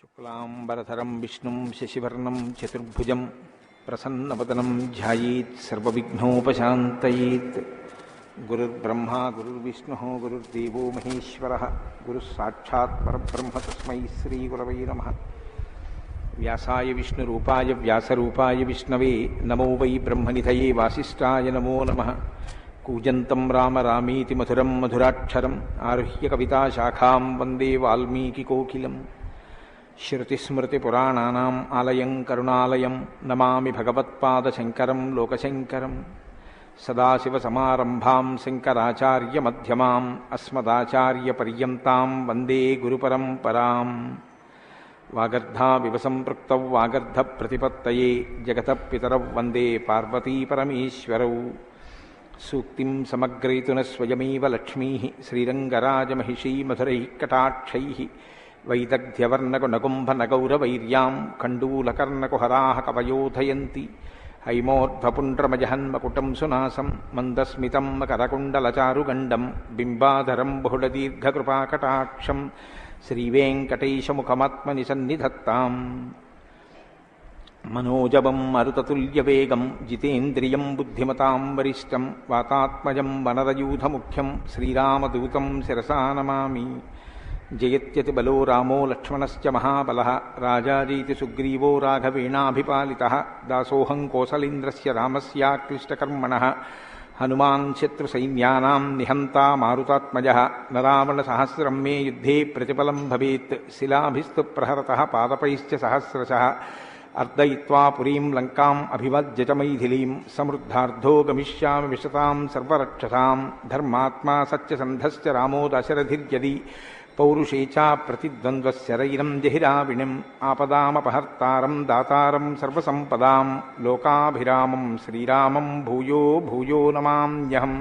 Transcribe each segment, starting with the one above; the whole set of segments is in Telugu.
శుక్లాంబరధరం విష్ణుం శశివర్ణం చతుర్భుజం ప్రసన్నవదనం ధ్యాయేత్ సర్వవిఘ్నోపశాంతయేత్. గురుర్బ్రహ్మా గురుర్విష్ణుః గురుర్దేవో మహేశ్వరः గురుః సాక్షాత్ పరబ్రహ్మ తస్మై శ్రీగురవై నమః. వ్యాసాయ విష్ణురూపాయ వ్యాసరూపాయ విష్ణవే నమో వై బ్రహ్మనిధయే వాసిష్ఠాయ నమో నమః. కూజంతం రామ రామీతి మధురం మధురాక్షరం ఆరుహ్య కవితాశాఖాం వందే వాల్మీకికోకిలం. శృతిస్మృతిపురాణానాం ఆలయం కరుణాలయం నమామి భగవత్పాదశంకరం లోకశంకరం. సదాశివసమారంభాం శంకరాచార్యమధ్యమాం అస్మదాచార్యపర్యంతాం వందే గురుపరంపరాం. వాగర్ధావివ సంపృక్తౌ వాగర్ధప్రతిపత్తయే జగతః పితరౌ వందే పార్వతీపరమేశ్వరౌ. సూక్తిం సమగ్రయతున స్వయమేవ లక్ష్మీః శ్రీరంగరాజమహిషీ మధురైః కటాక్షైః. వైదగ్ధ్యవర్ణకునగుంభనగౌరవైర్యాం కండూలకర్ణకుహరాः కవయోధయంతి. హైమోర్ధ్వపుండ్రమజహన్మకుటం సునాసం మందస్మితం మకరకుండలచారుగండం బింబాధరం బహుళదీర్ఘకృపాకటాక్షం శ్రీవేంకటేశముఖమాత్మని సన్నిధత్తాం. మనోజవం మరుతతుల్యవేగం జితేంద్రియం బుద్ధిమతాం వరిష్టం వాతాత్మజం వనరయూధముఖ్యం శ్రీరామదూతం శిరసా నమామి. జయత్యతిబలో రామో లక్ష్మణశ్చ మహాబలః రాజాజీతి సుగ్రీవో రాఘవేణాభిపాలితః. దాసోహం కోసలేంద్రస్య రామస్యాక్లిష్టకర్మణः హనుమాన్ శత్రుసైన్యానాం నిహంతా మారుతాత్మజः. నరావణసహస్రం మే యుద్ధే ప్రతిఫలం భవేత్ శిలాభిస్తు ప్రహరతः పాదపైశ్చ సహస్రశः. అర్దయిత్వా పురీం లంకాం అభివజ్య చ మైథిలీం సమృద్ధార్థో గమిష్యామి విశతాం సర్వరక్షసాం. ధర్మాత్మా సత్యసంధశ్చ రామో దశరథిర్యది పౌరుషే చ ప్రతిద్వంద్వశరైరం జహిరావిణిం. ఆపదామపహర్తారం దాతారం సర్వసంపదాం లోకాభిరామం శ్రీరామం భూయో భూయో నమామ్యహం.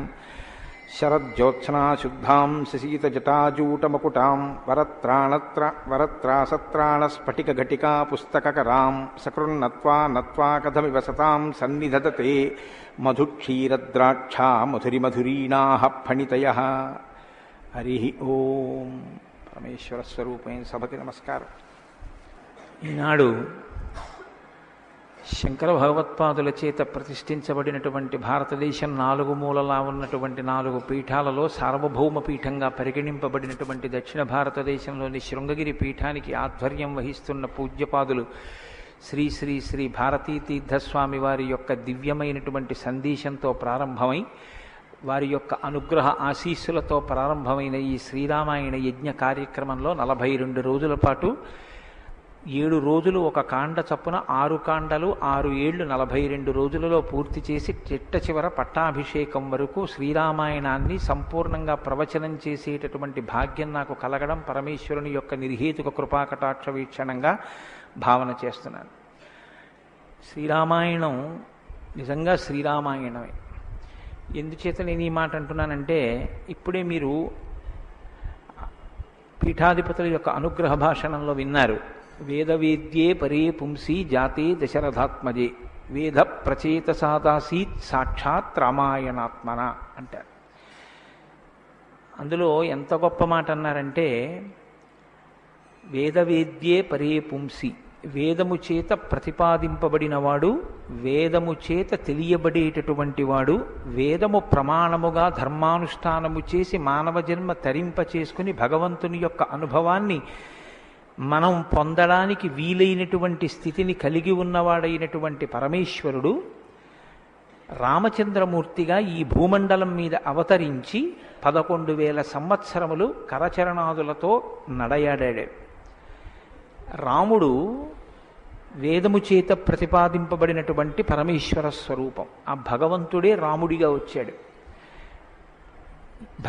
శరజ్యోత్స్నాశుద్ధాం శశీతజటాజూటమకుటాం వరత్రాసత్రాణస్ఫటికఘటికా పుస్తకకరాం. సకృన్నత్వా నత్వా కథమివ సతాం సన్నిధదతే మధుక్షీరద్రాక్షా మధురిమధురీణాః ఫణితయః. హరి ఓం. పరమేశ్వర స్వరూపమైన సభకి నమస్కారం. ఈనాడు శంకర భగవత్పాదుల చేత ప్రతిష్ఠించబడినటువంటి భారతదేశం నాలుగు మూలలా ఉన్నటువంటి 4 పీఠాలలో సార్వభౌమ పీఠంగా పరిగణింపబడినటువంటి దక్షిణ భారతదేశంలోని శృంగగిరి పీఠానికి ఆధ్వర్యం వహిస్తున్న పూజ్యపాదులు శ్రీ శ్రీ శ్రీ భారతీ తీర్థస్వామి వారి యొక్క దివ్యమైనటువంటి సందేశంతో ప్రారంభమై వారి యొక్క అనుగ్రహ ఆశీస్సులతో ప్రారంభమైన ఈ శ్రీరామాయణ యజ్ఞ కార్యక్రమంలో 42 రోజుల పాటు 7 రోజులు ఒక కాండ చప్పున 6 కాండలు 6 ఏళ్లు 42 రోజులలో పూర్తి చేసి చిట్ట చివర పట్టాభిషేకం వరకు శ్రీరామాయణాన్ని సంపూర్ణంగా ప్రవచనం చేసేటటువంటి భాగ్యం నాకు కలగడం పరమేశ్వరుని యొక్క నిర్హేతుక కృపాకటాక్ష వీక్షణంగా భావన చేస్తున్నాను. శ్రీరామాయణం నిజంగా శ్రీరామాయణమే. ఎందుచేత నేను ఈ మాట అంటున్నానంటే ఇప్పుడే మీరు పీఠాధిపతుల యొక్క అనుగ్రహ భాషణంలో విన్నారు. వేదవేద్యే పరే పుంసి జాతే దశరథాత్మజే వేద ప్రచేతసాదాసీత్ సాక్షాత్ రామాయణాత్మన అంటారు. అందులో ఎంత గొప్ప మాట అన్నారంటే వేదవేద్యే పరే పుంసి, వేదము చేత ప్రతిపాదింపబడినవాడు, వేదము చేత తెలియబడేటటువంటి వాడు, వేదము ప్రమాణముగా ధర్మానుష్ఠానము చేసి మానవ జన్మ తరింప చేసుకుని భగవంతుని యొక్క అనుభవాన్ని మనం పొందడానికి వీలైనటువంటి స్థితిని కలిగి ఉన్నవాడైనటువంటి పరమేశ్వరుడు రామచంద్రమూర్తిగా ఈ భూమండలం మీద అవతరించి 11,000 సంవత్సరములు కరచరణాదులతో నడయాడాడు. రాముడు వేదము చేత ప్రతిపాదింపబడినటువంటి పరమేశ్వర స్వరూపం. ఆ భగవంతుడే రాముడిగా వచ్చాడు.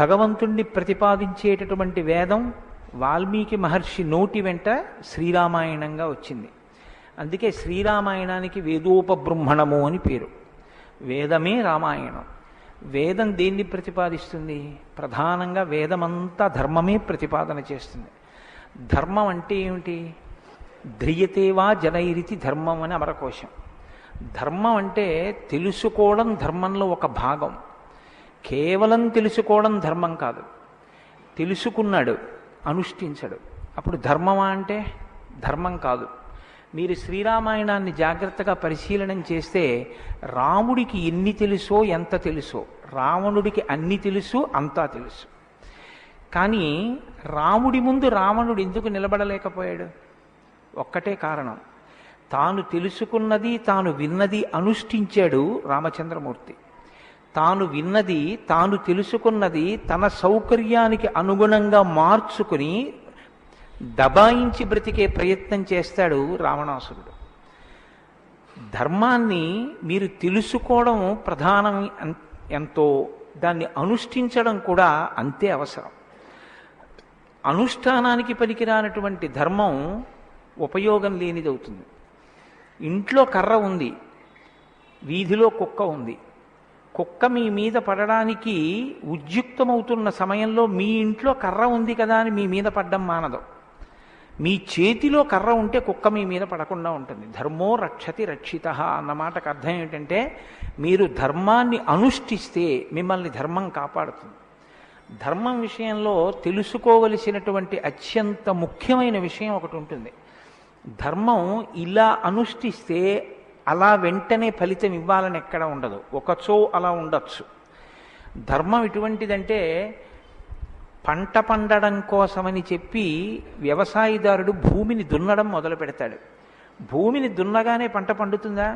భగవంతుణ్ణి ప్రతిపాదించేటటువంటి వేదం వాల్మీకి మహర్షి నోటి వెంట శ్రీరామాయణంగా వచ్చింది. అందుకే శ్రీరామాయణానికి వేదోపబృంహణము అని పేరు. వేదమే రామాయణం. వేదం దేన్ని ప్రతిపాదిస్తుంది? ప్రధానంగా వేదమంతా ధర్మమే ప్రతిపాదన చేస్తుంది. ధర్మం అంటే ఏమిటి? ధ్రియతేవా జనైరితి ధర్మం అని అమరకోశం. ధర్మం అంటే తెలుసుకోవడం ధర్మంలో ఒక భాగం. కేవలం తెలుసుకోవడం ధర్మం కాదు. తెలుసుకున్నాడు, అనుష్ఠించడు. అప్పుడు ధర్మమా అంటే ధర్మం కాదు. మీరు శ్రీరామాయణాన్ని జాగ్రత్తగా పరిశీలనం చేస్తే రాముడికి ఎన్ని తెలుసో ఎంత తెలుసో, రావణుడికి అన్ని తెలుసు అంతా తెలుసు. కానీ రాముడి ముందు రావణుడు ఎందుకు నిలబడలేకపోయాడు? ఒక్కటే కారణం, తాను తెలుసుకున్నది తాను విన్నది అనుష్ఠించాడు రామచంద్రమూర్తి. తాను విన్నది తాను తెలుసుకున్నది తన సౌకర్యానికి అనుగుణంగా మార్చుకుని దబాయించి బ్రతికే ప్రయత్నం చేస్తాడు రావణాసురుడు. ధర్మాన్ని మీరు తెలుసుకోవడం ప్రధానం ఎంతో, దాన్ని అనుష్ఠించడం కూడా అంతే అవసరం. అనుష్ఠానానికి పనికిరానటువంటి ధర్మం ఉపయోగం లేనిదవుతుంది. ఇంట్లో కర్ర ఉంది, వీధిలో కుక్క ఉంది. కుక్క మీ మీద పడడానికి ఉద్యుక్తమవుతున్న సమయంలో మీ ఇంట్లో కర్ర ఉంది కదా అని మీ మీద పడ్డం మానదు. మీ చేతిలో కర్ర ఉంటే కుక్క మీ మీద పడకుండా ఉంటుంది. ధర్మో రక్షతి రక్షిత అన్న మాటకు అర్థం ఏంటంటే, మీరు ధర్మాన్ని అనుష్ఠిస్తే మిమ్మల్ని ధర్మం కాపాడుతుంది. ధర్మం విషయంలో తెలుసుకోవలసినటువంటి అత్యంత ముఖ్యమైన విషయం ఒకటి ఉంటుంది. ధర్మం ఇలా అనుష్ఠిస్తే అలా వెంటనే ఫలితం ఇవ్వాలని ఎక్కడ ఉండదు, ఒకచో అలా ఉండొచ్చు. ధర్మం ఎటువంటిదంటే, పంట పండడం కోసమని చెప్పి వ్యవసాయదారుడు భూమిని దున్నడం మొదలు పెడతాడు. భూమిని దున్నగానే పంట పండుతుందా?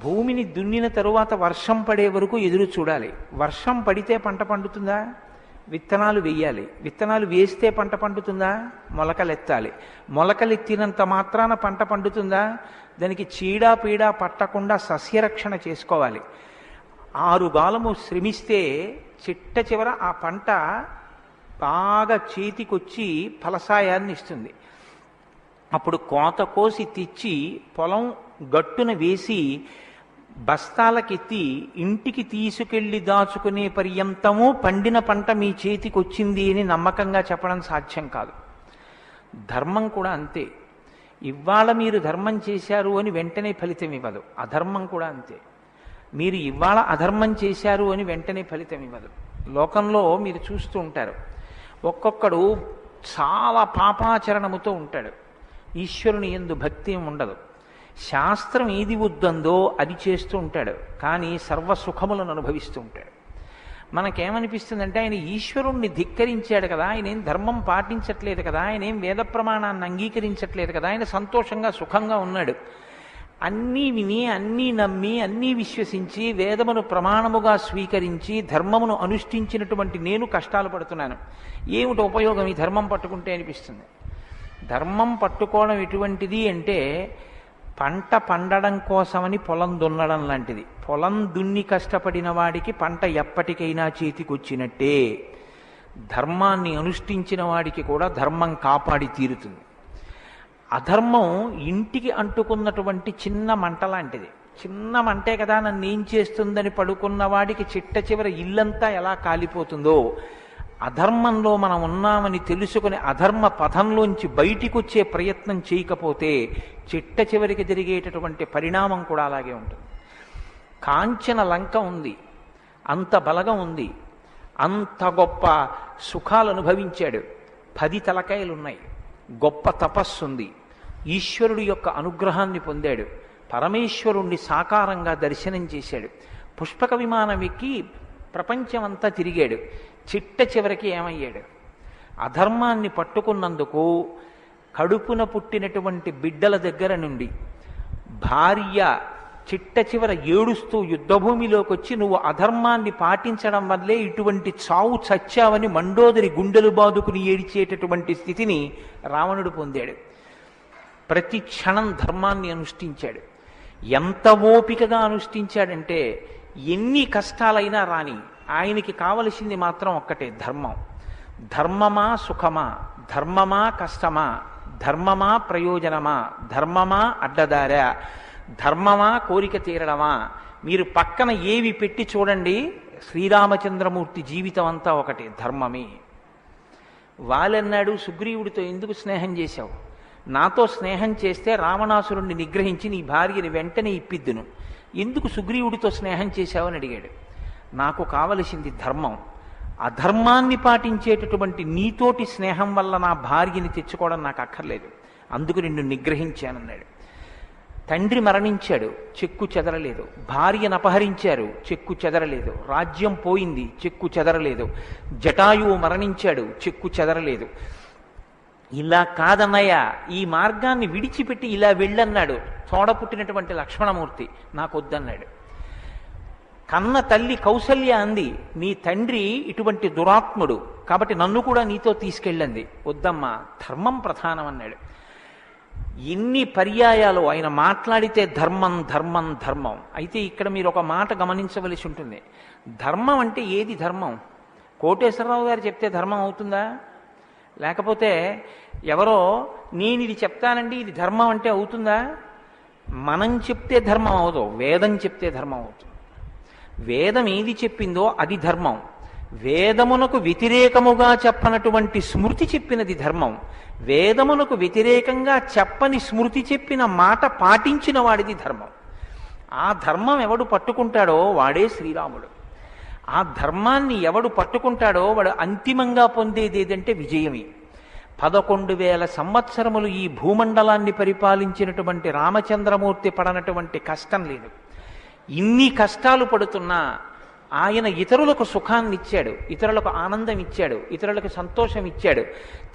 భూమిని దున్నిన తరువాత వర్షం పడే వరకు ఎదురు చూడాలి. వర్షం పడితే పంట పండుతుందా? విత్తనాలు వేయాలి. విత్తనాలు వేస్తే పంట పండుతుందా? మొలకలెత్తాలి. మొలకలెత్తినంత మాత్రాన పంట పండుతుందా? దానికి చీడా పీడా పట్టకుండా సస్యరక్షణ చేసుకోవాలి. 6 గాలము శ్రమిస్తే చిట్ట చివర ఆ పంట బాగా చేతికొచ్చి ఫలసాయాన్ని ఇస్తుంది. అప్పుడు కోత కోసి తెచ్చి పొలం గట్టున వేసి బస్తాలకెత్తి ఇంటికి తీసుకెళ్లి దాచుకునే పర్యంతము పండిన పంట మీ చేతికి వచ్చింది అని నమ్మకంగా చెప్పడం సాధ్యం కాదు. ధర్మం కూడా అంతే. ఇవాళ మీరు ధర్మం చేశారు అని వెంటనే ఫలితం ఇవ్వదు. అధర్మం కూడా అంతే. మీరు ఇవాళ అధర్మం చేశారు అని వెంటనే ఫలితం ఇవ్వదు. లోకంలో మీరు చూస్తూ ఉంటారు, ఒక్కొక్కడు చాలా పాపాచరణముతో ఉంటాడు, ఈశ్వరుని యందు భక్తి ఉండదు, శాస్త్రం ఏది వద్దందో అది చేస్తూ ఉంటాడు, కానీ సర్వసుఖములను అనుభవిస్తూ ఉంటాడు. మనకేమనిపిస్తుందంటే, ఆయన ఈశ్వరుణ్ణి ధిక్కరించాడు కదా, ఆయన ఏం ధర్మం పాటించట్లేదు కదా, ఆయన ఏం వేద ప్రమాణాన్ని అంగీకరించట్లేదు కదా, ఆయన సంతోషంగా సుఖంగా ఉన్నాడు. అన్నీ విని అన్నీ నమ్మి అన్నీ విశ్వసించి వేదమును ప్రమాణముగా స్వీకరించి ధర్మమును అనుష్ఠించినటువంటి నేను కష్టాలు పడుతున్నాను, ఏమిటి ఉపయోగం ఈ ధర్మం పట్టుకుంటే అనిపిస్తుంది. ధర్మం పట్టుకోవడం ఎటువంటిది అంటే, పంట పండడం కోసమని పొలం దున్నడం లాంటిది. పొలం దున్ని కష్టపడిన వాడికి పంట ఎప్పటికైనా చేతికొచ్చినట్టే. ధర్మాన్ని అనుష్ఠించిన వాడికి కూడా ధర్మం కాపాడి తీరుతుంది. అధర్మం ఇంటికి అంటుకున్నటువంటి చిన్న మంట లాంటిది. చిన్న మంటే కదా నన్ను ఏం చేస్తుందని పడుకున్న వాడికి చిట్ట చివర ఇల్లంతా ఎలా కాలిపోతుందో, అధర్మంలో మనం ఉన్నామని తెలుసుకుని అధర్మ పథంలోంచి బయటికి వచ్చే ప్రయత్నం చేయకపోతే చిట్ట చివరికి జరిగేటటువంటి పరిణామం కూడా అలాగే ఉంటుంది. కాంచన లంక ఉంది, అంత బలగం ఉంది, అంత గొప్ప సుఖాలు అనుభవించాడు, 10 తలకాయలున్నాయి, గొప్ప తపస్సు ఉంది, ఈశ్వరుడి యొక్క అనుగ్రహాన్ని పొందాడు, పరమేశ్వరుణ్ణి సాకారంగా దర్శనం చేశాడు, పుష్పక విమానం ఎక్కి ప్రపంచమంతా తిరిగాడు. చిట్ట చివరికి ఏమయ్యాడు? అధర్మాన్ని పట్టుకున్నందుకు కడుపున పుట్టినటువంటి బిడ్డల దగ్గర నుండి భార్య చిట్ట చివర ఏడుస్తూ యుద్ధభూమిలోకి వచ్చి, నువ్వు అధర్మాన్ని పాటించడం వల్లే ఇటువంటి చావు చచ్చావని మండోదరి గుండెలు బాదుకుని ఏడిచేటటువంటి స్థితిని రావణుడు పొందాడు. ప్రతి క్షణం ధర్మాన్ని అనుష్ఠించాడు. ఎంత ఓపికగా అనుష్ఠించాడంటే, ఎన్ని కష్టాలైనా రాని ఆయనకి కావలసింది మాత్రం ఒక్కటే, ధర్మం. ధర్మమా సుఖమా, ధర్మమా కష్టమా, ధర్మమా ప్రయోజనమా, ధర్మమా అడ్డదారా, ధర్మమా కోరిక తీరడమా, మీరు పక్కన ఏవి పెట్టి చూడండి, శ్రీరామచంద్రమూర్తి జీవితం అంతా ఒకటే, ధర్మమే. వాలన్నాడు, సుగ్రీవుడితో ఎందుకు స్నేహం చేశావు? నాతో స్నేహం చేస్తే రావణాసురుణ్ణి నిగ్రహించి నీ భార్యని వెంటనే ఇప్పిద్దును, ఎందుకు సుగ్రీవుడితో స్నేహం చేశావని అడిగాడు. నాకు కావలసింది ధర్మం. అధర్మాన్ని పాటించేటటువంటి నీతోటి స్నేహం వల్ల నా భార్యని తెచ్చుకోవడం నాకు అక్కర్లేదు. అందుకు నిన్ను నిగ్రహించానన్నాడు. తండ్రి మరణించాడు, చెక్కు చెదరలేదు. భార్యను అపహరించారు, చెక్కు చెదరలేదు. రాజ్యం పోయింది, చెక్కు చెదరలేదు. జటాయువు మరణించాడు, చెక్కు చెదరలేదు. ఇలా కాదన్నయ్య, ఈ మార్గాన్ని విడిచిపెట్టి ఇలా వెళ్ళన్నాడు తోడ పుట్టినటువంటి లక్ష్మణమూర్తి. నాకొద్దన్నాడు. కన్న తల్లి కౌసల్య అంది, నీ తండ్రి ఇటువంటి దురాత్ముడు, కాబట్టి నన్ను కూడా నీతో తీసుకెళ్ళండి. వద్దమ్మా, ధర్మం ప్రధానం అన్నాడు. ఎన్ని పర్యాయాలు ఆయన మాట్లాడితే ధర్మం ధర్మం ధర్మం. అయితే ఇక్కడ మీరు ఒక మాట గమనించవలసి ఉంటుంది. ధర్మం అంటే ఏది ధర్మం? కోటేశ్వరరావు గారు చెప్తే ధర్మం అవుతుందా? లేకపోతే ఎవరో నేను ఇది చెప్తానండి ఇది ధర్మం అంటే అవుతుందా? మనం చెప్తే ధర్మం అవదు, వేదం చెప్తే ధర్మం అవుతుంది. వేదం ఏది చెప్పిందో అది ధర్మం. వేదమునకు వ్యతిరేకముగా చెప్పనటువంటి స్మృతి చెప్పినది ధర్మం. వేదమునకు వ్యతిరేకంగా చెప్పని స్మృతి చెప్పిన మాట పాటించిన వాడిది ధర్మం. ఆ ధర్మం ఎవడు పట్టుకుంటాడో వాడే శ్రీరాముడు. ఆ ధర్మాన్ని ఎవడు పట్టుకుంటాడో వాడు అంతిమంగా పొందేది ఏదంటే విజయమే. 11,000 సంవత్సరములు ఈ భూమండలాన్ని పరిపాలించినటువంటి రామచంద్రమూర్తి పడనటువంటి కష్టం లేదు. ఇన్ని కష్టాలు పడుతున్నా ఆయన ఇతరులకు సుఖాన్ని ఇచ్చాడు, ఇతరులకు ఆనందం ఇచ్చాడు, ఇతరులకు సంతోషం ఇచ్చాడు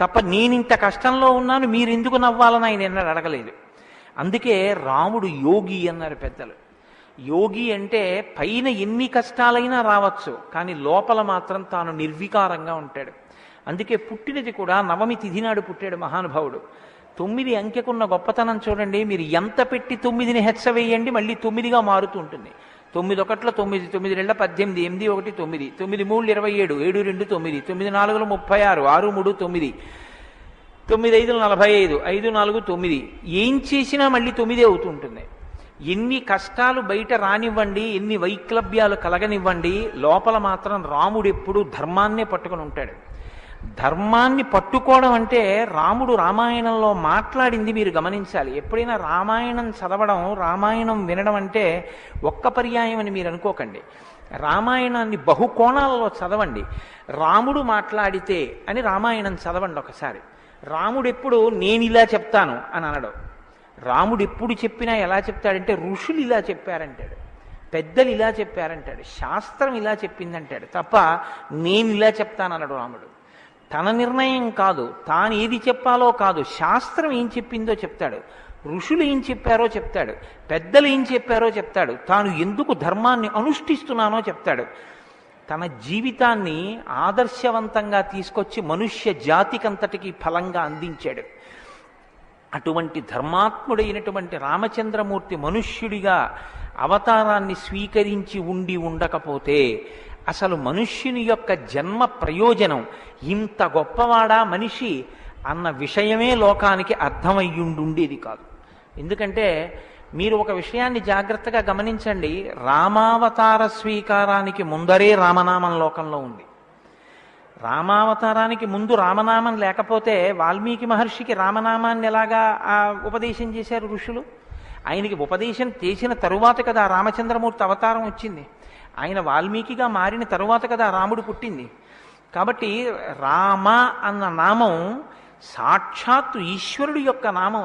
తప్ప నేనింత కష్టంలో ఉన్నాను మీరెందుకు నవ్వాలని ఆయన ఎన్నడూ అడగలేదు. అందుకే రాముడు యోగి అన్నారు పెద్దలు. యోగి అంటే పైన ఎన్ని కష్టాలైనా రావచ్చు, కానీ లోపల మాత్రం తాను నిర్వికారంగా ఉంటాడు. అందుకే పుట్టినది కూడా నవమి తిథి నాడు పుట్టాడు మహానుభావుడు. 9 అంకెకున్న గొప్పతనం చూడండి. మీరు ఎంత పెట్టి 9ని హెచ్చవేయండి మళ్ళీ 9గా మారుతూ ఉంటుంది. 9 ఒకట్ల 9, 9 2 18, 8 1 9, 9 3 27, 7 2 9, 9 4 36, 6 3 9, 9 5 45, 5 4 9. ఏం చేసినా మళ్ళీ 9 అవుతూ ఉంటుంది. ఎన్ని కష్టాలు బయట రానివ్వండి, ఎన్ని వైక్లభ్యాలు కలగనివ్వండి, లోపల మాత్రం రాముడు ఎప్పుడూ ధర్మాన్నే పట్టుకొని ఉంటాడు. ధర్మాన్ని పట్టుకోవడం అంటే రాముడు రామాయణంలో మాట్లాడింది మీరు గమనించాలి. ఎప్పుడైనా రామాయణం చదవడం, రామాయణం వినడం అంటే ఒక్క పర్యాయం అని మీరు అనుకోకండి. రామాయణాన్ని బహుకోణాలలో చదవండి. రాముడు మాట్లాడితే అని రామాయణం చదవండి ఒకసారి. రాముడు ఎప్పుడు నేను ఇలా చెప్తాను అని అనడు. రాముడు ఎప్పుడు చెప్పినా ఎలా చెప్తాడంటే ఋషులు ఇలా చెప్పారంటాడు, పెద్దలు ఇలా చెప్పారంటాడు, శాస్త్రం ఇలా చెప్పిందంటాడు తప్ప నేను ఇలా చెప్తానన్నాడు రాముడు. తన నిర్ణయం కాదు, తాను ఏది చెప్పాలో కాదు, శాస్త్రం ఏం చెప్పిందో చెప్తాడు, ఋషులు ఏం చెప్పారో చెప్తాడు, పెద్దలు ఏం చెప్పారో చెప్తాడు, తాను ఎందుకు ధర్మాన్ని అనుష్ఠిస్తున్నానో చెప్తాడు. తన జీవితాన్ని ఆదర్శవంతంగా తీసుకొచ్చి మనుష్య జాతికంతటికి ఫలంగా అందించాడు. అటువంటి ధర్మాత్ముడైనటువంటి రామచంద్రమూర్తి మనుష్యుడిగా అవతారాన్ని స్వీకరించి ఉండకపోతే అసలు మనుష్యుని యొక్క జన్మ ప్రయోజనం ఇంత గొప్పవాడా మనిషి అన్న విషయమే లోకానికి అర్థమయ్యుండేది కాదు. ఎందుకంటే మీరు ఒక విషయాన్ని జాగ్రత్తగా గమనించండి. రామావతార స్వీకారానికి ముందరే రామనామం లోకంలో ఉంది. రామావతారానికి ముందు రామనామం లేకపోతే వాల్మీకి మహర్షికి రామనామాన్ని ఎలాగా ఉపదేశం చేశారు ఋషులు? ఆయనకి ఉపదేశం చేసిన తరువాత కదా రామచంద్రమూర్తి అవతారం వచ్చింది. ఆయన వాల్మీకిగా మారిన తరువాత కదా రాముడు పుట్టింది. కాబట్టి రామ అన్న నామం సాక్షాత్తు ఈశ్వరుడు యొక్క నామం.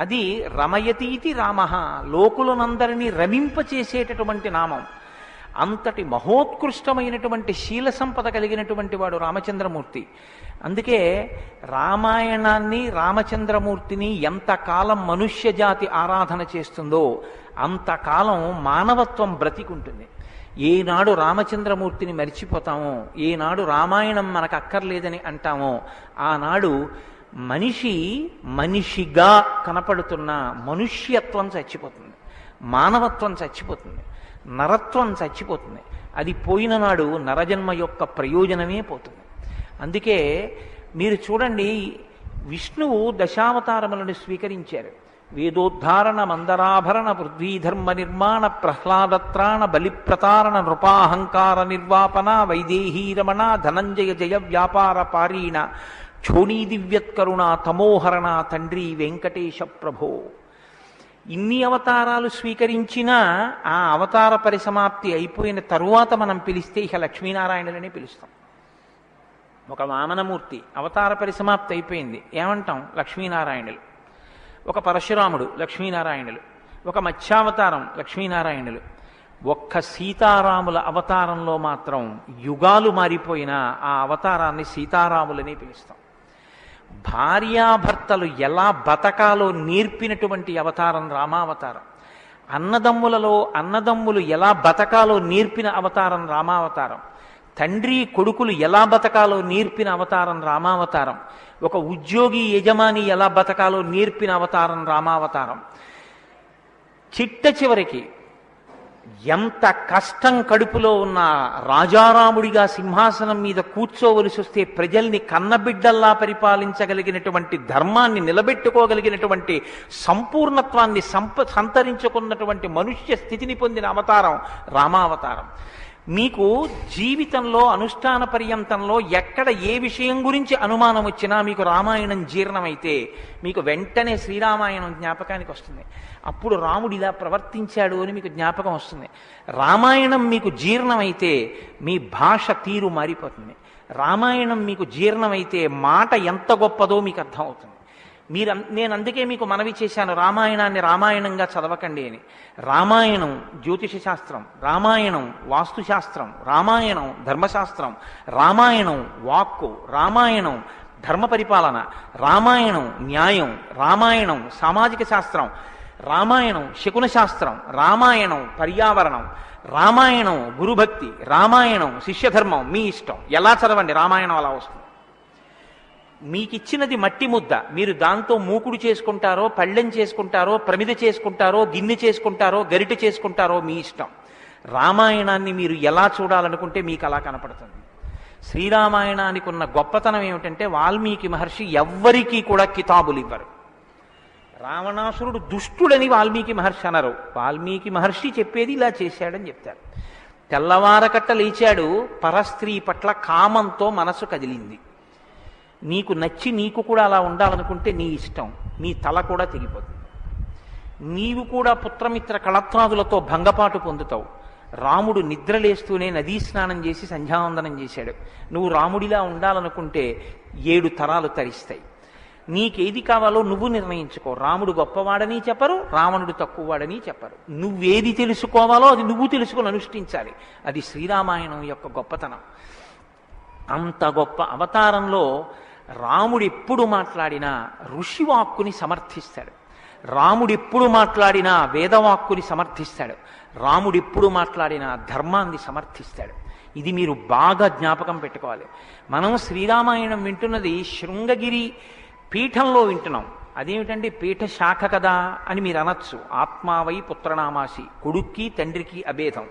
అది రమయతీతి రామ, లోకులనందరినీ రమింపచేసేటటువంటి నామం. అంతటి మహోత్కృష్టమైనటువంటి శీల సంపద కలిగినటువంటి వాడు రామచంద్రమూర్తి. అందుకే రామాయణాన్ని, రామచంద్రమూర్తిని ఎంతకాలం మనుష్య జాతి ఆరాధన చేస్తుందో అంతకాలం మానవత్వం బ్రతికుంటుంది. ఏనాడు రామచంద్రమూర్తిని మరిచిపోతామో, ఏనాడు రామాయణం మనకు అక్కర్లేదని అంటామో, ఆనాడు మనిషిగా కనపడుతున్న మనుష్యత్వం చచ్చిపోతుంది, మానవత్వం చచ్చిపోతుంది, నరత్వం చచ్చిపోతుంది. అది పోయిన నాడు నరజన్మ యొక్క ప్రయోజనమే పోతుంది. అందుకే మీరు చూడండి, విష్ణువు దశావతారములను స్వీకరించారు. వేదోద్ధారణ, మందరాభరణ, పృథ్వీధర్మ నిర్మాణ, ప్రహ్లాదత్రాణ, బలిప్రతారణ, నృపాహంకార నిర్వాపన, వైదేహీరమణ, ధనంజయ జయ వ్యాపార పారీణ, క్షోణీ దివ్యత్కరుణ, తమోహరణ, తండ్రి వెంకటేశ ప్రభో. ఇన్ని అవతారాలు స్వీకరించినా ఆ అవతార పరిసమాప్తి అయిపోయిన తరువాత మనం పిలిస్తే ఇక లక్ష్మీనారాయణులనే పిలుస్తాం. ఒక వామనమూర్తి అవతార పరిసమాప్తి అయిపోయింది, ఏమంటాం? లక్ష్మీనారాయణులు. ఒక పరశురాముడు లక్ష్మీనారాయణులు, ఒక మత్స్యావతారం లక్ష్మీనారాయణులు. ఒక్క సీతారాముల అవతారంలో మాత్రం యుగాలు మారిపోయినా ఆ అవతారాన్ని సీతారాములని పిలుస్తాం. భార్యాభర్తలు ఎలా బతకాలో నేర్పినటువంటి అవతారం రామావతారం. అన్నదమ్ములు ఎలా బతకాలో నేర్పిన అవతారం రామావతారం. తండ్రి కొడుకులు ఎలా బతకాలో నేర్పిన అవతారం రామావతారం. ఒక ఉద్యోగి యజమాని ఎలా బతకాలో నేర్పిన అవతారం రామావతారం. చిట్ట చివరికి ఎంత కష్టం కడుపులో ఉన్న రాజారాముడిగా సింహాసనం మీద కూర్చోవలసి వస్తే ప్రజల్ని కన్నబిడ్డల్లా పరిపాలించగలిగినటువంటి ధర్మాన్ని నిలబెట్టుకోగలిగినటువంటి సంపూర్ణత్వాన్ని సంతరించుకున్నటువంటి మనుష్య స్థితిని పొందిన అవతారం రామావతారం. మీకు జీవితంలో అనుష్ఠాన పర్యంతంలో ఎక్కడ ఏ విషయం గురించి అనుమానం వచ్చినా మీకు రామాయణం జీర్ణమైతే మీకు వెంటనే శ్రీరామాయణం జ్ఞాపకానికి వస్తుంది. అప్పుడు రాముడు ఇలా ప్రవర్తించాడు అని మీకు జ్ఞాపకం వస్తుంది. రామాయణం మీకు జీర్ణమైతే మీ భాష తీరు మారిపోతుంది. రామాయణం మీకు జీర్ణమైతే మాట ఎంత గొప్పదో మీకు అర్థమవుతుంది. నేను అందుకే మీకు మనవి చేశాను, రామాయణాన్ని రామాయణంగా చదవకండి అని. రామాయణం జ్యోతిష శాస్త్రం, రామాయణం వాస్తుశాస్త్రం, రామాయణం ధర్మశాస్త్రం, రామాయణం వాక్కు, రామాయణం ధర్మ పరిపాలన, రామాయణం న్యాయం, రామాయణం సామాజిక శాస్త్రం, రామాయణం శకున శాస్త్రం, రామాయణం పర్యావరణం, రామాయణం గురుభక్తి, రామాయణం శిష్యధర్మం. మీ ఇష్టం ఎలా చదవండి, రామాయణం అలా వస్తుంది. మీకిచ్చినది మట్టి ముద్ద, మీరు దాంతో మూకుడు చేసుకుంటారో, పళ్ళెం చేసుకుంటారో, ప్రమిద చేసుకుంటారో, గిన్నె చేసుకుంటారో, గరిటె చేసుకుంటారో మీ ఇష్టం. రామాయణాన్ని మీరు ఎలా చూడాలనుకుంటే మీకు అలా కనపడుతుంది. శ్రీరామాయణానికి ఉన్న గొప్పతనం ఏమిటంటే వాల్మీకి మహర్షి ఎవ్వరికీ కూడా కితాబులు ఇవ్వరు. రావణాసురుడు దుష్టుడని వాల్మీకి మహర్షి అనరు. వాల్మీకి మహర్షి చెప్పేది ఇలా చేశాడని చెప్తారు. తెల్లవారకట్ట లేచాడు, పరస్త్రీ పట్ల కామంతో మనసు కదిలింది. నీకు నచ్చి నీకు కూడా అలా ఉండాలనుకుంటే నీ ఇష్టం, నీ తల కూడా తెగిపోతుంది. నీవు కూడా పుత్రమిత్ర కళత్రాదులతో భంగపాటు పొందుతావు. రాముడు నిద్రలేస్తూనే నదీ స్నానం చేసి సంధ్యావందనం చేశాడు. నువ్వు రాముడిలా ఉండాలనుకుంటే 7 తరాలు తరిస్తాయి. నీకేది కావాలో నువ్వు నిర్ణయించుకో. రాముడు గొప్పవాడని చెప్పరు, రావణుడు తక్కువవాడని చెప్పరు. నువ్వేది తెలుసుకోవాలో అది నువ్వు తెలుసుకొని అనుష్ఠించాలి. అది శ్రీరామాయణం యొక్క గొప్పతనం. అంత గొప్ప అవతారంలో రాముడు ఎప్పుడు మాట్లాడినా ఋషివాక్కుని సమర్థిస్తాడు. రాముడు ఎప్పుడు మాట్లాడినా వేదవాక్కుని సమర్థిస్తాడు. రాముడు ఎప్పుడు మాట్లాడినా ధర్మాన్ని సమర్థిస్తాడు. ఇది మీరు బాగా జ్ఞాపకం పెట్టుకోవాలి. మనం శ్రీరామాయణం వింటున్నది శృంగగిరి పీఠంలో వింటున్నాం. అదేమిటండి పీఠ శాఖ కదా అని మీరు అనొచ్చు. ఆత్మావై పుత్రనామాసి, కొడుక్కి తండ్రికి అభేదం.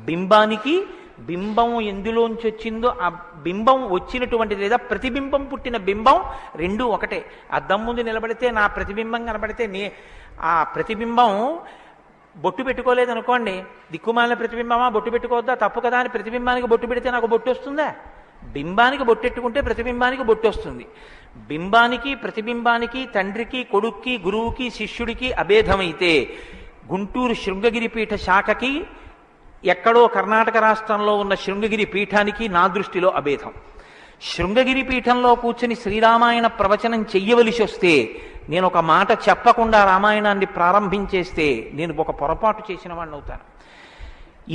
బింబానికి బింబం ఎందులోంచి వచ్చిందో ఆ బింబం వచ్చినటువంటిది లేదా ప్రతిబింబం పుట్టిన బింబం రెండూ ఒకటే. అద్దం ముందు నిలబడితే నా ప్రతిబింబం కనబడితే ఆ ప్రతిబింబం బొట్టు పెట్టుకోలేదనుకోండి, దిక్కుమాలిన ప్రతిబింబమా బొట్టు పెట్టుకోవద్దా తప్పు కదా అని ప్రతిబింబానికి బొట్టు పెడితే నాకు బొట్టు వస్తుందా? బింబానికి బొట్టెట్టుకుంటే ప్రతిబింబానికి బొట్టు వస్తుంది. బింబానికి ప్రతిబింబానికి తండ్రికి కొడుక్కి గురువుకి శిష్యుడికి అభేదమైతే గుంటూరు శృంగగిరి పీఠ శాఖకి ఎక్కడో కర్ణాటక రాష్ట్రంలో ఉన్న శృంగగిరి పీఠానికి నా దృష్టిలో అభేదం. శృంగగిరి పీఠంలో కూర్చుని శ్రీరామాయణ ప్రవచనం చెయ్యవలసి వస్తే నేను ఒక మాట చెప్పకుండా రామాయణాన్ని ప్రారంభించేస్తే నేను ఒక పొరపాటు చేసిన వాడిని అవుతాను.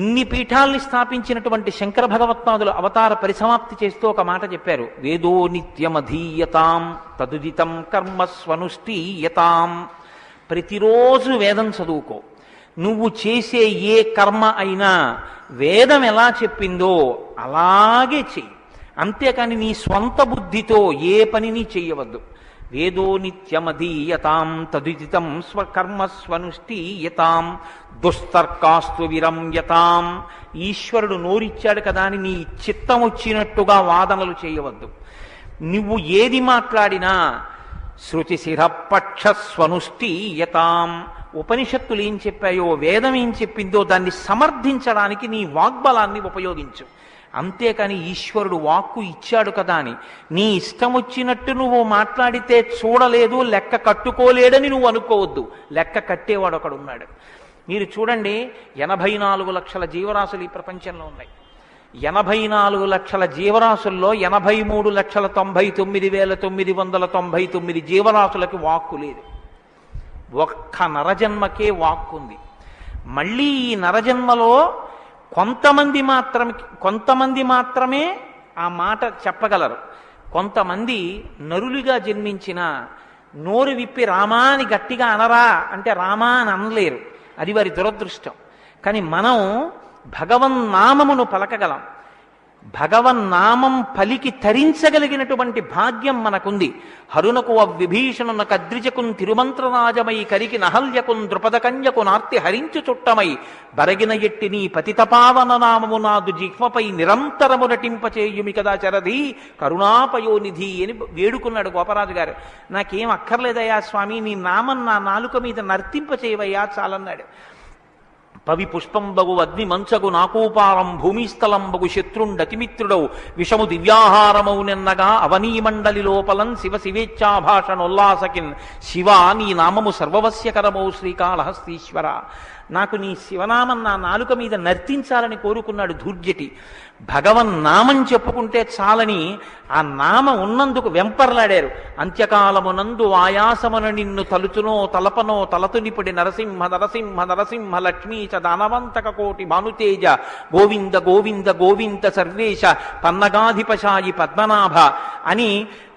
ఇన్ని పీఠాల్ని స్థాపించినటువంటి శంకర భగవత్పాదులు అవతార పరిసమాప్తి చేస్తూ ఒక మాట చెప్పారు. వేదో నిత్యమధీయతాం తదుదితం కర్మస్వనుష్ఠీయతాం. ప్రతిరోజు వేదం చదువుకో. నువ్వు చేసే ఏ కర్మ అయినా వేదం ఎలా చెప్పిందో అలాగే చెయ్యి. అంతేకాని నీ స్వంత బుద్ధితో ఏ పనిని చెయ్యవద్దు. వేదో నిత్యమధీయతాం తదుదితం కర్మస్వనుష్ఠీయతాం దుస్తర్కాస్తు విరమ్యతాం. ఈశ్వరుడు నోరిచ్చాడు కదా అని నీ చిత్తం వచ్చినట్టుగా వాదనలు చేయవద్దు. నువ్వు ఏది మాట్లాడినా శృతిశిరపక్షస్వనుష్ఠీయతాం. ఉపనిషత్తులు ఏం చెప్పాయో, వేదం ఏం చెప్పిందో దాన్ని సమర్థించడానికి నీ వాగ్బలాన్ని ఉపయోగించు. అంతేకాని ఈశ్వరుడు వాక్కు ఇచ్చాడు కదా అని నీ ఇష్టం వచ్చినట్టు నువ్వు మాట్లాడితే చూడలేదు, లెక్క కట్టుకోలేడని నువ్వు అనుకోవద్దు. లెక్క కట్టేవాడు ఒకడు ఉన్నాడు. మీరు చూడండి, 84 లక్షల జీవరాశులు ఈ ప్రపంచంలో ఉన్నాయి. 84 లక్షల జీవరాశుల్లో 83,99,999 జీవరాశులకి వాక్కు లేదు. ఒక్క నరజన్మకే వాక్కుంది. మళ్ళీ ఈ నరజన్మలో కొంతమంది మాత్రమే ఆ మాట చెప్పగలరు. కొంతమంది నరులుగా జన్మించిన నోరు విప్పి రామా అని గట్టిగా అనరా అంటే రామా అని అనలేరు. అది వారి దురదృష్టం. కానీ మనం భగవన్నామమును పలకగలం. భగవన్నామం పలికి తరించగలిగినటువంటి భాగ్యం మనకుంది. హరునకు అవ్విభీషణున కద్రిజకున్ తిరుమంత్రరాజమై కరికి నహల్యకున్ ద్రుపదకన్యకు నార్తి హరించు చుట్టమై బరగిన ఎట్టి నీ పతితపావన నామము నాదు జిహ్మపై నిరంతరము నటింపచేయుమి కదా చరధి కరుణాపయోనిధి అని వేడుకున్నాడు గోపరాజు గారు. నాకేం అక్కర్లేదయ్యా స్వామి, నీ నామం నా నాలుక మీద నర్తింపచేయవయ్యా చాలన్నాడు. పవి పుష్పంబగు అగ్ని మంచగు నాకూపారం భూమిస్థలంబగు శత్రుండతిమిత్రుడవు విషము దివ్యాహారమౌ నిన్నగా అవనీమండలి లోపలం శివ శివేచ్ఛాభాషణోల్లాసకిన్ శివ నీ నామము సర్వవస్యకరమౌ శ్రీకాళహస్తీశ్వర. నాకు నీ శివనామం నా నాలుక మీద నర్తించాలని కోరుకున్నాడు ధూర్జటి. భగవన్నామం చెప్పుకుంటే చాలని ఆ నామం ఉన్నందుకు వెంపర్లాడారు. అంత్యకాలమునందు ఆయాసమున నిన్ను తలుచునో తలపనో తలతునిపుడి నరసింహ నరసింహ నరసింహ లక్ష్మీ చ దానవంతక కోటి భానుతేజ గోవింద గోవింద గోవింద సర్వేశ పన్నగాధిపశాయి పద్మనాభ అని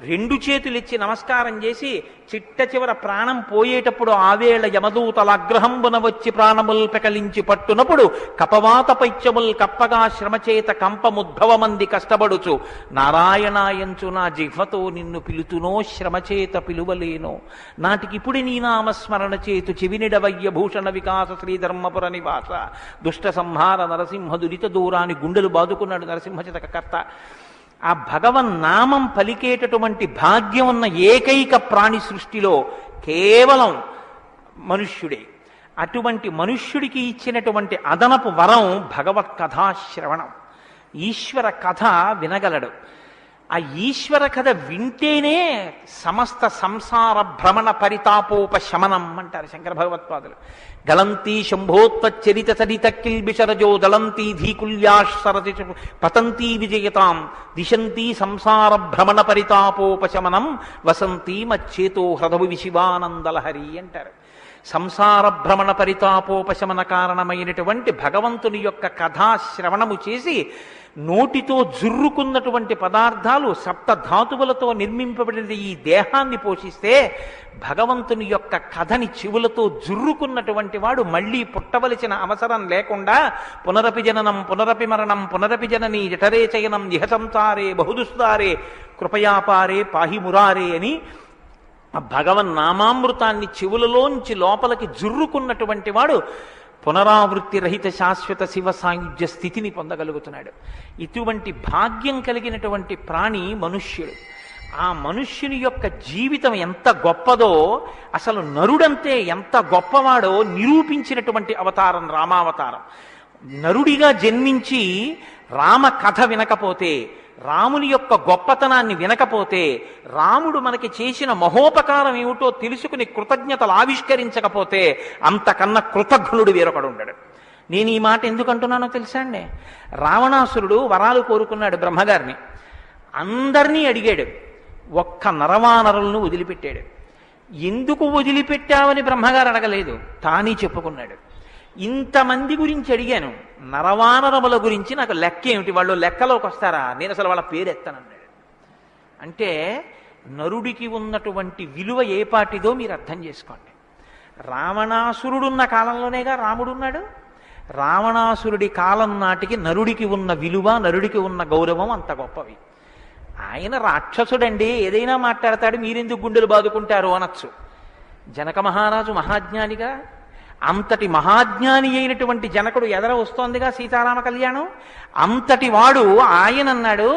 రెండు చేతులిచ్చి నమస్కారం చేసి చిట్ట చివర ప్రాణం పోయేటప్పుడు ఆవేళ యమదూతల అగ్రహంబున వచ్చి ప్రాణముల్ పెకలించి పట్టునప్పుడు కపవాత పైత్యముల్ కప్పగా శ్రమచేత కంపముద్భవమంది కష్టపడుచు నారాయణాయంచు నా జిహ్వతో నిన్ను పిలుతునో శ్రమచేత పిలువలేనో నాటికిపుడి నీ నామస్మరణ చేతు చెవినిడవయ్య భూషణ వికాస శ్రీధర్మపుర నివాస దుష్ట సంహార నరసింహ దురిత దూరాన్ని గుండెలు బాదుకున్నాడు నరసింహశతకర్త. ఆ భగవన్నామం పలికేటటువంటి భాగ్యం ఉన్న ఏకైక ప్రాణి సృష్టిలో కేవలం మనుష్యుడే. అటువంటి మనుష్యుడికి ఇచ్చినటువంటి అదనపు వరం భగవత్ కథాశ్రవణం. ఈశ్వర కథ వినగలడు. ఆ ఈశ్వర కథ వింటేనే సమస్త సంసార భ్రమణ పరితాపోపశమనం అంటారు శంకర భగవత్పాదులు. గలంతి శంభోత్వచ్చరిత చరిత కిల్బిషరజో దళంతి ధీకుల్యాసరతి పతంతి విజయతాం దిశంతి సంసార భ్రమణ పరితాపోపశమనం వసంతి మచ్చేతో హృదవు విశివానందలహరి అంటారు. సంసార భ్రమణ పరితాపోపశమన కారణమైనటువంటి భగవంతుని యొక్క కథాశ్రవణము చేసి నోటితో జుర్రుకున్నటువంటి పదార్థాలు సప్తధాతువులతో నిర్మింపబడిన ఈ దేహాన్ని పోషిస్తే భగవంతుని యొక్క కథని చెవులతో జుర్రుకున్నటువంటి వాడు మళ్ళీ పుట్టవలసిన అవసరం లేకుండా పునరపి జననం పునరపి మరణం పునరపి జనని జఠరే చయనం ఇహ సంసారే బహుదుస్తారే కృపయాపారే పాహి మురారే అని ఆ భగవన్నామామృతాన్ని చెవులలోంచి లోపలికి జుర్రుకున్నటువంటి వాడు పునరావృత్తి రహిత శాశ్వత శివ సాయుధ్య స్థితిని పొందగలుగుతున్నాడు. ఇటువంటి భాగ్యం కలిగినటువంటి ప్రాణి మనుష్యుడు. ఆ మనుష్యుని యొక్క జీవితం ఎంత గొప్పదో, అసలు నరుడంతే ఎంత గొప్పవాడో నిరూపించినటువంటి అవతారం రామావతారం. నరుడిగా జన్మించి రామ కథ వినకపోతే, రాముని యొక్క గొప్పతనాన్ని వినకపోతే, రాముడు మనకి చేసిన మహోపకారం ఏమిటో తెలుసుకుని కృతజ్ఞతలు ఆవిష్కరించకపోతే అంతకన్నా కృతజ్ఞుడు వేరొకడు ఉండడు. నేను ఈ మాట ఎందుకు అంటున్నానో తెలుసా అండి? రావణాసురుడు వరాలు కోరుకున్నాడు బ్రహ్మగారిని. అందరినీ అడిగాడు, ఒక్క నరవానరులను వదిలిపెట్టాడు. ఎందుకు వదిలిపెట్టావని బ్రహ్మగారు అడగలేదు, తానే చెప్పుకున్నాడు. ఇంతమంది గురించి అడిగాను, నరవానరముల గురించి నాకు లెక్క ఏమిటి, వాళ్ళు లెక్కలోకి వస్తారా, నేను అసలు వాళ్ళ పేరు ఎత్తనన్నాడు. అంటే నరుడికి ఉన్నటువంటి విలువ ఏ పాటిదో మీరు అర్థం చేసుకోండి. రావణాసురుడున్న కాలంలోనేగా రాముడున్నాడు. రావణాసురుడి కాలం నాటికి నరుడికి ఉన్న విలువ, నరుడికి ఉన్న గౌరవం అంత గొప్పవి. ఆయన రాక్షసుడండి, ఏదైనా మాట్లాడతాడు, మీరెందుకు గుండెలు బాదుకుంటారు అనొచ్చు. జనక మహారాజు మహాజ్ఞానిగా, అంతటి మహాజ్ఞాని అయినటువంటి జనకుడు ఎదర వస్తోందిగా సీతారామ కళ్యాణం. అంతటి వాడు ఆయన అన్నాడు,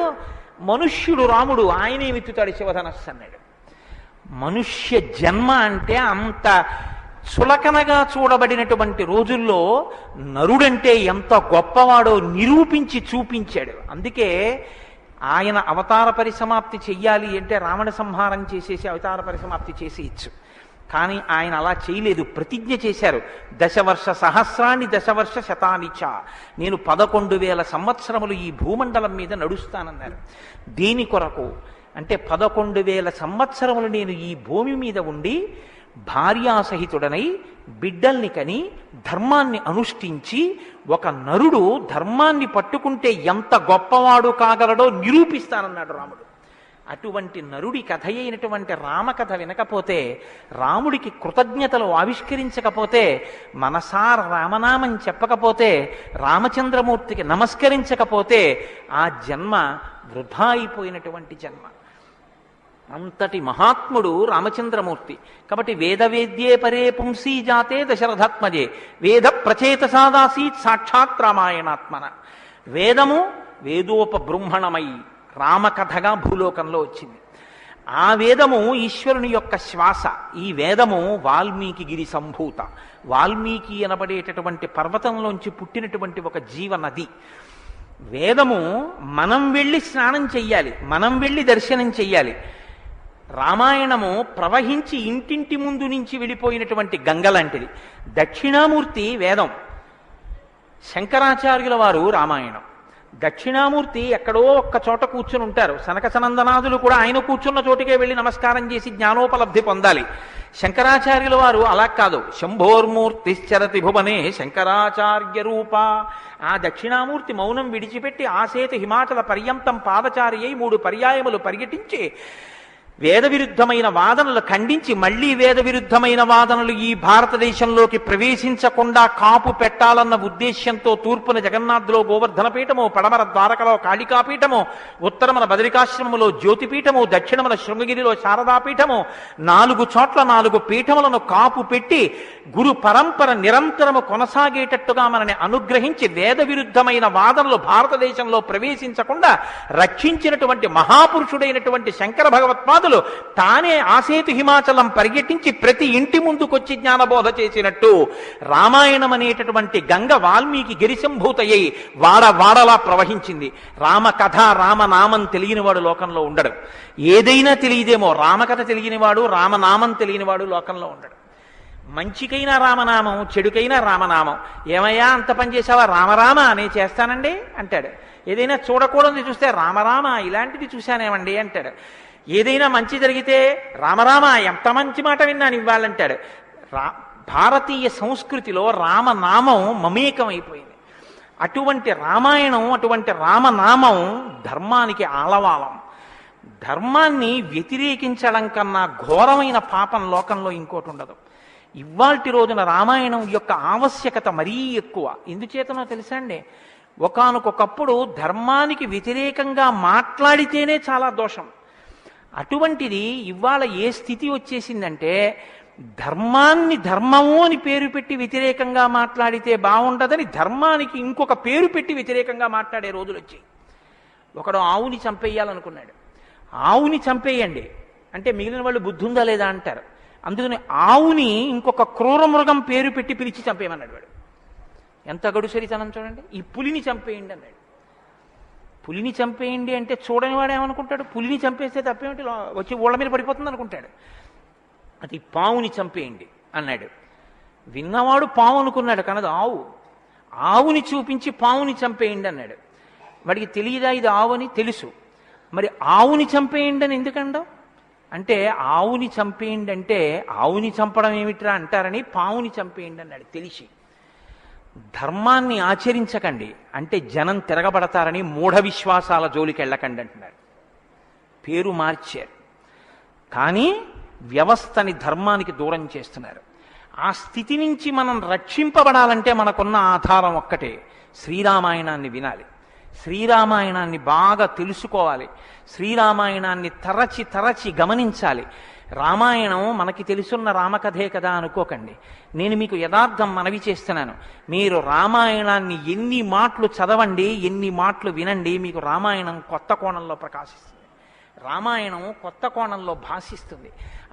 మనుష్యుడు రాముడు, ఆయనే విత్తుతాడు శివధనస్సు అన్నాడు. మనుష్య జన్మ అంటే అంత చులకనగా చూడబడినటువంటి రోజుల్లో నరుడంటే ఎంత గొప్పవాడో నిరూపించి చూపించాడు. అందుకే ఆయన అవతార పరిసమాప్తి చెయ్యాలి అంటే రావణ సంహారం చేసేసి అవతార పరిసమాప్తి చేసి ఇచ్చు. కానీ ఆయన అలా చేయలేదు, ప్రతిజ్ఞ చేశారు. దశవర్ష సహస్రాన్ని దశవర్ష శతానిచ, నేను 11,000 సంవత్సరములు ఈ భూమండలం మీద నడుస్తానన్నారు. దేని కొరకు అంటే 11,000 సంవత్సరములు నేను ఈ భూమి మీద ఉండి భార్యాసహితుడనై బిడ్డల్ని కని ధర్మాన్ని అనుష్ఠించి ఒక నరుడు ధర్మాన్ని పట్టుకుంటే ఎంత గొప్పవాడు కాగలడో నిరూపిస్తానన్నాడు రాముడు. అటువంటి నరుడి కథ అయినటువంటి రామకథ వినకపోతే, రాముడికి కృతజ్ఞతలు ఆవిష్కరించకపోతే, మనసార రామనామం చెప్పకపోతే, రామచంద్రమూర్తికి నమస్కరించకపోతే ఆ జన్మ వృధా అయిపోయినటువంటి జన్మ. అంతటి మహాత్ముడు రామచంద్రమూర్తి. కాబట్టి వేదవేద్యే పరే పుంసీ జాతే దశరథాత్మజే వేద ప్రచేతసాదాసీత్ సాక్షాత్ రామాయణాత్మన. వేదము వేదోపబృంహణమై రామకథగా భూలోకంలో వచ్చింది. ఆ వేదము ఈశ్వరుని యొక్క శ్వాస. ఈ వేదము వాల్మీకి గిరి సంభూత. వాల్మీకి అనబడేటటువంటి పర్వతంలోంచి పుట్టినటువంటి ఒక జీవనది. వేదము మనం వెళ్ళి స్నానం చెయ్యాలి, మనం వెళ్ళి దర్శనం చెయ్యాలి. రామాయణము ప్రవహించి ఇంటింటి ముందు నుంచి వెళ్ళిపోయినటువంటి గంగ లాంటిది. దక్షిణామూర్తి వేదం, శంకరాచార్యుల వారు రామాయణం. దక్షిణామూర్తి ఎక్కడో ఒక్క చోట కూర్చుని ఉంటారు. సనక సనందనాథులు కూడా ఆయన కూర్చున్న చోటికే వెళ్ళి నమస్కారం చేసి జ్ఞానోపలబ్ధి పొందాలి. శంకరాచార్యుల వారు అలా కాదు. శంభోర్మూర్తిశ్చరతి భువనే శంకరాచార్య రూప. ఆ దక్షిణామూర్తి మౌనం విడిచిపెట్టి ఆసేతు హిమాచల పర్యంతం పాదచారి అయి 3 పర్యాయములు పర్యటించి వేద విరుద్ధమైన వాదనలు ఖండించి, మళ్లీ వేద విరుద్ధమైన వాదనలు ఈ భారతదేశంలోకి ప్రవేశించకుండా కాపు పెట్టాలన్న ఉద్దేశ్యంతో తూర్పున జగన్నాథ్లో గోవర్ధన పీఠము, పడమర ద్వారకలో కాళికాపీఠము, ఉత్తరమున బదరికాశ్రమములో జ్యోతిపీఠము, దక్షిణమున శృంగగిరిలో శారదాపీఠము, 4 చోట్ల 4 పీఠములను కాపు పెట్టి గురు పరంపర నిరంతరము కొనసాగేటట్టుగా మనని అనుగ్రహించి వేద విరుద్ధమైన వాదనలు భారతదేశంలో ప్రవేశించకుండా రక్షించినటువంటి మహాపురుషుడైనటువంటి శంకర భగవత్పాదులు తానే ఆసేతు హిమాచలం పర్యటించి ప్రతి ఇంటి ముందుకొచ్చి జ్ఞానబోధ చేసినట్టు రామాయణం అనేటటువంటి గంగ వాల్మీకి గిరిశంభూతయ్యి వాడవాడలా ప్రవహించింది. రామకథ రామనామం తెలియనివాడు లోకంలో ఉండడు. ఏదైనా తెలియదేమో, రామకథ తెలియనివాడు రామనామం తెలియనివాడు లోకంలో ఉండడు. మంచికైనా రామనామం, చెడుకైనా రామనామం. ఏమయ్యా అంత పని చేసావా? రామరామ అనే చేస్తానండి అంటాడు. ఏదైనా చూడకూడదు చూస్తే రామరామ ఇలాంటిది చూశానేమండి అంటాడు. ఏదైనా మంచి జరిగితే రామరామ ఎంత మంచి మాట విన్నాను ఇవ్వాలంటాడు. భారతీయ సంస్కృతిలో రామనామం మమేకమైపోయింది. అటువంటి రామాయణం, అటువంటి రామనామం ధర్మానికి ఆలవాలం. ధర్మాన్ని వ్యతిరేకించడం కన్నా ఘోరమైన పాపం లోకంలో ఇంకోటి ఉండదు. ఇవాల్టి రోజున రామాయణం యొక్క ఆవశ్యకత మరీ ఎక్కువ. ఎందుచేతనో తెలుసా అండి? ఒకానొకప్పుడు ధర్మానికి వ్యతిరేకంగా మాట్లాడితేనే చాలా దోషం. అటువంటిది ఇవాళ ఏ స్థితి వచ్చేసిందంటే, ధర్మాన్ని ధర్మము అని పేరు పెట్టి వ్యతిరేకంగా మాట్లాడితే బాగుండదని ధర్మానికి ఇంకొక పేరు పెట్టి వ్యతిరేకంగా మాట్లాడే రోజులు వచ్చాయి. ఒకడు ఆవుని చంపేయాలనుకున్నాడు. ఆవుని చంపేయండి అంటే మిగిలిన వాళ్ళు బుద్ధి ఉందా లేదా అంటారు. అందుకని ఆవుని ఇంకొక క్రూర మృగం పేరు పెట్టి పిలిచి చంపేయమన్నాడు వాడు. ఎంత గడుసరితనం చూడండి. ఈ పులిని చంపేయండి అన్నాడు. పులిని చంపేయండి అంటే చూడని వాడు ఏమనుకుంటాడు? పులిని చంపేస్తే తప్పేమిటి, వచ్చి ఊళ్ళ మీద పడిపోతుంది అనుకుంటాడు. అది పావుని చంపేయండి అన్నాడు. విన్నవాడు పావు అనుకున్నాడు, కనదు ఆవు. ఆవుని చూపించి పావుని చంపేయండి అన్నాడు. వాడికి తెలియదా ఇది ఆవు అని? తెలుసు. మరి ఆవుని చంపేయండి అని ఎందుకంటావు అంటే, ఆవుని చంపేయండి అంటే ఆవుని చంపడం ఏమిట్రా అంటారని పావుని చంపేయండి అన్నాడు తెలిసి. ధర్మాన్ని ఆచరించకండి అంటే జనం తిరగబడతారని మూఢ విశ్వాసాల జోలికి వెళ్ళకండి అంటున్నారు. పేరు మార్చారు, కానీ వ్యవస్థని ధర్మానికి దూరం చేస్తున్నారు. ఆ స్థితి నుంచి మనం రక్షింపబడాలంటే మనకున్న ఆధారం ఒక్కటే, శ్రీరామాయణాన్ని వినాలి, శ్రీరామాయణాన్ని బాగా తెలుసుకోవాలి, శ్రీరామాయణాన్ని తరచి తరచి గమనించాలి. రామాయణం మనకి తెలుసున్న రామకథే కదా అనుకోకండి. నేను మీకు యథార్థం మనవి చేస్తున్నాను. మీరు రామాయణాన్ని ఎన్ని మాటలు చదవండి, ఎన్ని మాటలు వినండి, మీకు రామాయణం కొత్త కోణంలో ప్రకాశిస్తుంది, రామాయణం కొత్త కోణంలో భాషిస్తుంది.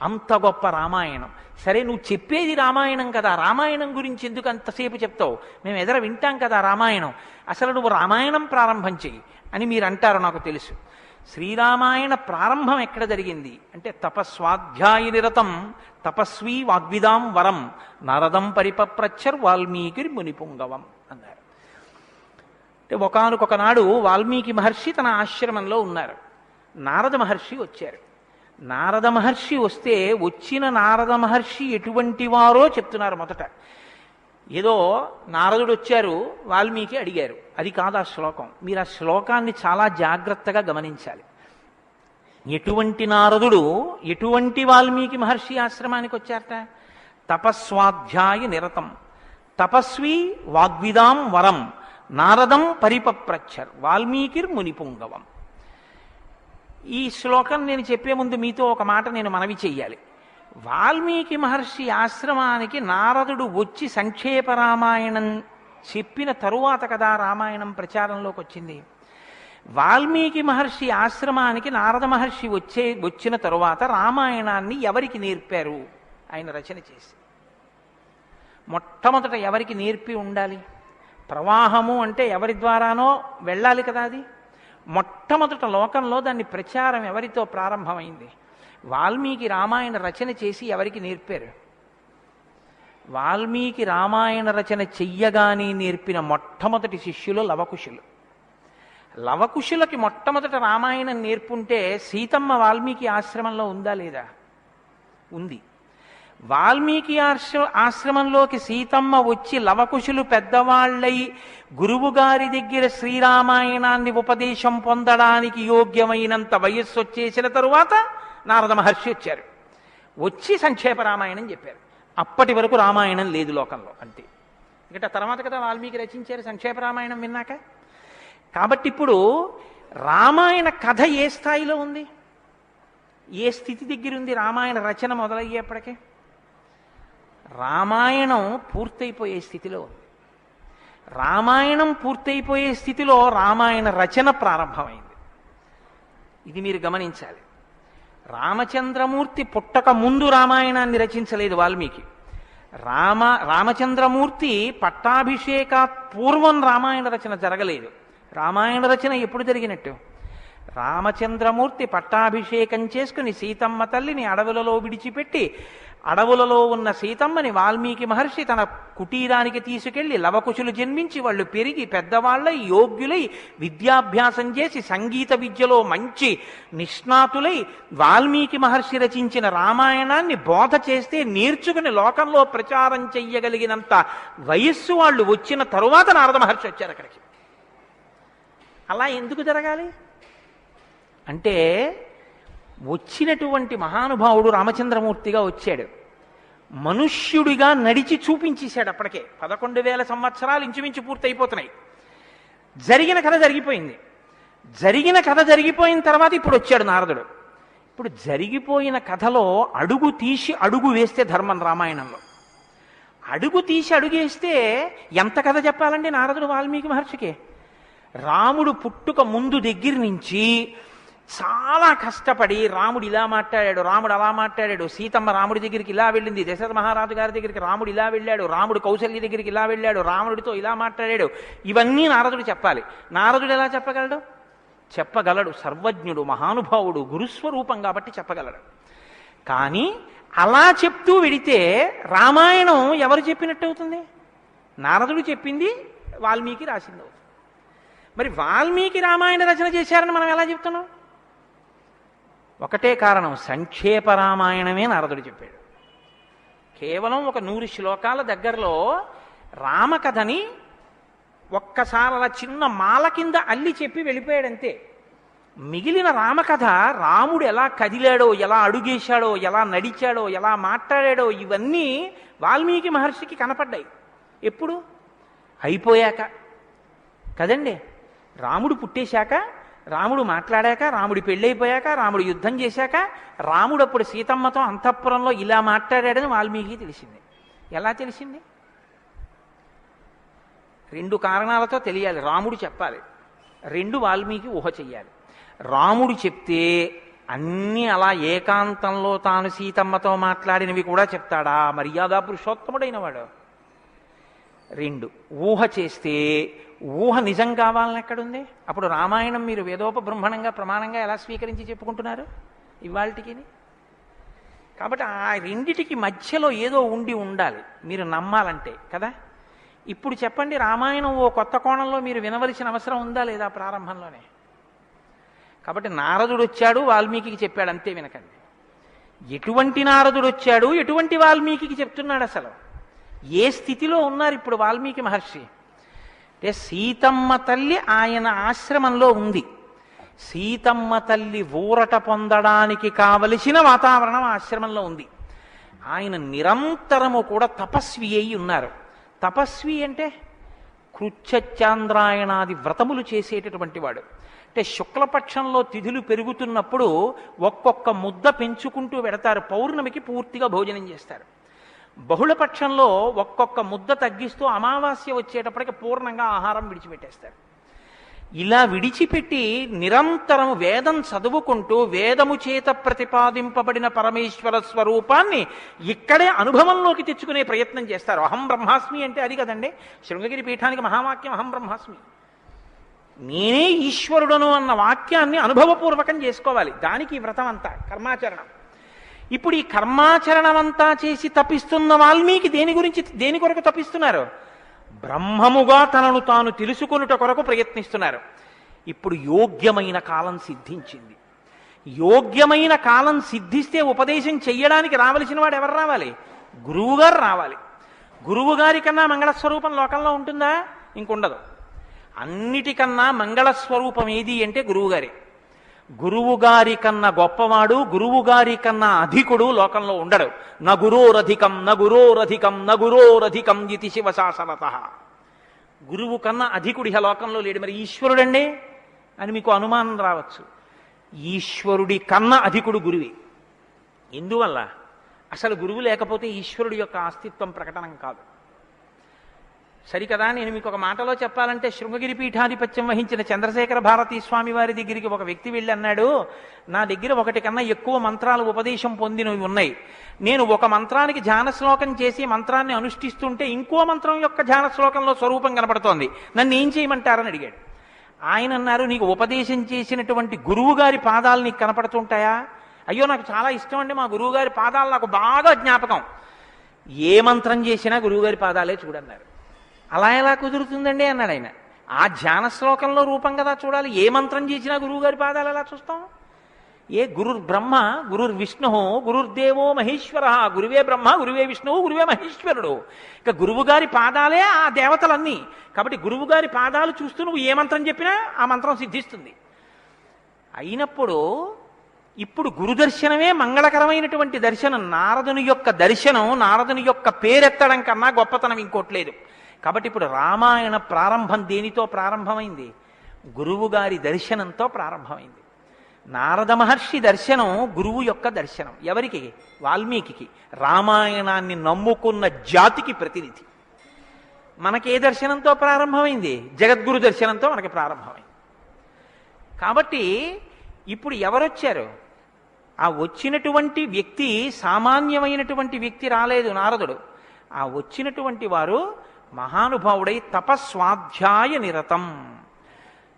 అంత గొప్ప రామాయణం. సరే, నువ్వు చెప్పేది రామాయణం కదా, రామాయణం గురించి ఎందుకు అంతసేపు చెప్తావు? మేము ఎదర వింటాం కదా రామాయణం. అసలు నువ్వు రామాయణం ప్రారంభం చెయ్యి అని మీరు అంటారు, నాకు తెలుసు. శ్రీరామాయణ ప్రారంభం ఎక్కడ జరిగింది అంటే, తపస్వాధ్యాయ నిరతం తపస్వీ వాగ్విదాం వరం నారదం పరిపప్రచ్చర్ వాల్మీకి మునిపుంగవం అన్నారు. అంటే ఒకానొకనాడు వాల్మీకి మహర్షి తన ఆశ్రమంలో ఉన్నారు. నారద మహర్షి వచ్చారు. నారద మహర్షి వస్తే వచ్చిన నారద మహర్షి ఎటువంటి వారో చెప్తున్నారు మొదట. ఏదో నారదుడు వచ్చారు, వాల్మీకి అడిగారు, అది కాదు ఆ శ్లోకం. మీరు ఆ శ్లోకాన్ని చాలా జాగ్రత్తగా గమనించాలి. ఎటువంటి నారదుడు ఎటువంటి వాల్మీకి మహర్షి ఆశ్రమానికి వచ్చారట? తపస్వాధ్యాయ నిరతం తపస్వి వాగ్విదాం వరం నారదం పరిపప్రచ్చర్ వాల్మీకిర్ మునిపుంగవం. ఈ శ్లోకం నేను చెప్పే ముందు మీతో ఒక మాట నేను మనవి చెయ్యాలి. వాల్మీకి మహర్షి ఆశ్రమానికి నారదుడు వచ్చి సంక్షేప రామాయణం చెప్పిన తరువాత కదా రామాయణం ప్రచారంలోకి వచ్చింది. వాల్మీకి మహర్షి ఆశ్రమానికి నారద మహర్షి వచ్చిన తరువాత రామాయణాన్ని ఎవరికి నేర్పారు? ఆయన రచన చేసి మొట్టమొదట ఎవరికి నేర్పి ఉండాలి? ప్రవాహము అంటే ఎవరి ద్వారానో వెళ్ళాలి కదా. అది మొట్టమొదట లోకంలో దాన్ని ప్రచారం ఎవరితో ప్రారంభమైంది? వాల్మీకి రామాయణ రచన చేసి ఎవరికి నేర్పారు? వాల్మీకి రామాయణ రచన చెయ్యగానే నేర్పిన మొట్టమొదటి శిష్యులు లవకుశులు. లవకుశులకి మొట్టమొదట రామాయణం నేర్పుంటే సీతమ్మ వాల్మీకి ఆశ్రమంలో ఉందా లేదా? ఉంది. వాల్మీకి ఆశ్రమంలోకి సీతమ్మ వచ్చి లవకుశులు పెద్దవాళ్ళై గురువుగారి దగ్గర శ్రీరామాయణాన్ని ఉపదేశం పొందడానికి యోగ్యమైనంత వయస్సు వచ్చేసిన తరువాత నారద మహర్షి వచ్చారు. వచ్చి సంక్షేప రామాయణం చెప్పారు. అప్పటి వరకు రామాయణం లేదు లోకంలో, అంతే. ఇంకా తర్వాత కదా వాల్మీకి రచించారు సంక్షేప రామాయణం విన్నాక. కాబట్టి ఇప్పుడు రామాయణ కథ ఏ స్థాయిలో ఉంది, ఏ స్థితి దగ్గర ఉంది? రామాయణ రచన మొదలయ్యేప్పటికే రామాయణం పూర్తయిపోయే స్థితిలో ఉంది. రామాయణం పూర్తయిపోయే స్థితిలో రామాయణ రచన ప్రారంభమైంది. ఇది మీరు గమనించాలి. రామచంద్రమూర్తి పుట్టక ముందు రామాయణాన్ని రచించలేదు వాల్మీకి. రామచంద్రమూర్తి పట్టాభిషేకాత్ పూర్వం రామాయణ రచన జరగలేదు. రామాయణ రచన ఎప్పుడు జరిగినట్టు? రామచంద్రమూర్తి పట్టాభిషేకం చేసుకుని సీతమ్మ తల్లిని అడవులలో విడిచిపెట్టి అడవులలో ఉన్న సీతమ్మని వాల్మీకి మహర్షి తన కుటీరానికి తీసుకెళ్లి లవకుశులు జన్మించి వాళ్ళు పెరిగి పెద్దవాళ్ళై యోగ్యులై విద్యాభ్యాసం చేసి సంగీత విద్యలో మంచి నిష్ణాతులై వాల్మీకి మహర్షి రచించిన రామాయణాన్ని బోధ చేస్తే నేర్చుకుని లోకంలో ప్రచారం చెయ్యగలిగినంత వయస్సు వాళ్ళు వచ్చిన తరువాత నారద మహర్షి వచ్చారు అక్కడికి. అలా ఎందుకు జరగాలి అంటే, వచ్చినటువంటి మహానుభావుడు రామచంద్రమూర్తిగా వచ్చాడు, మనుష్యుడిగా నడిచి చూపించేశాడు. అప్పటికే 11,000 సంవత్సరాలు ఇంచుమించు పూర్తయిపోతున్నాయి. జరిగిన కథ జరిగిపోయింది. జరిగిన కథ జరిగిపోయిన తర్వాత ఇప్పుడు వచ్చాడు నారదుడు. ఇప్పుడు జరిగిపోయిన కథలో అడుగు తీసి అడుగు వేస్తే ధర్మం. రామాయణంలో అడుగు తీసి అడుగేస్తే ఎంత కథ చెప్పాలండి నారదుడు వాల్మీకి మహర్షికి? రాముడు పుట్టుక ముందు దగ్గర నుంచి చాలా కష్టపడి రాముడు ఇలా మాట్లాడాడు, రాముడు అలా మాట్లాడాడు, సీతమ్మ రాముడి దగ్గరికి ఇలా వెళ్ళింది, దశరథ మహారాజు గారి దగ్గరికి రాముడు ఇలా వెళ్ళాడు, రాముడు కౌసల్య దగ్గరికి ఇలా వెళ్ళాడు, రాముడితో ఇలా మాట్లాడాడు, ఇవన్నీ నారదుడు చెప్పాలి. నారదుడు ఎలా చెప్పగలడు? చెప్పగలడు. సర్వజ్ఞుడు, మహానుభావుడు, గురుస్వరూపం కాబట్టి చెప్పగలడు. కానీ అలా చెప్తూ వెడితే రామాయణం ఎవరు చెప్పినట్టు అవుతుంది? నారదుడు చెప్పింది వాల్మీకి రాసింది అవుతుంది. మరి వాల్మీకి రామాయణ రచన చేశారని మనం ఎలా చెప్తున్నాం? ఒకటే కారణం, సంక్షేప రామాయణమే నారదుడు చెప్పాడు. కేవలం ఒక 100 శ్లోకాల దగ్గరలో రామకథని ఒక్కసారి అలా చిన్న మాల కింద అల్లి చెప్పి వెళ్ళిపోయాడంతే. మిగిలిన రామకథ రాముడు ఎలా కదిలాడో, ఎలా అడుగేశాడో, ఎలా నడిచాడో, ఎలా మాట్లాడాడో ఇవన్నీ వాల్మీకి మహర్షికి కనపడ్డాయి. ఎప్పుడు? అయిపోయాక కదండి. రాముడు పుట్టేశాక, రాముడు మాట్లాడాక, రాముడి పెళ్ళైపోయాక, రాముడు యుద్ధం చేశాక, రాముడు అప్పుడు సీతమ్మతో అంతఃపురంలో ఇలా మాట్లాడాడని వాల్మీకి తెలిసింది. ఎలా తెలిసింది? 2 కారణాలతో తెలియాలి. రాముడు చెప్పాలి, 2 వాల్మీకి ఊహ చెయ్యాలి. రాముడు చెప్తే అన్నీ అలా ఏకాంతంలో తాను సీతమ్మతో మాట్లాడినవి కూడా చెప్తాడా? మర్యాదా పురుషోత్తముడైన వాడు. 2 ఊహ చేస్తే ఊహ నిజం కావాలని ఎక్కడుంది? అప్పుడు రామాయణం మీరు వేదోపబ్రహ్మణంగా ప్రమాణంగా ఎలా స్వీకరించి చెప్పుకుంటున్నారు ఇవాళకి? కాబట్టి ఆ రెండిటికి మధ్యలో ఏదో ఉండాలి మీరు నమ్మాలంటే కదా. ఇప్పుడు చెప్పండి, రామాయణం ఓ కొత్త కోణంలో మీరు వినవలసిన అవసరం ఉందా లేదా ప్రారంభంలోనే? కాబట్టి నారదుడు వచ్చాడు, వాల్మీకి చెప్పాడు, అంతే. వినకండి. ఎటువంటి నారదుడు వచ్చాడు, ఎటువంటి వాల్మీకి చెప్తున్నాడు, అసలు ఏ స్థితిలో ఉన్నారు ఇప్పుడు వాల్మీకి మహర్షి అంటే సీతమ్మ తల్లి ఆయన ఆశ్రమంలో ఉంది. సీతమ్మ తల్లి ఊరట పొందడానికి కావలసిన వాతావరణం ఆశ్రమంలో ఉంది. ఆయన నిరంతరము కూడా తపస్వి అయి ఉన్నారు. తపస్వి అంటే కృచ్ఛచాంద్రాయణాది వ్రతములు చేసేటటువంటి వాడు. అంటే శుక్లపక్షంలో తిథులు పెరుగుతున్నప్పుడు ఒక్కొక్క ముద్ద పెంచుకుంటూ పెడతారు, పౌర్ణమికి పూర్తిగా భోజనం చేస్తారు. బహుళపక్షంలో ఒక్కొక్క ముద్ద తగ్గిస్తూ అమావాస్య వచ్చేటప్పటికి పూర్ణంగా ఆహారం విడిచిపెట్టేస్తారు. ఇలా విడిచిపెట్టి నిరంతరం వేదం చదువుకుంటూ వేదము చేత ప్రతిపాదింపబడిన పరమేశ్వర స్వరూపాన్ని ఇక్కడే అనుభవంలోకి తెచ్చుకునే ప్రయత్నం చేస్తారు. అహం బ్రహ్మాస్మి అంటే అది కదండి శృంగగిరి పీఠానికి మహావాక్యం, అహం బ్రహ్మాస్మి, నేనే ఈశ్వరుడను అన్న వాక్యాన్ని అనుభవపూర్వకం చేసుకోవాలి. దానికి ఈ వ్రతం అంతా కర్మాచరణం. ఇప్పుడు ఈ కర్మాచరణం అంతా చేసి తపిస్తున్న వాల్మీకి దేని కొరకు తపిస్తున్నారు? బ్రహ్మముగా తనను తాను తెలుసుకొనుట కొరకు ప్రయత్నిస్తున్నారు. ఇప్పుడు యోగ్యమైన కాలం సిద్ధించింది. యోగ్యమైన కాలం సిద్ధిస్తే ఉపదేశం చెయ్యడానికి రావలసిన వాడు ఎవరు రావాలి? గురువుగారు రావాలి. గురువుగారి కన్నా మంగళస్వరూపం లోకంలో ఉంటుందా? ఇంకుండదు. అన్నిటికన్నా మంగళస్వరూపం ఏది అంటే గురువుగారి. గురువుగారి కన్నా గొప్పవాడు, గురువుగారి కన్నా అధికుడు లోకంలో ఉండడు. నగురోరధికం నగురోరధికం నగురోరధికం ఇది శివశాసనత. గురువు కన్నా అధికుడి లోకంలో లేడు. మరి ఈశ్వరుడండి అని మీకు అనుమానం రావచ్చు. ఈశ్వరుడి కన్నా అధికుడు గురువే. ఎందువల్ల? అసలు గురువు లేకపోతే ఈశ్వరుడి యొక్క అస్తిత్వం ప్రకటనం కాదు. సరికదా? నేను మీకు ఒక మాటలో చెప్పాలంటే శృంగగిరి పీఠాధిపత్యం వహించిన చంద్రశేఖర భారతీ స్వామి వారి దగ్గరికి ఒక వ్యక్తి వెళ్ళి అన్నాడు, నా దగ్గర ఒకటి కన్నా ఎక్కువ మంత్రాలు ఉపదేశం పొందినవి ఉన్నాయి. నేను ఒక మంత్రానికి ధ్యాన శ్లోకం చేసి మంత్రాన్ని అనుష్ఠిస్తుంటే ఇంకో మంత్రం యొక్క ధ్యాన శ్లోకంలో స్వరూపం కనపడుతోంది, నన్ను ఏం చేయమంటారని అడిగాడు. ఆయన అన్నారు, నీకు ఉపదేశం చేసినటువంటి గురువు గారి పాదాలు నీకు కనపడుతుంటాయా? అయ్యో నాకు చాలా ఇష్టం అండి, మా గురువు గారి పాదాలు నాకు బాగా జ్ఞాపకం. ఏ మంత్రం చేసినా గురువుగారి పాదాలే చూడన్నారు. అలా ఎలా కుదురుతుందండి అన్నాడు ఆయన. ఆ ధ్యాన శ్లోకంలో రూపం కదా చూడాలి. ఏ మంత్రం చేసినా గురువుగారి పాదాలు ఎలా చూస్తాం? ఏ గురుర్ బ్రహ్మ గురుర్ విష్ణు గురుర్దేవో మహేశ్వర, గురువే బ్రహ్మ గురువే విష్ణువు గురువే మహేశ్వరుడు. ఇక గురువుగారి పాదాలే ఆ దేవతలన్నీ. కాబట్టి గురువుగారి పాదాలు చూస్తూ నువ్వు ఏ మంత్రం చెప్పినా ఆ మంత్రం సిద్ధిస్తుంది. అయినప్పుడు ఇప్పుడు గురుదర్శనమే మంగళకరమైనటువంటి దర్శనం. నారదుని యొక్క దర్శనం, నారదుని యొక్క పేరెత్తడం కన్నా గొప్పతనం ఇంకోట్లేదు. కాబట్టి ఇప్పుడు రామాయణ ప్రారంభం దేనితో ప్రారంభమైంది? గురువుగారి దర్శనంతో ప్రారంభమైంది. నారద మహర్షి దర్శనం గురువు యొక్క దర్శనం. ఎవరికి? వాల్మీకి. రామాయణాన్ని నమ్ముకున్న జాతికి ప్రతినిధి. మనకే దర్శనంతో ప్రారంభమైంది? జగద్గురు దర్శనంతో మనకి ప్రారంభమైంది. కాబట్టి ఇప్పుడు ఎవరొచ్చారు? ఆ వచ్చినటువంటి వ్యక్తి సామాన్యమైనటువంటి వ్యక్తి రాలేదు, నారదుడు. ఆ వచ్చినటువంటి వారు మహానుభావుడై తపస్వాధ్యాయ నిరతం,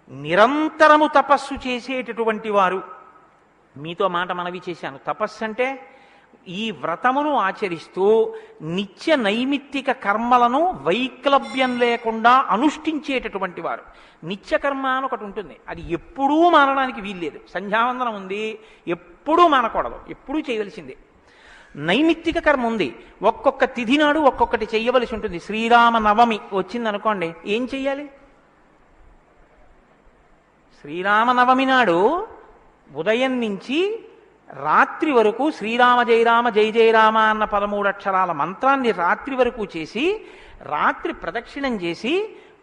నిరంతరము తపస్సు చేసేటటువంటి వారు. మీతో మాట మనవి చేశాను. తపస్సు అంటే ఈ వ్రతమును ఆచరిస్తూ నిత్య నైమిత్తిక కర్మలను వైక్లభ్యం లేకుండా అనుష్ఠించేటటువంటి వారు. నిత్యకర్మ అని ఒకటి ఉంటుంది, అది ఎప్పుడూ మానడానికి వీల్లేదు. సంధ్యావందనం ఉంది, ఎప్పుడూ మానకూడదు, ఎప్పుడూ చేయవలసిందే. నైమిత్తిక కర్మ ఉంది, ఒక్కొక్క తిథి నాడు ఒక్కొక్కటి చెయ్యవలసి ఉంటుంది. శ్రీరామ నవమి వచ్చిందనుకోండి, ఏం చెయ్యాలి? శ్రీరామనవమి నాడు ఉదయం నుంచి రాత్రి వరకు శ్రీరామ జయ రామ జయ జయ రామ అన్న 13 అక్షరాల మంత్రాన్ని రాత్రి వరకు చేసి, రాత్రి ప్రదక్షిణం చేసి,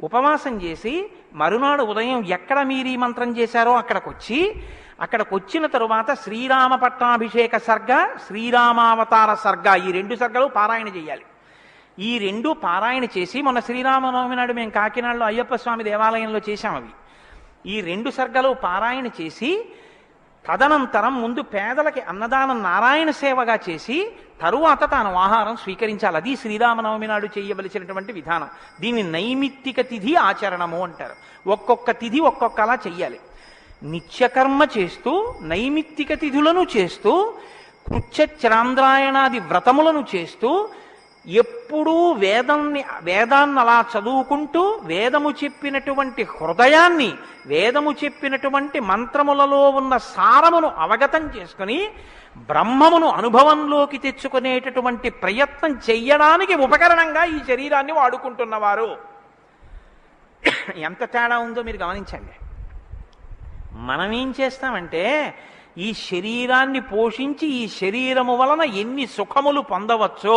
ఉపవాసం చేసి, మరునాడు ఉదయం ఎక్కడ మీరు ఈ మంత్రం చేశారో అక్కడికి వచ్చిన తరువాత శ్రీరామ పట్టాభిషేక సర్గ, శ్రీరామావతార సర్గ, ఈ 2 సర్గలు పారాయణ చేయాలి. ఈ 2 పారాయణ చేసి, మొన్న శ్రీరామనవమి నాడు మేము కాకినాడలో అయ్యప్ప స్వామి దేవాలయంలో చేశాం అవి. ఈ 2 సర్గలు పారాయణ చేసి, తదనంతరం ముందు పేదలకి అన్నదానం నారాయణ సేవగా చేసి, తరువాత తాను ఆహారం స్వీకరించాలి. అది శ్రీరామనవమి నాడు చేయవలసినటువంటి విధానం. దీన్ని నైమిత్తిక తిథి ఆచరణము అంటారు. ఒక్కొక్క తిథి ఒక్కొక్కలా చెయ్యాలి. నిత్యకర్మ చేస్తూ, నైమిత్తిక తిథులను చేస్తూ, కృచ్ఛచాంద్రాయణాది వ్రతములను చేస్తూ, ఎప్పుడూ వేదాన్ని అలా చదువుకుంటూ వేదము చెప్పినటువంటి హృదయాన్ని, వేదము చెప్పినటువంటి మంత్రములలో ఉన్న సారమును అవగతం చేసుకుని బ్రహ్మమును అనుభవంలోకి తెచ్చుకునేటటువంటి ప్రయత్నం చెయ్యడానికి ఉపకరణంగా ఈ శరీరాన్ని వాడుకుంటున్నవారు. ఎంత తేడా ఉందో మీరు గమనించండి. మనం ఏం చేస్తామంటే ఈ శరీరాన్ని పోషించి ఈ శరీరము వలన ఎన్ని సుఖములు పొందవచ్చో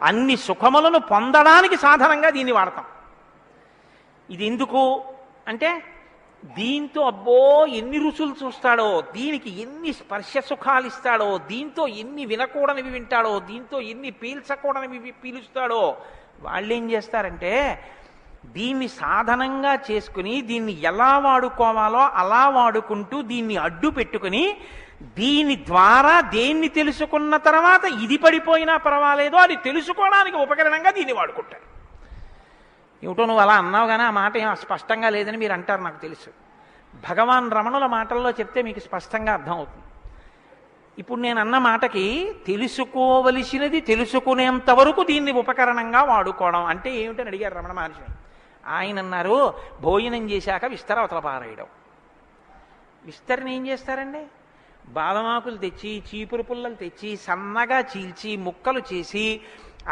అన్ని సుఖములను పొందడానికి సాధనంగా దీన్ని వాడతాం. ఇది ఎందుకు అంటే దీంతో అబ్బో ఎన్ని రుచులు చూస్తాడో, దీనికి ఎన్ని స్పర్శ సుఖాలు ఇస్తాడో, దీంతో ఎన్ని వినకూడనివి వింటాడో, దీంతో ఎన్ని పీల్చకూడనివి పీలుస్తాడో. వాళ్ళేం చేస్తారంటే దీన్ని సాధనంగా చేసుకుని దీన్ని ఎలా వాడుకోవాలో అలా వాడుకుంటూ దీన్ని అడ్డు పెట్టుకుని దీని ద్వారా దేన్ని తెలుసుకున్న తర్వాత ఇది పడిపోయినా పర్వాలేదో అది తెలుసుకోవడానికి ఉపకరణంగా దీన్ని వాడుకుంటారు. ఏమిటో నువ్వు అలా అన్నావు కానీ ఆ మాట ఏం స్పష్టంగా లేదని మీరు అంటారు, నాకు తెలుసు. భగవాన్ రమణుల మాటల్లో చెప్తే మీకు స్పష్టంగా అర్థమవుతుంది. ఇప్పుడు నేను అన్న మాటకి తెలుసుకోవలసినది తెలుసుకునేంత వరకు దీన్ని ఉపకరణంగా వాడుకోవడం అంటే ఏమిటని అడిగారు రమణ మహర్షిని. ఆయన అన్నారు, భోజనం చేశాక విస్తర అవతల పారేయడం. విస్తరని ఏం చేస్తారండి? బాదమాకులు తెచ్చి, చీపురు పుల్లలు తెచ్చి, సన్నగా చీల్చి, ముక్కలు చేసి,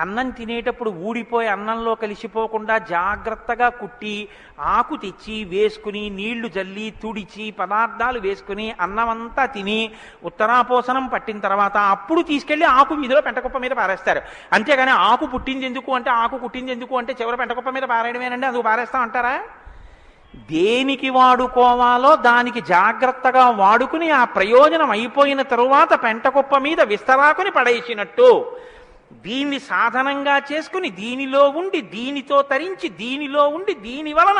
అన్నం తినేటప్పుడు ఊడిపోయి అన్నంలో కలిసిపోకుండా జాగ్రత్తగా కుట్టి, ఆకు తెచ్చి వేసుకుని, నీళ్లు జల్లి తుడిచి, పదార్థాలు వేసుకుని అన్నమంతా తిని ఉత్తరాపోసనం పట్టిన తర్వాత అప్పుడు తీసుకెళ్లి ఆకు వీధిలో పెంటకుప్ప మీద పారేస్తారు. అంతేగాని ఆకు పుట్టింది ఎందుకు అంటే, ఆకు పుట్టింది ఎందుకు అంటే చివరి పెంటకుప్ప మీద పారేయడమేనండి, అందుకు పారేస్తాం అంటారా? దేనికి వాడుకోవాలో దానికి జాగ్రత్తగా వాడుకుని ఆ ప్రయోజనం అయిపోయిన తరువాత పెంటకుప్ప మీద విస్తరాకుని పడేసినట్టు దీన్ని సాధనంగా చేసుకుని దీనిలో ఉండి దీనితో తరించి దీనిలో ఉండి దీని వలన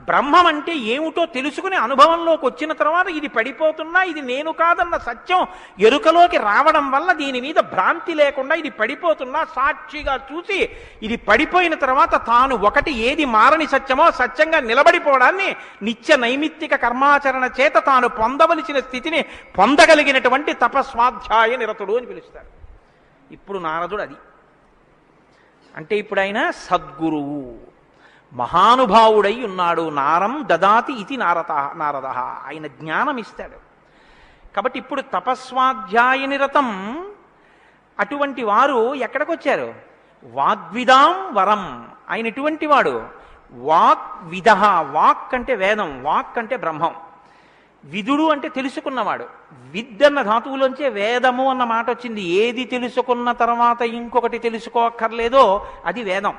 బ్రహ్మం అంటే ఏమిటో తెలుసుకుని అనుభవంలోకి వచ్చిన తర్వాత ఇది పడిపోతున్నా ఇది నేను కాదన్న సత్యం ఎరుకలోకి రావడం వల్ల దీని మీద భ్రాంతి లేకుండా ఇది పడిపోతున్నా సాక్షిగా చూసి ఇది పడిపోయిన తర్వాత తాను ఒకటి ఏది మారని సత్యమో సత్యంగా నిలబడిపోవడాన్ని నిత్య నైమిత్తిక కర్మాచరణ చేత తాను పొందవలసిన స్థితిని పొందగలిగినటువంటి తపస్వాధ్యాయ నిరతుడు అని పిలుస్తారు. ఇప్పుడు నారదుడు అది అంటే ఇప్పుడు ఆయన సద్గురువు మహానుభావుడై ఉన్నాడు. నారం దదాతి ఇది నారద, ఆయన జ్ఞానం ఇస్తాడు. కాబట్టి ఇప్పుడు తపస్వాధ్యాయ నిరతం అటువంటి వారు ఎక్కడికి వచ్చారు? వాగ్విదాం వరం. ఆయన ఎటువంటి వాడు? వాగ్విద. వాక్ అంటే వేదం, వాక్ అంటే బ్రహ్మం, విదుడు అంటే తెలుసుకున్నవాడు. విద్ అన్న ధాతువులోంచే వేదము అన్న మాట వచ్చింది. ఏది తెలుసుకున్న తర్వాత ఇంకొకటి తెలుసుకోక్కర్లేదో అది వేదం.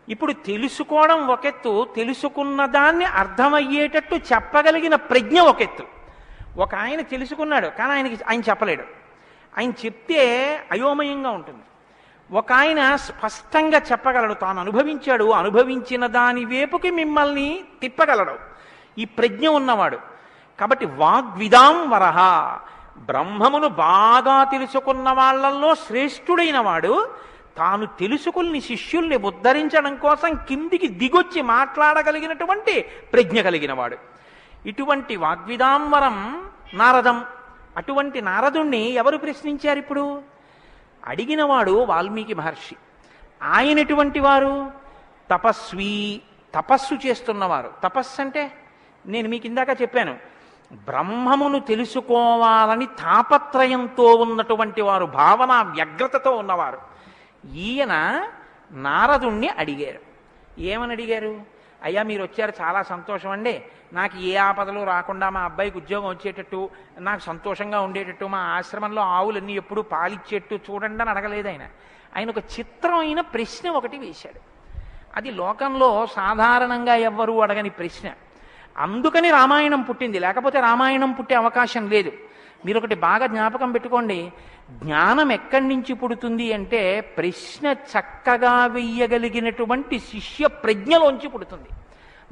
ఇప్పుడు తెలుసుకోవడం ఒకెత్తు, తెలుసుకున్న దాన్ని అర్థమయ్యేటట్టు చెప్పగలిగిన ప్రజ్ఞ ఒకెత్తు. ఒక ఆయన తెలుసుకున్నాడు కానీ ఆయన చెప్పలేడు, ఆయన చెప్తే అయోమయంగా ఉంటుంది. ఒక ఆయన స్పష్టంగా చెప్పగలడు, తాను అనుభవించాడు, అనుభవించిన దాని వైపుకి మిమ్మల్ని తిప్పగలడు, ఈ ప్రజ్ఞ ఉన్నవాడు. కాబట్టి వాగ్విదాం వరహ, బ్రహ్మమును బాగా తెలుసుకున్న వాళ్ళల్లో శ్రేష్ఠుడైన వాడు, తాను తెలుసుకుని శిష్యుల్ని ఉద్ధరించడం కోసం కిందికి దిగొచ్చి మాట్లాడగలిగినటువంటి ప్రజ్ఞ కలిగిన వాడు. ఇటువంటి వాగ్విదాంవరం నారదం. అటువంటి నారదుణ్ణి ఎవరు ప్రశ్నించారు? ఇప్పుడు అడిగినవాడు వాల్మీకి మహర్షి. ఆయన ఎటువంటి వారు? తపస్వి, తపస్సు చేస్తున్నవారు. తపస్సు అంటే నేను మీకు ఇందాక చెప్పాను, బ్రహ్మమును తెలుసుకోవాలని తాపత్రయంతో ఉన్నటువంటి వారు, భావన వ్యగ్రతతో ఉన్నవారు. ఈయన నారదుణ్ణి అడిగారు. ఏమని అడిగారు? అయ్యా మీరు వచ్చారు, చాలా సంతోషం అండి, నాకు ఏ ఆపదలు రాకుండా మా అబ్బాయికి ఉద్యోగం వచ్చేటట్టు, నాకు సంతోషంగా ఉండేటట్టు, మా ఆశ్రమంలో ఆవులన్నీ ఎప్పుడు పాలిచ్చేట్టు చూడండి అని అడగలేదు ఆయన. ఆయన ఒక చిత్రమైన ప్రశ్న ఒకటి వేశాడు. అది లోకంలో సాధారణంగా ఎవ్వరూ అడగని ప్రశ్న. అందుకని రామాయణం పుట్టింది, లేకపోతే రామాయణం పుట్టే అవకాశం లేదు. మీరు ఒకటి బాగా జ్ఞాపకం పెట్టుకోండి, జ్ఞానం ఎక్కడి నుంచి పుడుతుంది అంటే ప్రశ్న చక్కగా వెయ్యగలిగినటువంటి శిష్య ప్రజ్ఞలోంచి పుడుతుంది.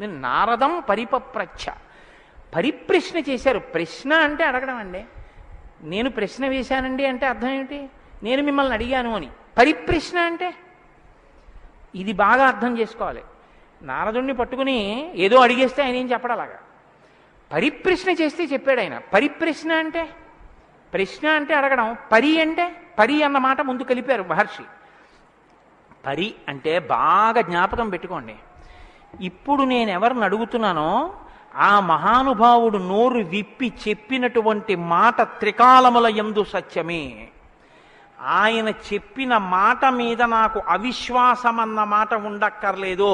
నేను నారదం పరిపప్రచ్ఛ, పరిప్రశ్న చేశారు. ప్రశ్న అంటే అడగడం అండి. నేను ప్రశ్న వేశానండి అంటే అర్థం ఏమిటి? నేను మిమ్మల్ని అడిగాను అని. పరిప్రశ్న అంటే ఇది బాగా అర్థం చేసుకోవాలి. నారదుణ్ణి పట్టుకుని ఏదో అడిగేస్తే ఆయన ఏం చెప్పడలాగా, పరిప్రశ్న చేస్తే చెప్పాడు ఆయన. పరిప్రశ్న అంటే, ప్రశ్న అంటే అడగడం, పరి అంటే, పరి అన్న మాట ముందు కలిపారు మహర్షి. పరి అంటే బాగా జ్ఞాపకం పెట్టుకోండి. ఇప్పుడు నేను ఎవరిని అడుగుతున్నానో ఆ మహానుభావుడు నోరు విప్పి చెప్పినటువంటి మాట త్రికాలముల యందు సత్యమే. ఆయన చెప్పిన మాట మీద నాకు అవిశ్వాసం అన్న మాట ఉండక్కర్లేదు.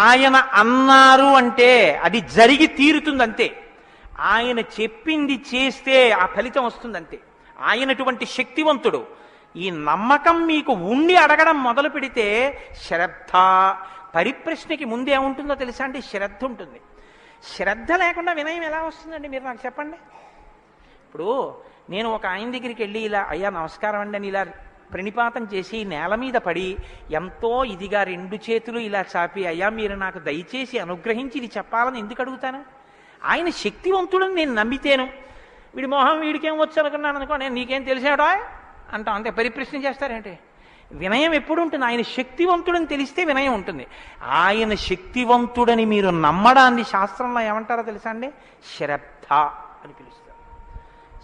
ఆయన అన్నారు అంటే అది జరిగి తీరుతుందంతే. ఆయన చెప్పింది చేస్తే ఆ ఫలితం వస్తుందంతే. ఆయనటువంటి శక్తివంతుడు. ఈ నమ్మకం మీకు ఉండి అడగడం మొదలు పెడితే శ్రద్ధ, పరిప్రశ్నకి ముందేముంటుందో తెలుసా అండి? శ్రద్ధ ఉంటుంది. శ్రద్ధ లేకుండా వినయం ఎలా వస్తుందండి? మీరు నాకు చెప్పండి. ఇప్పుడు నేను ఒక ఆయన దగ్గరికి వెళ్ళి ఇలా అయ్యా నమస్కారం అండి అని ఇలా ప్రణిపాతం చేసి నేల మీద పడి ఎంతో ఇదిగా 2 చేతులు ఇలా చాపి అయ్యా మీరు నాకు దయచేసి అనుగ్రహించి ఇది చెప్పాలని ఎందుకు అడుగుతాను? ఆయన శక్తివంతుడని నేను నమ్మితేను. వీడి మొహం వీడికేం వచ్చు అనుకున్నాను అనుకో, నేను నీకేం తెలిసాడో అంటాం అంతే. పరిప్రశ్న చేస్తారేంటి? వినయం ఎప్పుడు ఉంటుంది? ఆయన శక్తివంతుడని తెలిస్తే వినయం ఉంటుంది. ఆయన శక్తివంతుడని మీరు నమ్మడాన్ని శాస్త్రంలో ఏమంటారో తెలుసా అండి? శ్రద్ధ అని పిలుస్తారు.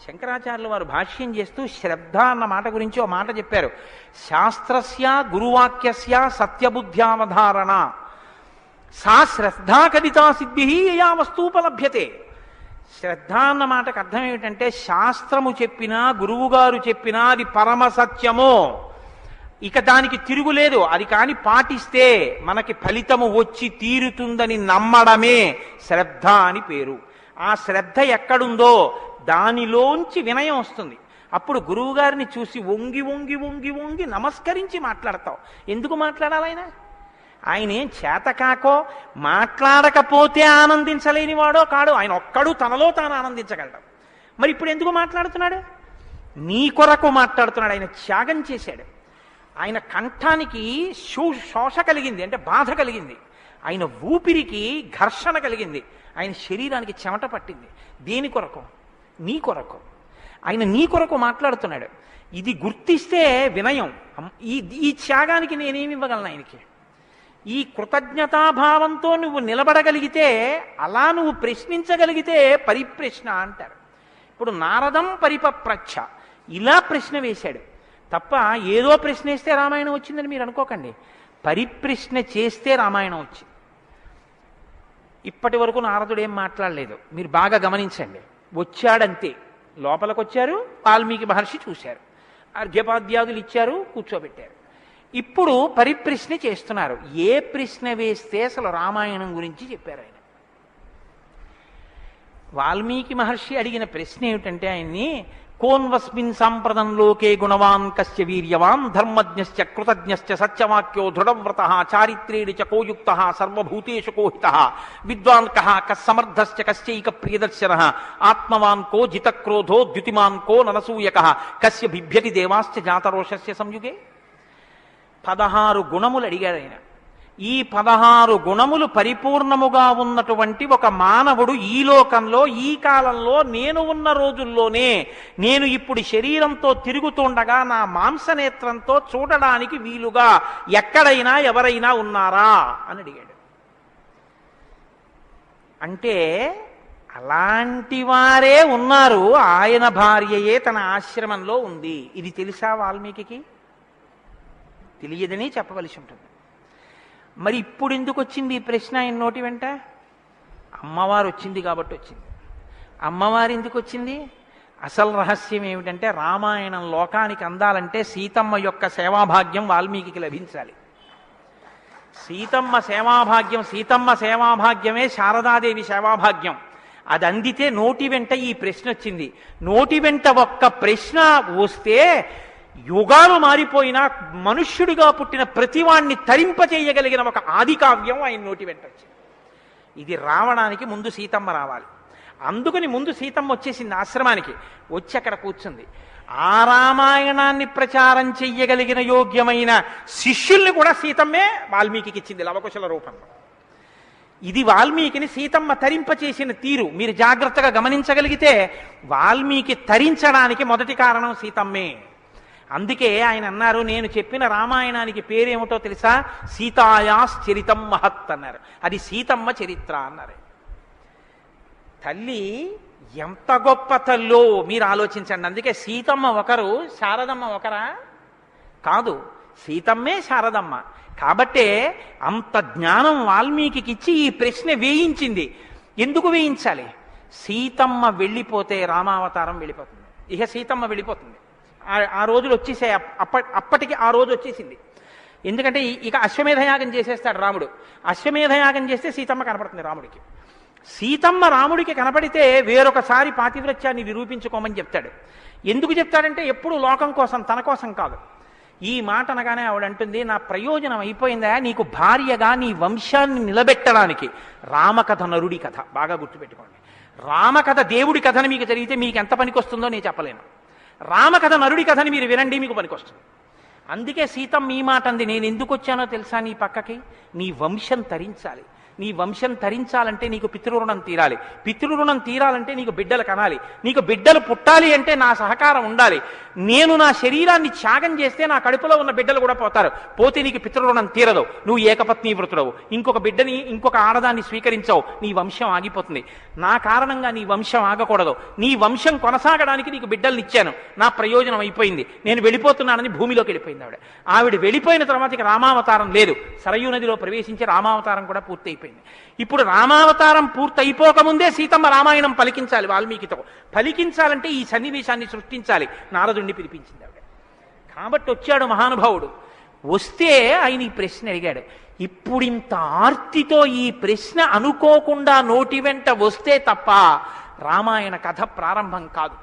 శంకరాచార్యులు వారు భాష్యం చేస్తూ శ్రద్ధ అన్న మాట గురించి ఓ మాట చెప్పారు. శాస్త్రస్య గురువాక్యస్య సత్యబుద్ధ్యావధారణ సా శ్రద్ధా కదితా సిద్ధి యయా వస్తూపలభ్యతే. శ్రద్ధ అన్న మాటకు అర్థం ఏమిటంటే శాస్త్రము చెప్పినా గురువుగారు చెప్పినా అది పరమ సత్యము, ఇక దానికి తిరుగులేదు, అది కాని పాటిస్తే మనకి ఫలితము వచ్చి తీరుతుందని నమ్మడమే శ్రద్ధ అని పేరు. ఆ శ్రద్ధ ఎక్కడుందో దానిలోంచి వినయం వస్తుంది. అప్పుడు గురువుగారిని చూసి వంగి వంగి వంగి వంగి నమస్కరించి మాట్లాడతావు. ఎందుకు మాట్లాడాలి? ఆయన ఏం చేతకాకో మాట్లాడకపోతే ఆనందించలేనివాడో కాడు. ఆయన ఒక్కడు తనలో తాను ఆనందించగలడు. మరి ఇప్పుడు ఎందుకు మాట్లాడుతున్నాడు? నీ కొరకు మాట్లాడుతున్నాడు. ఆయన త్యాగం చేశాడు. ఆయన కంఠానికి శోష కలిగింది, అంటే బాధ కలిగింది. ఆయన ఊపిరికి ఘర్షణ కలిగింది. ఆయన శరీరానికి చెమట పట్టింది. దేని కొరకు? నీ కొరకు. ఆయన నీ కొరకు మాట్లాడుతున్నాడు. ఇది గుర్తిస్తే వినయం. ఈ త్యాగానికి నేనేమి ఇవ్వగలను ఆయనకి? ఈ కృతజ్ఞతాభావంతో నువ్వు నిలబడగలిగితే, అలా నువ్వు ప్రశ్నించగలిగితే పరిప్రశ్న అంటారు. ఇప్పుడు నారదం పరిపప్రచ్ఛ ఇలా ప్రశ్న వేశాడు తప్ప ఏదో ప్రశ్న వేస్తే రామాయణం వచ్చిందని మీరు అనుకోకండి. పరిప్రశ్న చేస్తే రామాయణం వచ్చింది. ఇప్పటి వరకు నారదుడు ఏం మాట్లాడలేదు. మీరు బాగా గమనించండి. వచ్చాడంతే. లోపలికి వచ్చారు, వాల్మీకి మహర్షి చూశారు, అర్ఘ్యపాద్యాదులు ఇచ్చారు, కూర్చోబెట్టారు. ఇప్పుడు పరిప్రశ్న చేస్తున్నారు. ఏ ప్రశ్న వేస్తే అసలు రామాయణం గురించి చెప్పారు ఆయన? వాల్మీకి మహర్షి అడిగిన ప్రశ్న ఏమిటంటే ఆయన్ని, కోన్వస్మిన్ సాంప్రదం లోకే గుణవాన్ కస్య వీర్యవాన్ ధర్మజ్ఞశ్చ కృతజ్ఞశ్చ సత్యవాక్యో దృఢవ్రతః చారిత్రేణ చ కోయుక్తః సర్వభూతేషు కోహితః విద్వాన్ కః కస్సమర్థశ్చ కస్యైక ప్రియదర్శనః ఆత్మవాన్ కో జితక్రోధో ద్యుతిమాన్ కో ననసూయకః కస్య బిభ్యతి దేవాశ్చ జాతరోషస్య సంయుగే. 16 గుణములు అడిగాడు ఆయన. ఈ 16 గుణములు పరిపూర్ణముగా ఉన్నటువంటి ఒక మానవుడు ఈ లోకంలో ఈ కాలంలో నేను ఉన్న రోజుల్లోనే, నేను ఇప్పుడు శరీరంతో తిరుగుతుండగా నా మాంసనేత్రంతో చూడడానికి వీలుగా ఎక్కడైనా ఎవరైనా ఉన్నారా అని అడిగాడు. అంటే అలాంటి వారే ఉన్నారు. ఆయన భార్యయే తన ఆశ్రమంలో ఉంది. ఇది తెలుసా వాల్మీకి? తెలియదని చెప్పవలసి ఉంటుంది. మరి ఇప్పుడు ఎందుకు వచ్చింది ఈ ప్రశ్న ఆయన నోటి వెంట? అమ్మవారు వచ్చింది కాబట్టి వచ్చింది. అమ్మవారు ఎందుకు వచ్చింది? అసలు రహస్యం ఏమిటంటే, రామాయణం లోకానికి అందాలంటే సీతమ్మ యొక్క సేవాభాగ్యం వాల్మీకి లభించాలి. సీతమ్మ సేవాభాగ్యమే శారదాదేవి సేవాభాగ్యం. అది అందితే నోటి వెంట ఈ ప్రశ్న వచ్చింది. నోటి వెంట ఒక్క ప్రశ్న వస్తే యుగాలు మారిపోయినా మనుష్యుడిగా పుట్టిన ప్రతివాణ్ణి తరింపచేయగలిగిన ఒక ఆది కావ్యం ఆయన నోటి వెంట వచ్చింది. ఇది రావడానికి ముందు సీతమ్మ రావాలి. అందుకని ముందు సీతమ్మ వచ్చేసింది ఆశ్రమానికి. వచ్చి అక్కడ కూర్చుంది. ఆ రామాయణాన్ని ప్రచారం చెయ్యగలిగిన యోగ్యమైన శిష్యుల్ని కూడా సీతమ్మే వాల్మీకి ఇచ్చింది లవకుశల రూపంలో. ఇది వాల్మీకిని సీతమ్మ తరింపచేసిన తీరు మీరు జాగ్రత్తగా గమనించగలిగితే, వాల్మీకి తరించడానికి మొదటి కారణం సీతమ్మే. అందుకే ఆయన అన్నారు, నేను చెప్పిన రామాయణానికి పేరేమిటో తెలుసా? సీతాయాశ్చరితం మహత్ అన్నారు. అది సీతమ్మ చరిత్ర అన్నారు. తల్లి ఎంత గొప్ప తల్లో మీరు ఆలోచించండి. అందుకే సీతమ్మ ఒకరు, శారదమ్మ ఒకరా? కాదు. సీతమ్మే శారదమ్మ. కాబట్టే అంత జ్ఞానం వాల్మీకి ఇచ్చి ఈ ప్రశ్న వేయించింది. ఎందుకు వేయించాలి? సీతమ్మ వెళ్ళిపోతే రామావతారం వెళ్ళిపోతుంది. ఇక సీతమ్మ వెళ్ళిపోతుంది. ఆ రోజులు వచ్చేసాయి. అప్పటికి ఆ రోజు వచ్చేసింది. ఎందుకంటే ఇక అశ్వమేధయాగం చేసేస్తాడు రాముడు. అశ్వమేధయాగం చేస్తే సీతమ్మ కనపడుతుంది రాముడికి. సీతమ్మ రాముడికి కనపడితే వేరొకసారి పాతివ్రత్యాన్ని నిరూపించుకోమని చెప్తాడు. ఎందుకు చెప్తాడంటే ఎప్పుడు లోకం కోసం, తన కోసం కాదు. ఈ మాట అనగానే ఆవిడంటుంది, నా ప్రయోజనం అయిపోయిందా, నీకు భార్యగా నీ వంశాన్ని నిలబెట్టడానికి. రామకథ నరుడి కథ బాగా గుర్తుపెట్టుకోండి. రామకథ దేవుడి కథని మీకు జరిగితే మీకు ఎంత పనికొస్తుందో నేను చెప్పలేను. రామకథ నరుడి కథని మీరు వినండి, మీకు పనికొస్తుంది. అందుకే సీతమ్మ ఈ మాట అంది, నేను ఎందుకు వచ్చానో తెలుసా నీ పక్కకి? నీ వంశం తరించాలి. నీ వంశం తరించాలంటే నీకు పితృరుణం తీరాలి. పితృరుణం తీరాలంటే నీకు బిడ్డలు కనాలి. నీకు బిడ్డలు పుట్టాలి అంటే నా సహకారం ఉండాలి. నేను నా శరీరాన్ని త్యాగం చేస్తే నా కడుపులో ఉన్న బిడ్డలు కూడా పోతారు. పోతే నీకు పితృరుణం తీరదు. నువ్వు ఏకపత్ని వృతుడవు. ఇంకొక బిడ్డని, ఇంకొక ఆడదాన్ని స్వీకరించవు. నీ వంశం ఆగిపోతుంది. నా కారణంగా నీ వంశం ఆగకూడదు. నీ వంశం కొనసాగడానికి నీకు బిడ్డల్ని ఇచ్చాను. నా ప్రయోజనం అయిపోయింది. నేను వెళ్ళిపోతున్నానని భూమిలోకి వెళ్ళిపోయింది ఆవిడ. ఆవిడ వెళ్ళిపోయిన తర్వాత ఇక రామావతారం లేదు. సరయూ నదిలో ప్రవేశించి రామావతారం కూడా పూర్తయిపోయింది. ఇప్పుడు రామావతారం పూర్తయిపోకముందే సీతమ్మ రామాయణం పలికించాలి వాల్మీకితో. పలికించాలంటే ఈ సన్నివేశాన్ని సృష్టించాలి. నారదుణ్ణి పిలిపించింది ఆవిడ. కాబట్టి వచ్చాడు మహానుభావుడు. వస్తే ఆయన ఈ ప్రశ్న అడిగాడు. ఇప్పుడింత ఆర్తితో ఈ ప్రశ్న అనుకోకుండా నోటి వెంట వస్తే తప్ప రామాయణ కథ ప్రారంభం కాదు.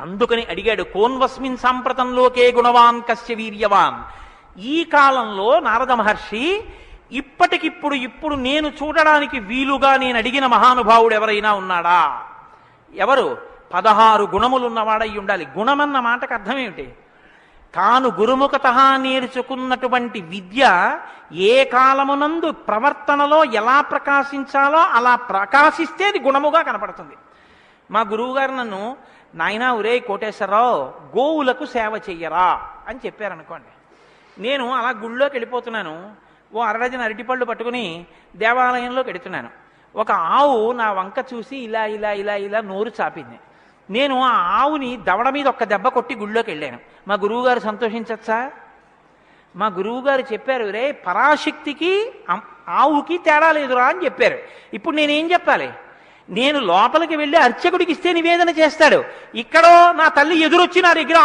అందుకని అడిగాడు, కోన్వస్మిన్ సాంప్రతంలోకే గుణవాన్ కస్య వీర్యవాన్. ఈ కాలంలో నారద మహర్షి ఇప్పుడు నేను చూడడానికి వీలుగా నేను అడిగిన మహానుభావుడు ఎవరైనా ఉన్నాడా? ఎవరు? 16 గుణములున్నవాడై ఉండాలి. గుణమన్న మాటకు అర్థం ఏమిటి? తాను గురుముఖత నేర్చుకున్నటువంటి విద్య ఏ కాలమునందు ప్రవర్తనలో ఎలా ప్రకాశించాలో అలా ప్రకాశిస్తే అది గుణముగా కనపడుతుంది. మా గురువుగారు నన్ను, నాయనా ఒరే కోటేశ్వరరావు, గోవులకు సేవ చెయ్యరా అని చెప్పారనుకోండి. నేను అలా గుళ్ళోకి వెళ్ళిపోతున్నాను. ఓ 60 అరటిపళ్ళు పట్టుకుని దేవాలయంలోకి వెడుతున్నాను. ఒక ఆవు నా వంక చూసి ఇలా ఇలా ఇలా ఇలా నోరు చాపింది. నేను ఆ ఆవుని దవడ మీద ఒక్క దెబ్బ కొట్టి గుళ్ళోకి వెళ్ళాను. మా గురువుగారు సంతోషించచ్చా? మా గురువుగారు చెప్పారు, రే పరాశక్తికి ఆవుకి తేడా లేదురా అని చెప్పారు. ఇప్పుడు నేనేం చెప్పాలి? నేను లోపలికి వెళ్ళి అర్చకుడికి ఇస్తే నివేదన చేస్తాడు. ఇక్కడో నా తల్లి ఎదురొచ్చి నా దగ్గర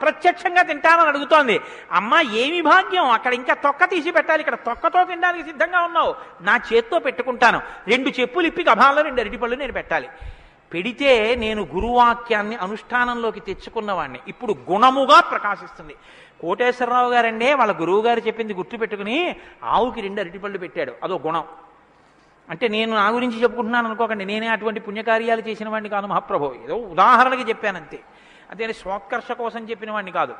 ప్రత్యక్షంగా తింటానని అడుగుతోంది. అమ్మ ఏమి భాగ్యం, అక్కడ ఇంకా తొక్క తీసి పెట్టాలి, ఇక్కడ తొక్కతో తినడానికి సిద్ధంగా ఉన్నావు. నా చేత్తో పెట్టుకుంటాను. 2 చెప్పులు ఇప్పి గభాల్లో 2 అరటిపళ్ళు నేను పెట్టాలి. పెడితే నేను గురువాక్యాన్ని అనుష్ఠానంలోకి తెచ్చుకున్నవాడిని. ఇప్పుడు గుణముగా ప్రకాశిస్తుంది. కోటేశ్వరరావు గారండే వాళ్ళ గురువు గారు చెప్పింది గుర్తుపెట్టుకుని ఆవుకి 2 అరటిపళ్ళు పెట్టాడు. అదో గుణం. అంటే నేను నా గురించి చెప్పుకుంటున్నాను అనుకోకండి. నేనే అటువంటి పుణ్యకార్యాలు చేసిన వాడిని కాదు మహాప్రభు. ఏదో ఉదాహరణకి చెప్పానంతే. అదే స్వోత్కర్ష కోసం చెప్పిన వాడిని కాదు.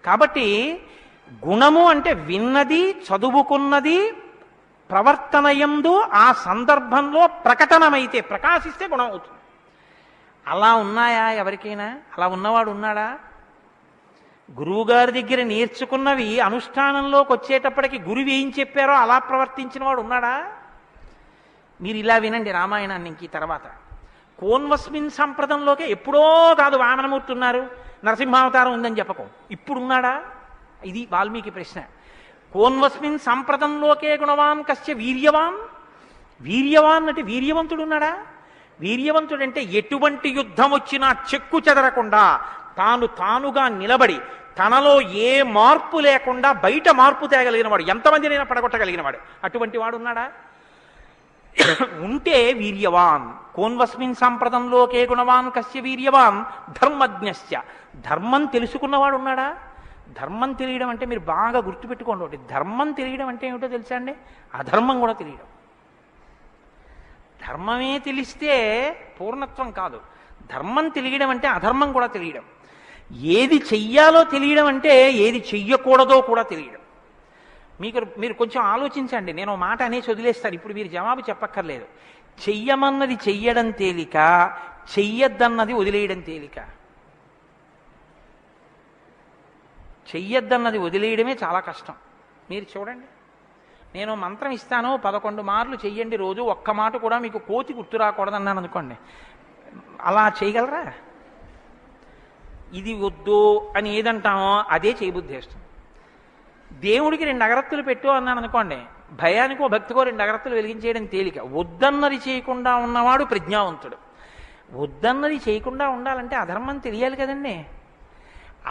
కాబట్టి గుణము అంటే విన్నది, చదువుకున్నది, ప్రవర్తనయందు ఆ సందర్భంలో ప్రకటనమైతే, ప్రకాశిస్తే గుణం అవుతుంది. అలా ఉన్నాయా ఎవరికైనా? అలా ఉన్నవాడు ఉన్నాడా? గురువుగారి దగ్గర నేర్చుకున్నవి అనుష్ఠానంలోకి వచ్చేటప్పటికి గురువు ఏం చెప్పారో అలా ప్రవర్తించిన వాడు ఉన్నాడా? మీరు ఇలా వినండి రామాయణాన్ని. ఇంక తర్వాత కోన్వస్మిన్ సంప్రదంలోకే ఎప్పుడో కాదు వామనమూర్తి ఉన్నారు, నరసింహావతారం ఉందని చెప్పకం. ఇప్పుడున్నాడా? ఇది వాల్మీకి ప్రశ్న. కోన్వస్మిన్ సంప్రదంలోకే గుణవాన్ కస్య వీర్యవాన్. వీర్యవాన్ అంటే వీర్యవంతుడు ఉన్నాడా? వీర్యవంతుడంటే ఎటువంటి యుద్ధం వచ్చినా చెక్కు చెదరకుండా తానుగా నిలబడి తనలో ఏ మార్పు లేకుండా బయట మార్పు తేగలిగిన వాడు, ఎంతమందినైనా పడగొట్టగలిగిన వాడు. అటువంటి వాడు ఉన్నాడా? ఉంటే వీర్యవాన్. కోన్వస్మిన్ సంప్రదంలోకే గుణవాన్ కస్య వీర్యవాన్ ధర్మజ్ఞశ్చ. ధర్మం తెలుసుకున్నవాడు ఉన్నాడా? ధర్మం తెలియడం అంటే మీరు బాగా గుర్తుపెట్టుకోండి ఒకటి. ధర్మం తెలియడం అంటే ఏమిటో తెలుసా అండి? అధర్మం కూడా తెలియడం. ధర్మమే తెలిస్తే పూర్ణత్వం కాదు. ధర్మం తెలియడం అంటే అధర్మం కూడా తెలియడం. ఏది చెయ్యాలో తెలియడం అంటే ఏది చెయ్యకూడదో కూడా తెలియడం. మీరు కొంచెం ఆలోచించండి. నేను మాట అనేసి వదిలేస్తాను. ఇప్పుడు మీరు జవాబు చెప్పక్కర్లేదు. చెయ్యమన్నది చెయ్యడం తేలిక, చెయ్యొద్దన్నది వదిలేయడం తేలిక. చెయ్యొద్దన్నది వదిలేయడమే చాలా కష్టం. మీరు చూడండి, నేను మంత్రం ఇస్తాను 11 మార్లు చెయ్యండి రోజు, ఒక్క మాట కూడా మీకు కోతి గుర్తు రాకూడదన్నాను అనుకోండి, అలా చేయగలరా? ఇది వద్దు అని ఏదంటామో అదే చేయబుద్ధి వేస్తుంది. దేవుడికి 2 అగరత్తులు పెట్టు అన్నాను అనుకోండి, భయానికో భక్తికో 2 అగరత్తులు వెలిగించేయడం తేలిక. వద్దన్నది చేయకుండా ఉన్నవాడు ప్రజ్ఞావంతుడు. వద్దన్నది చేయకుండా ఉండాలంటే అధర్మం తెలియాలి కదండి.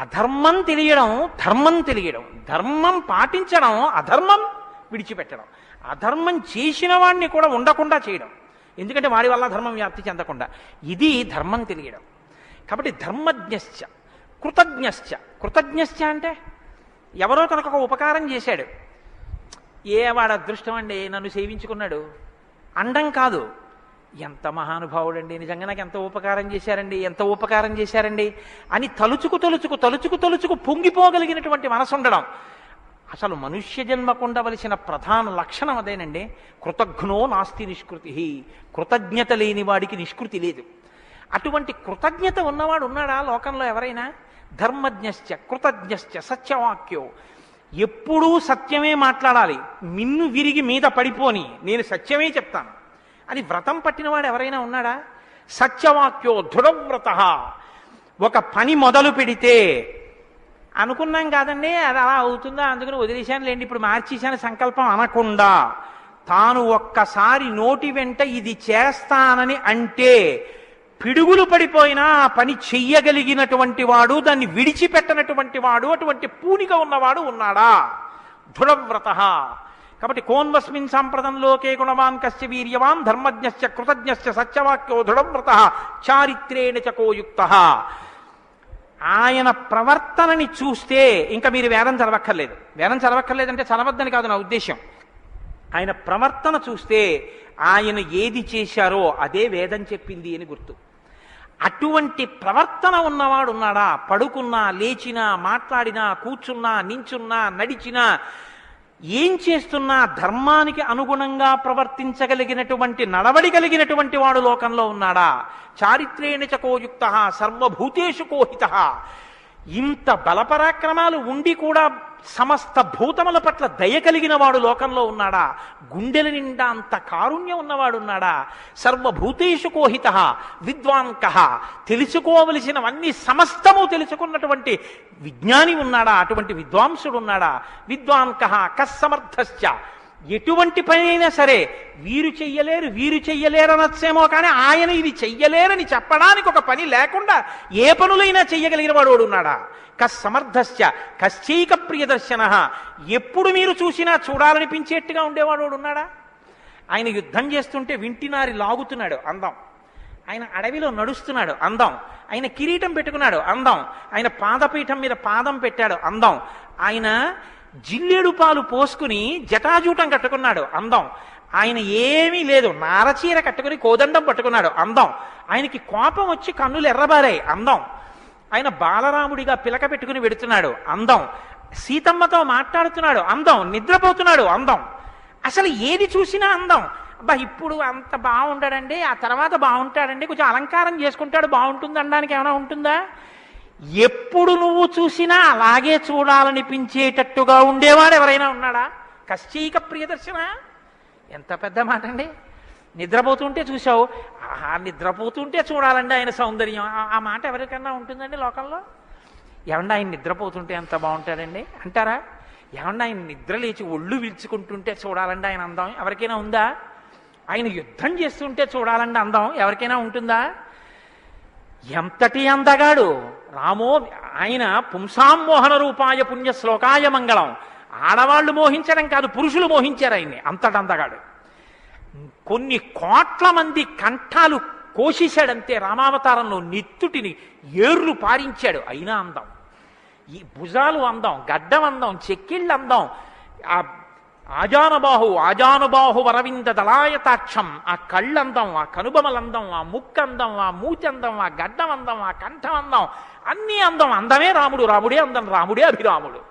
అధర్మం తెలియడం, ధర్మం తెలియడం, ధర్మం పాటించడం, అధర్మం విడిచిపెట్టడం, అధర్మం చేసిన వాడిని కూడా ఉండకుండా చేయడం, ఎందుకంటే వాడి వల్ల ధర్మం వ్యాప్తి చెందకుండా. ఇది ధర్మం తెలియడం. కాబట్టి ధర్మజ్ఞశ్చ కృతజ్ఞశ్చ. కృతజ్ఞశ్చ అంటే ఎవరో తనకు ఒక ఉపకారం చేశాడు, వాడు అదృష్టం అండి నన్ను సేవించుకున్నాడు అండం కాదు, ఎంత మహానుభావుడండి, నిజంగా నాకు ఎంత ఉపకారం చేశారండి, ఎంత ఉపకారం చేశారండి అని తలుచుకు తలుచుకు తలుచుకు తలుచుకు పొంగిపోగలిగినటువంటి మనసు ఉండడం. అసలు మనుష్య జన్మకు ఉండవలసిన ప్రధాన లక్షణం అదేనండి. కృతజ్ఞో నాస్తి నిష్కృతి. కృతజ్ఞత లేని వాడికి నిష్కృతి లేదు. అటువంటి కృతజ్ఞత ఉన్నవాడు ఉన్నాడా లోకంలో ఎవరైనా? ధర్మజ్ఞశ్చ కృతజ్ఞశ్చ సత్యవాక్యో. ఎప్పుడూ సత్యమే మాట్లాడాలి, మిన్ను విరిగి మీద పడిపోని నేను సత్యమే చెప్తాను అని వ్రతం పట్టినవాడు ఎవరైనా ఉన్నాడా? సత్యవాక్యో దృఢవ్రత. ఒక పని మొదలు పెడితే అనుకున్నాం కాదండి అది అలా అవుతుందా అందుకని వదిలేశాను లేండి ఇప్పుడు మార్చేశాను సంకల్పం అనకుండా, తాను ఒక్కసారి నోటి వెంట ఇది చేస్తానని అంటే పిడుగులు పడిపోయినా ఆ పని చెయ్యగలిగినటువంటి వాడు, దాన్ని విడిచిపెట్టనటువంటి వాడు, అటువంటి పూనిక ఉన్నవాడు ఉన్నాడా? దృఢవ్రత. కాబట్టి కోన్వస్మిన్ సాంప్రదంలోకే గుణవాన్ కస్య వీర్యవాన్ ధర్మజ్ఞశ్చ కృతజ్ఞశ్చ సత్యవాక్యో దృఢవ్రత చారిత్రేణ చకోయుక్త. ఆయన ప్రవర్తనని చూస్తే ఇంకా మీరు వేదం చదవక్కర్లేదు. వేదం చదవక్కర్లేదంటే చదవద్దని కాదు నా ఉద్దేశం. ఆయన ప్రవర్తన చూస్తే ఆయన ఏది చేశారో అదే వేదం చెప్పింది అని గుర్తు. అటువంటి ప్రవర్తన ఉన్నవాడు ఉన్నాడా? పడుకున్నా, లేచినా, మాట్లాడినా, కూర్చున్నా, నించున్నా, నడిచినా, ఏం చేస్తున్నా ధర్మానికి అనుగుణంగా ప్రవర్తించగలిగినటువంటి నడవడి కలిగినటువంటి వాడు లోకంలో ఉన్నాడా? చారిత్రేణ చకోయుక్త సర్వభూతేషు కోహిత. ఇంత బలపరాక్రమాలు ఉండి కూడా సమస్త భూతముల పట్ల దయ కలిగిన వాడు లోకంలో ఉన్నాడా? గుండెల నిండా అంత కారుణ్యం ఉన్నవాడు ఉన్నాడా? సర్వభూతేషు కోహిత విద్వాంకః. తెలుసుకోవలసినవన్నీ సమస్తము తెలుసుకున్నటువంటి విజ్ఞాని ఉన్నాడా? అటువంటి విద్వాంసుడు ఉన్నాడా? విద్వాంకః కస్సమర్థశ్చ. ఎటువంటి పని అయినా సరే వీరు చెయ్యలేరు వీరు చెయ్యలేరనొచ్చేమో కానీ ఆయన ఇది చెయ్యలేరని చెప్పడానికి ఒక పని లేకుండా ఏ పనులైనా చెయ్యగలిగిన వాడు ఉన్నాడా? కస్సమర్థశ్చ కశ్చైక ప్రియదర్శన. ఎప్పుడు మీరు చూసినా చూడాలనిపించేట్టుగా ఉండేవాడు ఉన్నాడా? ఆయన యుద్ధం చేస్తుంటే వింటినారి లాగుతున్నాడు అందం, ఆయన అడవిలో నడుస్తున్నాడు అందం, ఆయన కిరీటం పెట్టుకున్నాడు అందం, ఆయన పాదపీఠం మీద పాదం పెట్టాడు అందం, ఆయన జిల్లేడు పాలు పోసుకుని జటాజూటం కట్టుకున్నాడు అందం, ఆయన ఏమీ లేదు నారచీర కట్టుకుని కోదండం పట్టుకున్నాడు అందం, ఆయనకి కోపం వచ్చి కన్నులు ఎర్రబారాయి అందం, ఆయన బాలరాముడిగా పిలక పెట్టుకుని వెడుతున్నాడు అందం, సీతమ్మతో మాట్లాడుతున్నాడు అందం, నిద్రపోతున్నాడు అందం. అసలు ఏది చూసినా అందం. అబ్బా ఇప్పుడు అంత బాగుంటాడండి, ఆ తర్వాత బాగుంటాడండి, కొంచెం అలంకారం చేసుకుంటాడు బాగుంటుంది అనడానికి ఏమైనా ఉంటుందా? ఎప్పుడు నువ్వు చూసినా అలాగే చూడాలనిపించేటట్టుగా ఉండేవాడు ఎవరైనా ఉన్నాడా? కశ్చైక ప్రియదర్శన. ఎంత పెద్ద మాట అండి. నిద్రపోతుంటే చూసావు, ఆహా నిద్రపోతుంటే చూడాలండి ఆయన సౌందర్యం. ఆ మాట ఎవరికన్నా ఉంటుందండి లోకంలో? ఏమన్నా ఆయన నిద్రపోతుంటే ఎంత బాగుంటాడండి అంటారా? ఏమన్నా ఆయన నిద్ర లేచి ఒళ్ళు విల్చుకుంటుంటే చూడాలండి ఆయన అందం ఎవరికైనా ఉందా? ఆయన యుద్ధం చేస్తుంటే చూడాలండి అందం ఎవరికైనా ఉంటుందా? ఎంతటి అందగాడు రామో. ఆయన పుంసామోహన రూపాయ పుణ్య శ్లోకాయ మంగళం. ఆడవాళ్లు మోహించడం కాదు, పురుషులు మోహించారు ఆయన్ని. అంతటి అందగాడు. కొన్ని కోట్ల మంది కంఠాలు కోసేశాడంతే రామావతారంలో. నెత్తుటిని ఏర్లు పారించాడు. అయినా అందం. ఈ భుజాలు అందం, గడ్డం అందం, చెక్కిళ్ళు అందం, ఆ ఆజానుబాహు వరవింద దళాయతాక్షం, ఆ కళ్ళందం, ఆ కనుబమలందం, ఆ ముక్కందం, ఆ మూతందం, ఆ గడ్డం అందం, ఆ కంఠం అందం, అన్నీ అందం. అందమే రాముడు, రాముడే అందం, రాముడే అభిరాముడు.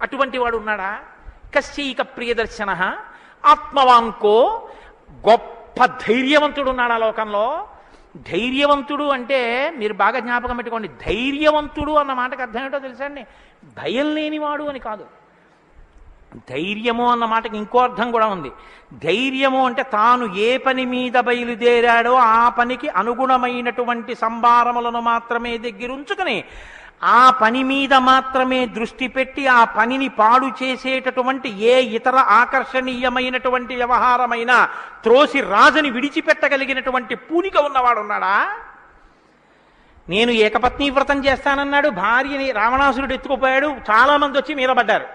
అటువంటి వాడు ఉన్నాడా? కశ్చైక ప్రియదర్శన ఆత్మవాంకో. గొప్ప ధైర్యవంతుడు ఉన్నాడా లోకంలో? ధైర్యవంతుడు అంటే మీరు బాగా జ్ఞాపకం పెట్టుకోండి, ధైర్యవంతుడు అన్న మాటకు అర్థం ఏంటో తెలుసా అండి? భయం లేనివాడు అని కాదు. ధైర్యము అన్న మాటకి ఇంకో అర్థం కూడా ఉంది. ధైర్యము అంటే తాను ఏ పని మీద బయలుదేరాడో ఆ పనికి అనుగుణమైనటువంటి సంభారములను మాత్రమే దగ్గరుంచుకుని ఆ పని మీద మాత్రమే దృష్టి పెట్టి ఆ పనిని పాడు చేసేటటువంటి ఏ ఇతర ఆకర్షణీయమైనటువంటి వ్యవహారమైనా త్రోసి రాజని విడిచిపెట్టగలిగినటువంటి పూనిక ఉన్నవాడు ఉన్నాడా? నేను ఏకపత్ని వ్రతం చేస్తానన్నాడు, భార్యని రావణాసురుడు ఎత్తుకుపోయాడు, చాలా మంది వచ్చి మీద పడ్డారు.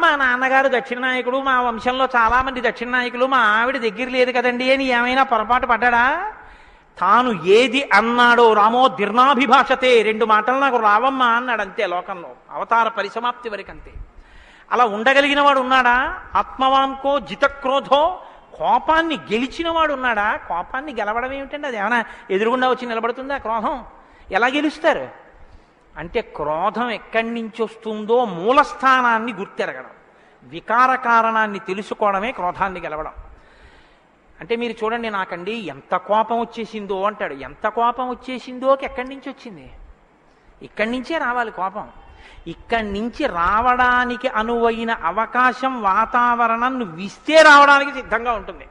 మా నాన్నగారు దక్షిణ నాయకుడు, మా వంశంలో చాలా మంది దక్షిణ నాయకులు, మా ఆవిడ దగ్గర లేదు కదండి అని ఏమైనా పొరపాటు పడ్డాడా? తాను ఏది అన్నాడో రామో దీర్ణాభిభాషతే, 2 మాటలు నాకు రావమ్మా అన్నాడు అంతే. లోకంలో అవతార పరిసమాప్తి వరకు అంతే. అలా ఉండగలిగిన వాడు ఉన్నాడా? ఆత్మవాంకో జితక్రోధో, కోపాన్ని గెలిచిన వాడు ఉన్నాడా? కోపాన్ని గెలవడం ఏమిటండి? అది ఏమైనా ఎదురుగుండా వచ్చి నిలబడుతుందా క్రోధం? ఎలా గెలుస్తారు అంటే క్రోధం ఎక్కడి నుంచి వస్తుందో మూలస్థానాన్ని గుర్తెరగడం, వికార కారణాన్ని తెలుసుకోవడమే క్రోధాన్ని గెలవడం. అంటే మీరు చూడండి, నాకండి ఎంత కోపం వచ్చేసిందో అంటాడు. ఎంత కోపం వచ్చేసిందోకి ఎక్కడి నుంచి వచ్చింది? ఇక్కడి నుంచే రావాలి కోపం. ఇక్కడి నుంచి రావడానికి అనువైన అవకాశం, వాతావరణం నువ్వు ఇస్తే రావడానికి సిద్ధంగా ఉంటుంది.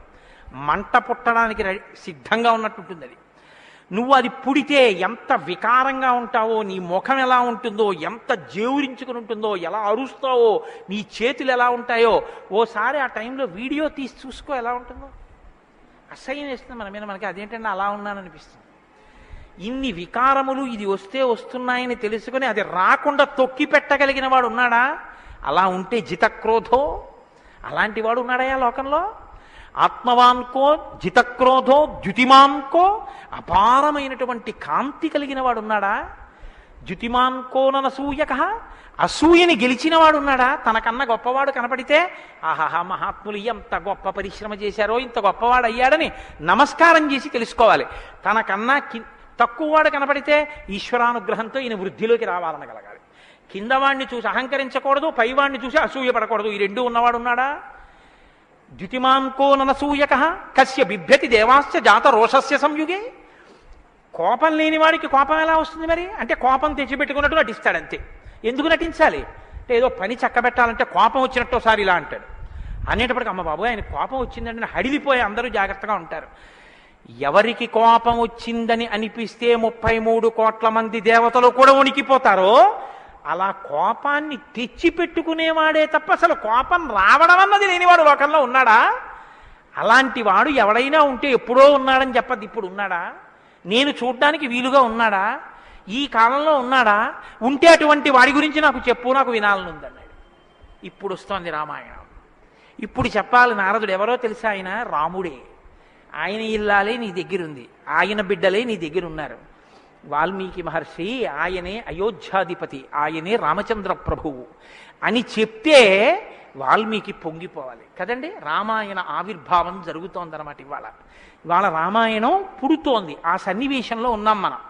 మంట పుట్టడానికి సిద్ధంగా ఉన్నట్టుంటుంది అది. నువ్వు అది పుడితే ఎంత వికారంగా ఉంటావో, నీ ముఖం ఎలా ఉంటుందో, ఎంత జేవురించుకుని ఉంటుందో, ఎలా అరుస్తావో, నీ చేతులు ఎలా ఉంటాయో, ఓసారి ఆ టైంలో వీడియో తీసి చూసుకో ఎలా ఉంటుందో. అసహ్యం వేస్తుంది మన మీద. మనకి అదేంటంటే అలా ఉన్నాననిపిస్తుంది. ఇన్ని వికారములు ఇది వస్తే వస్తున్నాయని తెలుసుకుని అది రాకుండా తొక్కి పెట్టగలిగిన వాడు ఉన్నాడా? అలా ఉంటే జితక్రోధో, అలాంటి వాడు ఉన్నాడయా లోకంలో? ఆత్మవాన్కో జితక్రోధో ద్యుతిమాన్కో, అపారమైనటువంటి కాంతి కలిగిన వాడు ఉన్నాడా? ద్యుతిమాన్కోనసూయక, అసూయని గెలిచిన వాడు ఉన్నాడా? తనకన్నా గొప్పవాడు కనపడితే ఆహాహా మహాత్ములు ఎంత గొప్ప పరిశ్రమ చేశారో, ఇంత గొప్పవాడు అయ్యాడని నమస్కారం చేసి తెలుసుకోవాలి. తనకన్నా తక్కువవాడు కనపడితే ఈశ్వరానుగ్రహంతో ఈయన వృద్ధిలోకి రావాలనగలగాలి. కిందవాడిని చూసి అహంకరించకూడదు, పైవాడిని చూసి అసూయపడకూడదు. ఈ 2 ఉన్నవాడు ఉన్నాడా? ద్యుతిమాన్కోనసూయక కస్య బిభ్యతి దేవాశ్చ జాత రోషస్య సంయుగే. కోపం లేని వాడికి కోపం ఎలా వస్తుంది మరి? అంటే కోపం తెచ్చిపెట్టుకున్నట్టు నటిస్తాడంతే. ఎందుకు నటించాలి అంటే ఏదో పని చక్కబెట్టాలంటే కోపం వచ్చినట్టు ఒకసారి ఇలా అంటాడు. అనేటప్పటికి అమ్మ బాబు ఆయన కోపం వచ్చిందంటే హడిలిపోయి అందరూ జాగ్రత్తగా ఉంటారు. ఎవరికి కోపం వచ్చిందని అనిపిస్తే 33 కోట్ల మంది దేవతలు కూడా వణికిపోతారో అలా కోపాన్ని తెచ్చిపెట్టుకునేవాడే తప్ప అసలు కోపం రావడం అన్నది లేనివాడు లోకంలో ఉన్నాడా? అలాంటి వాడు ఎవడైనా ఉంటే ఎప్పుడో ఉన్నాడని చెప్పద్దు, ఇప్పుడు ఉన్నాడా? నేను చూడ్డానికి వీలుగా ఉన్నాడా? ఈ కాలంలో ఉన్నాడా? ఉంటే అటువంటి వాడి గురించి నాకు చెప్పు, నాకు వినాలనుందన్నాడు. ఇప్పుడు వస్తోంది రామాయణం. ఇప్పుడు చెప్పాలి. నారదుడు ఎవరో తెలుసా? ఆయన రాముడే. ఆయన ఇల్లాలే నీ దగ్గరుంది, ఆయన బిడ్డలే నీ దగ్గర ఉన్నారు. వాల్మీకి మహర్షి ఆయనే అయోధ్యాధిపతి, ఆయనే రామచంద్ర ప్రభువు అని చెప్తే వాల్మీకి పొంగిపోవాలి కదండి. రామాయణ ఆవిర్భావం జరుగుతోందన్నమాట. ఇవాళ రామాయణం పుడుతోంది. ఆ సన్నివేశంలో ఉన్నాం మనం.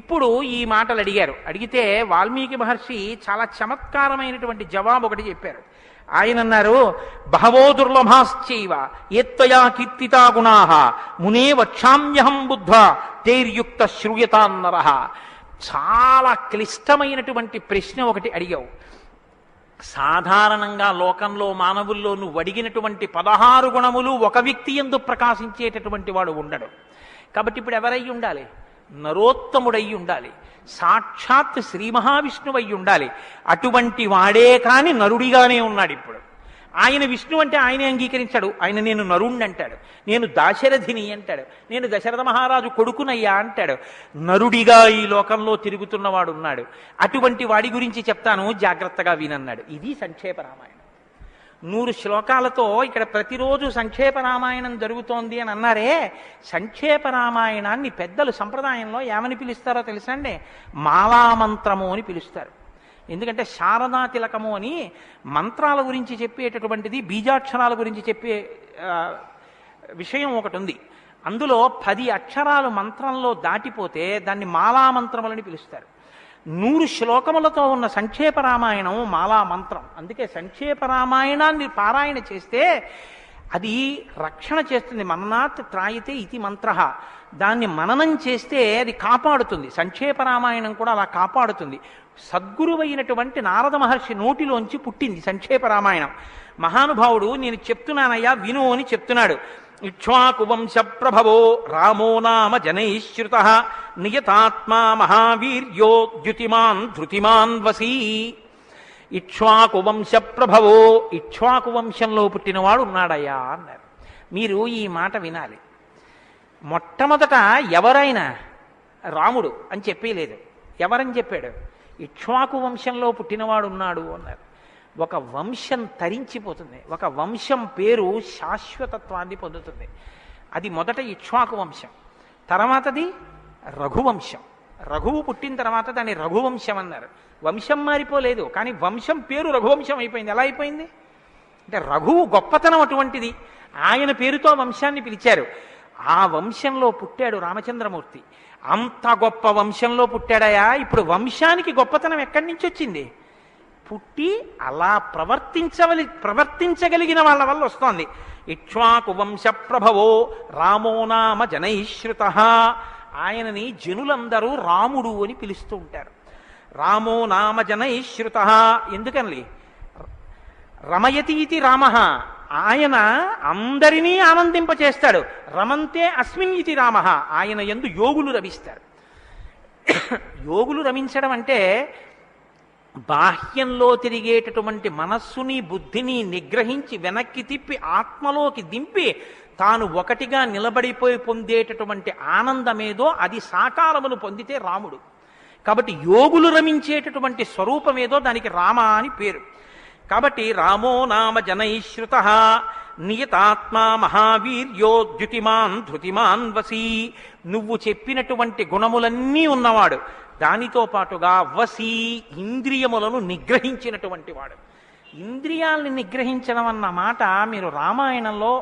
ఇప్పుడు ఈ మాటలు అడిగితే వాల్మీకి మహర్షి చాలా చమత్కారమైనటువంటి జవాబు ఒకటి చెప్పారు. ఆయన అన్నారు, బహవో దుర్లభాశ్చైవ ఏత్వయా కీర్తితా గుణాః మునే వక్షామ్యహం బుద్ధ్వా తైర్యుక్త శ్రూయతాన్నరః. చాలా క్లిష్టమైనటువంటి ప్రశ్న ఒకటి అడిగావు. సాధారణంగా లోకంలో మానవుల్లో నువ్వు అడిగినటువంటి 16 గుణములు ఒక వ్యక్తి యందు ప్రకాశించేటటువంటి వాడు ఉండడు. కాబట్టి ఇప్పుడు ఎవరై ఉండాలి? నరోత్తముడై ఉండాలి, సాక్షాత్ శ్రీ మహావిష్ణువై ఉండాలి. అటువంటి వాడే కాని నరుడిగానే ఉన్నాడు ఇప్పుడు. ఆయన విష్ణు అంటే ఆయనే అంగీకరించాడు. ఆయన నేను నరుణ్ణి అంటాడు, నేను దాశరథిని అంటాడు, నేను దశరథ మహారాజు కొడుకునయ్యా అంటాడు. నరుడిగా ఈ లోకంలో తిరుగుతున్నవాడు ఉన్నాడు. అటువంటి వాడి గురించి చెప్తాను, జాగ్రత్తగా వినన్నాడు. ఇది సంక్షేప రామాయణం. 100 శ్లోకాలతో ఇక్కడ ప్రతిరోజు సంక్షేప రామాయణం జరుగుతోంది అని అన్నారే. సంక్షేప రామాయణాన్ని పెద్దలు సంప్రదాయంలో ఏమని పిలుస్తారో తెలుసా అండి? మాలామంత్రము అని పిలుస్తారు. ఎందుకంటే శారదా తిలకము అని మంత్రాల గురించి చెప్పేటటువంటిది, బీజాక్షరాల గురించి చెప్పే విషయం ఒకటి ఉంది. అందులో 10 అక్షరాలు మంత్రంలో దాటిపోతే దాన్ని మాలామంత్రములని పిలుస్తారు. 100 శ్లోకములతో ఉన్న సంక్షేప రామాయణం మాలా మంత్రం. అందుకే సంక్షేప రామాయణాన్ని పారాయణ చేస్తే అది రక్షణ చేస్తుంది. మన్నాత్ త్రాయితే ఇది మంత్ర. దాన్ని మననం చేస్తే అది కాపాడుతుంది. సంక్షేప రామాయణం కూడా అలా కాపాడుతుంది. సద్గురువైనటువంటి నారద మహర్షి నోటిలోంచి పుట్టింది సంక్షేప రామాయణం. మహానుభావుడు నేను చెప్తున్నానయ్యా విను అని చెప్తున్నాడు. ఇక్ష్వాకు వంశ ప్రభవో రామో నామ జనైశ్రుత నియతాత్మా మహావీర్యో ద్యుతిమాన్ ధృతిమాన్ వసీ. ఇక్ష్వాకు వంశ ప్రభవో, ఇక్ష్వాకు వంశంలో పుట్టినవాడు ఉన్నాడయ్యా అన్నారు. మీరు ఈ మాట వినాలి. మొట్టమొదట ఎవరైనా రాముడు అని చెప్పలేదు. ఎవరని చెప్పాడు? ఇక్ష్వాకు వంశంలో పుట్టినవాడు ఉన్నాడు అన్నారు. ఒక వంశం తరించిపోతుంది, ఒక వంశం పేరు శాశ్వతత్వాన్ని పొందుతుంది. అది మొదట ఇక్ష్వాకు వంశం, తర్వాతది రఘువంశం. రఘువు పుట్టిన తర్వాత దాన్ని రఘువంశం అన్నారు. వంశం మారిపోలేదు, కానీ వంశం పేరు రఘువంశం అయిపోయింది. ఎలా అయిపోయింది అంటే రఘువు గొప్పతనం అటువంటిది, ఆయన పేరుతో వంశాన్ని పిలిచారు. ఆ వంశంలో పుట్టాడు రామచంద్రమూర్తి. అంత గొప్ప వంశంలో పుట్టాడయా. ఇప్పుడు వంశానికి గొప్పతనం ఎక్కడి నుంచి వచ్చింది? పుట్టి అలా ప్రవర్తించగలిగిన వాళ్ళ వల్ల వస్తోంది. ఇక్ష్వాకు వంశ ప్రభవో రామో నామ జనైశ్రుత. ఆయనని జనులందరూ రాముడు అని పిలుస్తూ ఉంటారు. రామో నామ జనైశ్రుత ఎందుకని? రమయతీతి రామ, ఆయన అందరినీ ఆనందింపచేస్తాడు. రమంతే అస్మిన్ ఇతి రామ, ఆయన యందు యోగులు రమిస్తారు. యోగులు రమించడం అంటే బాహ్యంలో తిరిగేటటువంటి మనస్సుని బుద్ధిని నిగ్రహించి వెనక్కి తిప్పి ఆత్మలోకి దింపి తాను ఒకటిగా నిలబడిపోయి పొందేటటువంటి ఆనందమేదో అది సాకారమును పొందితే రాముడు. కాబట్టి యోగులు రమించేటటువంటి స్వరూపమేదో దానికి రామ అని పేరు. కాబట్టి రామో నామ జనైశ్రుత నియతాత్మా మహావీర్యో ద్యుతిమాన్ ధృతిమాన్ వసీ. నువ్వు చెప్పినటువంటి గుణములన్నీ ఉన్నవాడు, దానితో పాటుగా వసీ ఇంద్రియములను నిగ్రహించినటువంటి వాడు. ఇంద్రియాల్ని నిగ్రహించడం అన్న మాట మీరు రామాయణంలో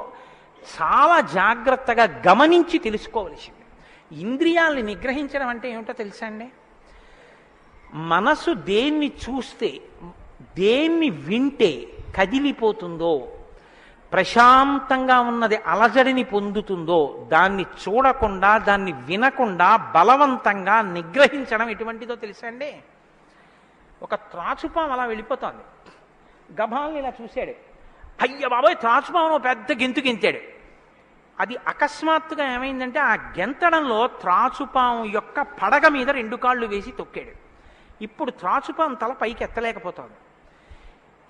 చాలా జాగ్రత్తగా గమనించి తెలుసుకోవలసింది. ఇంద్రియాల్ని నిగ్రహించడం అంటే ఏమిటో తెలుసా అండి? మనసు దేన్ని చూస్తే, దేన్ని వింటే కదిలిపోతుందో, ప్రశాంతంగా ఉన్నది అలజడిని పొందుతుందో దాన్ని చూడకుండా, దాన్ని వినకుండా బలవంతంగా నిగ్రహించడం ఎటువంటిదో తెలుసా అండి? ఒక త్రాచుపాము అలా వెళ్ళిపోతోంది, గభాల్ని ఇలా చూశాడు, అయ్య బాబోయ్ త్రాచుపాము పెద్ద గెంతు గెంతాడు. అది అకస్మాత్తుగా ఏమైందంటే ఆ గెంతడంలో త్రాచుపాము యొక్క పడగ మీద 2 కాళ్ళు వేసి తొక్కాడు. ఇప్పుడు త్రాచుపాము తల పైకి ఎత్తలేకపోతుంది.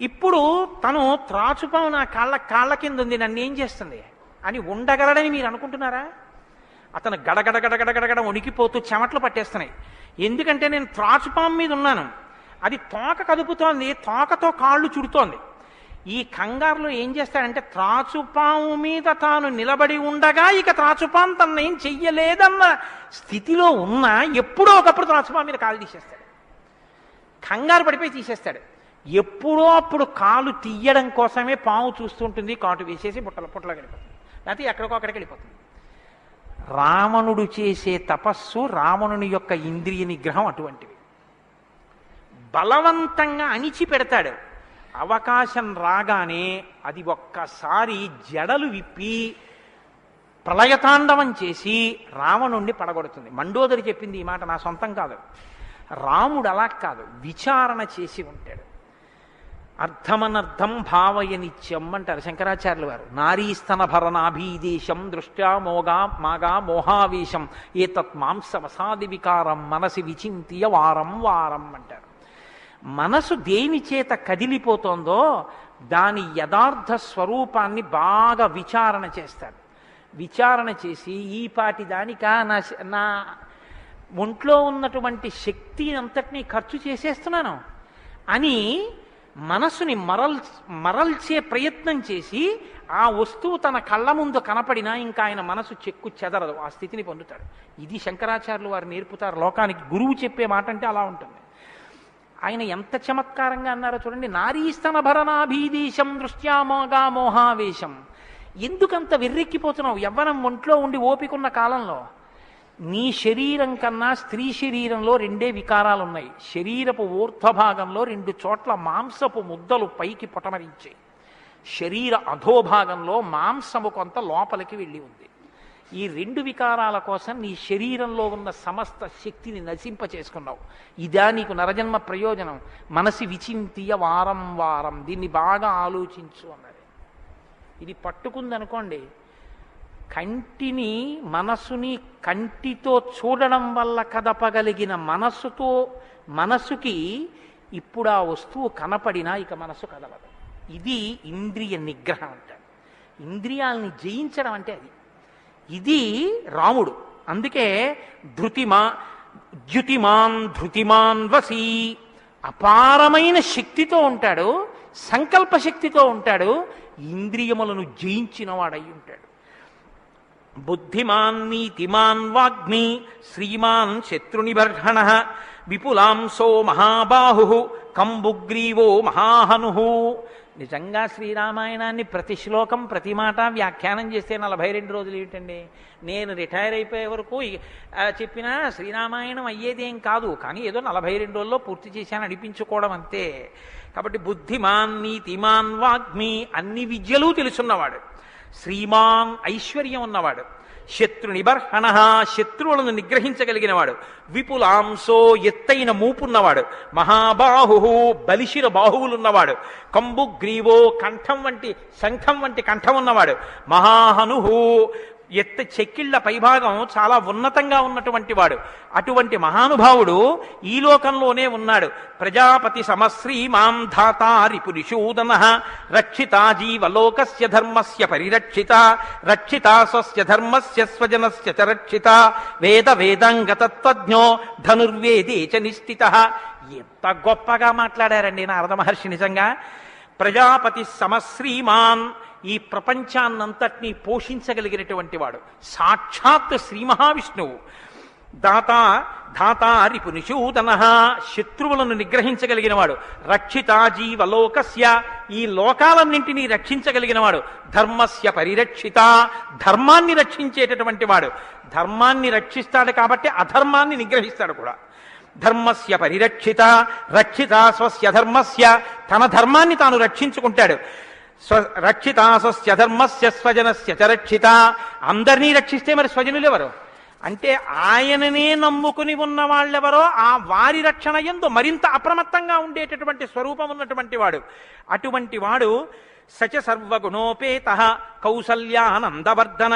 ఇప్పుడు తను త్రాచుపాము నా కాళ్ళ కింద ఉంది, నన్ను ఏం చేస్తుంది అని ఉండగలడని మీరు అనుకుంటున్నారా? అతను గడగడ వణికిపోతూ చెమట్లు పట్టేస్తున్నాయి. ఎందుకంటే నేను త్రాచుపాము మీద ఉన్నాను, అది తోక కదుపుతోంది, తోకతో కాళ్ళు చుడుతోంది. ఈ కంగారులో ఏం చేస్తాడంటే త్రాచుపాము మీద తాను నిలబడి ఉండగా ఇక త్రాచుపాము తను ఏం చెయ్యలేదన్న స్థితిలో ఉన్నా ఎప్పుడో ఒకప్పుడు త్రాచుపాము మీద కాలు తీసేస్తాడు, కంగారు పడిపోయి తీసేస్తాడు. ఎప్పుడో అప్పుడు కాలు తీయడం కోసమే పాము చూస్తుంటుంది, కాటు వేసేసి పుట్టలో వెళ్ళిపోతుంది, లేకపోతే ఎక్కడికో అక్కడికి వెళ్ళిపోతుంది. రావణుడు చేసే తపస్సు, రావణుని యొక్క ఇంద్రియ నిగ్రహం అటువంటివి. బలవంతంగా అణిచి పెడతాడు. అవకాశం రాగానే అది ఒక్కసారి జడలు విప్పి ప్రళయతాండవం చేసి రావణుణ్ణి పడగొడుతుంది. మండోదరి చెప్పింది ఈ మాట, నా సొంతం కాదు. రాముడు అలా కాదు, విచారణ చేసి ఉంటాడు. అర్థమనర్థం భావయ నిత్యం అంటారు శంకరాచార్యులు వారు. నారీస్తన భరణాభీదేశం దృష్ట్యా మాగా మోహావేశం ఏతత్ మాంసవసాది వికారం మనసి విచింత్య వారం వారం అంటారు. మనసు దేని చేత కదిలిపోతోందో దాని యథార్థ స్వరూపాన్ని బాగా విచారణ చేస్తారు. విచారణ చేసి ఈ పాటి దానికా నా ఒంట్లో ఉన్నటువంటి శక్తి అంతటినీ ఖర్చు చేసేస్తున్నాను అని మనసుని మరల్చే ప్రయత్నం చేసి ఆ వస్తువు తన కళ్ళ ముందు కనపడినా ఇంకా ఆయన మనసు చెక్కు చెదరదు, ఆ స్థితిని పొందుతాడు. ఇది శంకరాచార్యులు వారు నేర్పుతారు లోకానికి. గురువు చెప్పే మాట అంటే అలా ఉంటుంది. ఆయన ఎంత చమత్కారంగా అన్నారో చూడండి. నారీస్తన భరణాభీదేశం దృష్ట్యామోగా మోహావేశం. ఎందుకంత వెర్రెక్కిపోతున్నావు? యవ్వనం ఒంట్లో ఉండి ఓపికన్న కాలంలో నీ శరీరం కన్నా స్త్రీ శరీరంలో 2 వికారాలు ఉన్నాయి. శరీరపు ఊర్ధ్వభాగంలో 2 చోట్ల మాంసపు ముద్దలు పైకి పొటమరించాయి. శరీర అధోభాగంలో మాంసము కొంత లోపలికి వెళ్ళి ఉంది. ఈ 2 వికారాల కోసం నీ శరీరంలో ఉన్న సమస్త శక్తిని నశింపచేసుకున్నావు. ఇదా నీకు నరజన్మ ప్రయోజనం? మనసి విచింతియ వారం వారం, దీన్ని బాగా ఆలోచించు అన్నది. ఇది పట్టుకుందనుకోండి, కంటిని మనసుని కంటితో చూడడం వల్ల కదపగలిగిన మనసుకి ఇప్పుడు ఆ వస్తువు కనపడినా ఇక మనసు కదలదు. ఇది ఇంద్రియ నిగ్రహం అంటారు. ఇంద్రియాలని జయించడం అంటే అది. ఇది రాముడు. అందుకే ధృతిమాన్ వసీ, అపారమైన శక్తితో ఉంటాడు, సంకల్ప శక్తితో ఉంటాడు, ఇంద్రియములను జయించిన వాడై ఉంటాడు. బుద్ధిమాన్ నీతిమాన్ వాగ్మి శ్రీమాన్ శత్రునిబర్హణ విపులాంసో మహాబాహు కంబుగ్రీవో మహాహను. నిజంగా శ్రీరామాయణాన్ని ప్రతి శ్లోకం ప్రతి మాట వ్యాఖ్యానం చేస్తే 42 రోజులు ఏమిటండి? నేను రిటైర్ అయిపోయే వరకు చెప్పినా శ్రీరామాయణం అయ్యేదేం కాదు. కానీ ఏదో 42 రోజుల్లో పూర్తి చేశాను అనిపించుకోవడం అంతే. కాబట్టి బుద్ధిమాన్ నీతిమాన్ వాగ్మి, అన్ని విద్యలు తెలుసున్నవాడు, శ్రీమాన్ ఐశ్వర్యం ఉన్నవాడు, శత్రునిబర్హణ శత్రువులను నిగ్రహించగలిగినవాడు, విపులాంసో ఎత్తైన మూపున్నవాడు, మహాబాహు బలిశిర బాహువులున్నవాడు, కంబుగ్రీవో శంఖం వంటి కంఠం ఉన్నవాడు, మహాహనుహు చెక్కిళ్ల పైభాగం చాలా ఉన్నతంగా ఉన్నటువంటి వాడు. అటువంటి మహానుభావుడు ఈ లోకంలోనే ఉన్నాడు. ప్రజాపతి సమశ్రీమాం ధాతా రిపురిషూదన రక్షితా జీవలోకస్య ధర్మస్య పరిరక్షిత రక్షితా స్వస్య ధర్మస్య స్వజనస్య చ రక్షిత వేదాంగతత్వజ్ఞో ధనుర్వేదే చ నిష్ఠితః. ఎంత గొప్పగా మాట్లాడారండి నారద మహర్షి. నిజంగా ప్రజాపతి సమశ్రీమాన్, ఈ ప్రపంచాన్నంతటినీ పోషించగలిగినటువంటి వాడు సాక్షాత్ శ్రీ మహావిష్ణువు. ధాతా రిపునిషూదన, శత్రువులను నిగ్రహించగలిగిన వాడు. రక్షితా జీవలోకస్య, ఈ లోకాలన్నింటినీ రక్షించగలిగినవాడు. ధర్మస్య పరిరక్షిత, ధర్మాన్ని రక్షించేటటువంటి వాడు. ధర్మాన్ని రక్షిస్తాడు కాబట్టి అధర్మాన్ని నిగ్రహిస్తాడు కూడా. ధర్మస్య పరిరక్షిత రక్షిత స్వస్య ధర్మస్య, తన ధర్మాన్ని తాను రక్షించుకుంటాడు. రక్షిత స్వస్య ధర్మస్య స్వజనస్య చ రక్షిత, అందరినీ రక్షిస్తే మరి స్వజనులు ఎవరు అంటే ఆయననే నమ్ముకుని ఉన్న వాళ్ళెవరో ఆ వారి రక్షణ యందు మరింత అప్రమత్తంగా ఉండేటటువంటి స్వరూపం ఉన్నటువంటి వాడు. అటువంటి వాడు సచ సర్వగుణోపేత కౌసల్యానందవర్ధన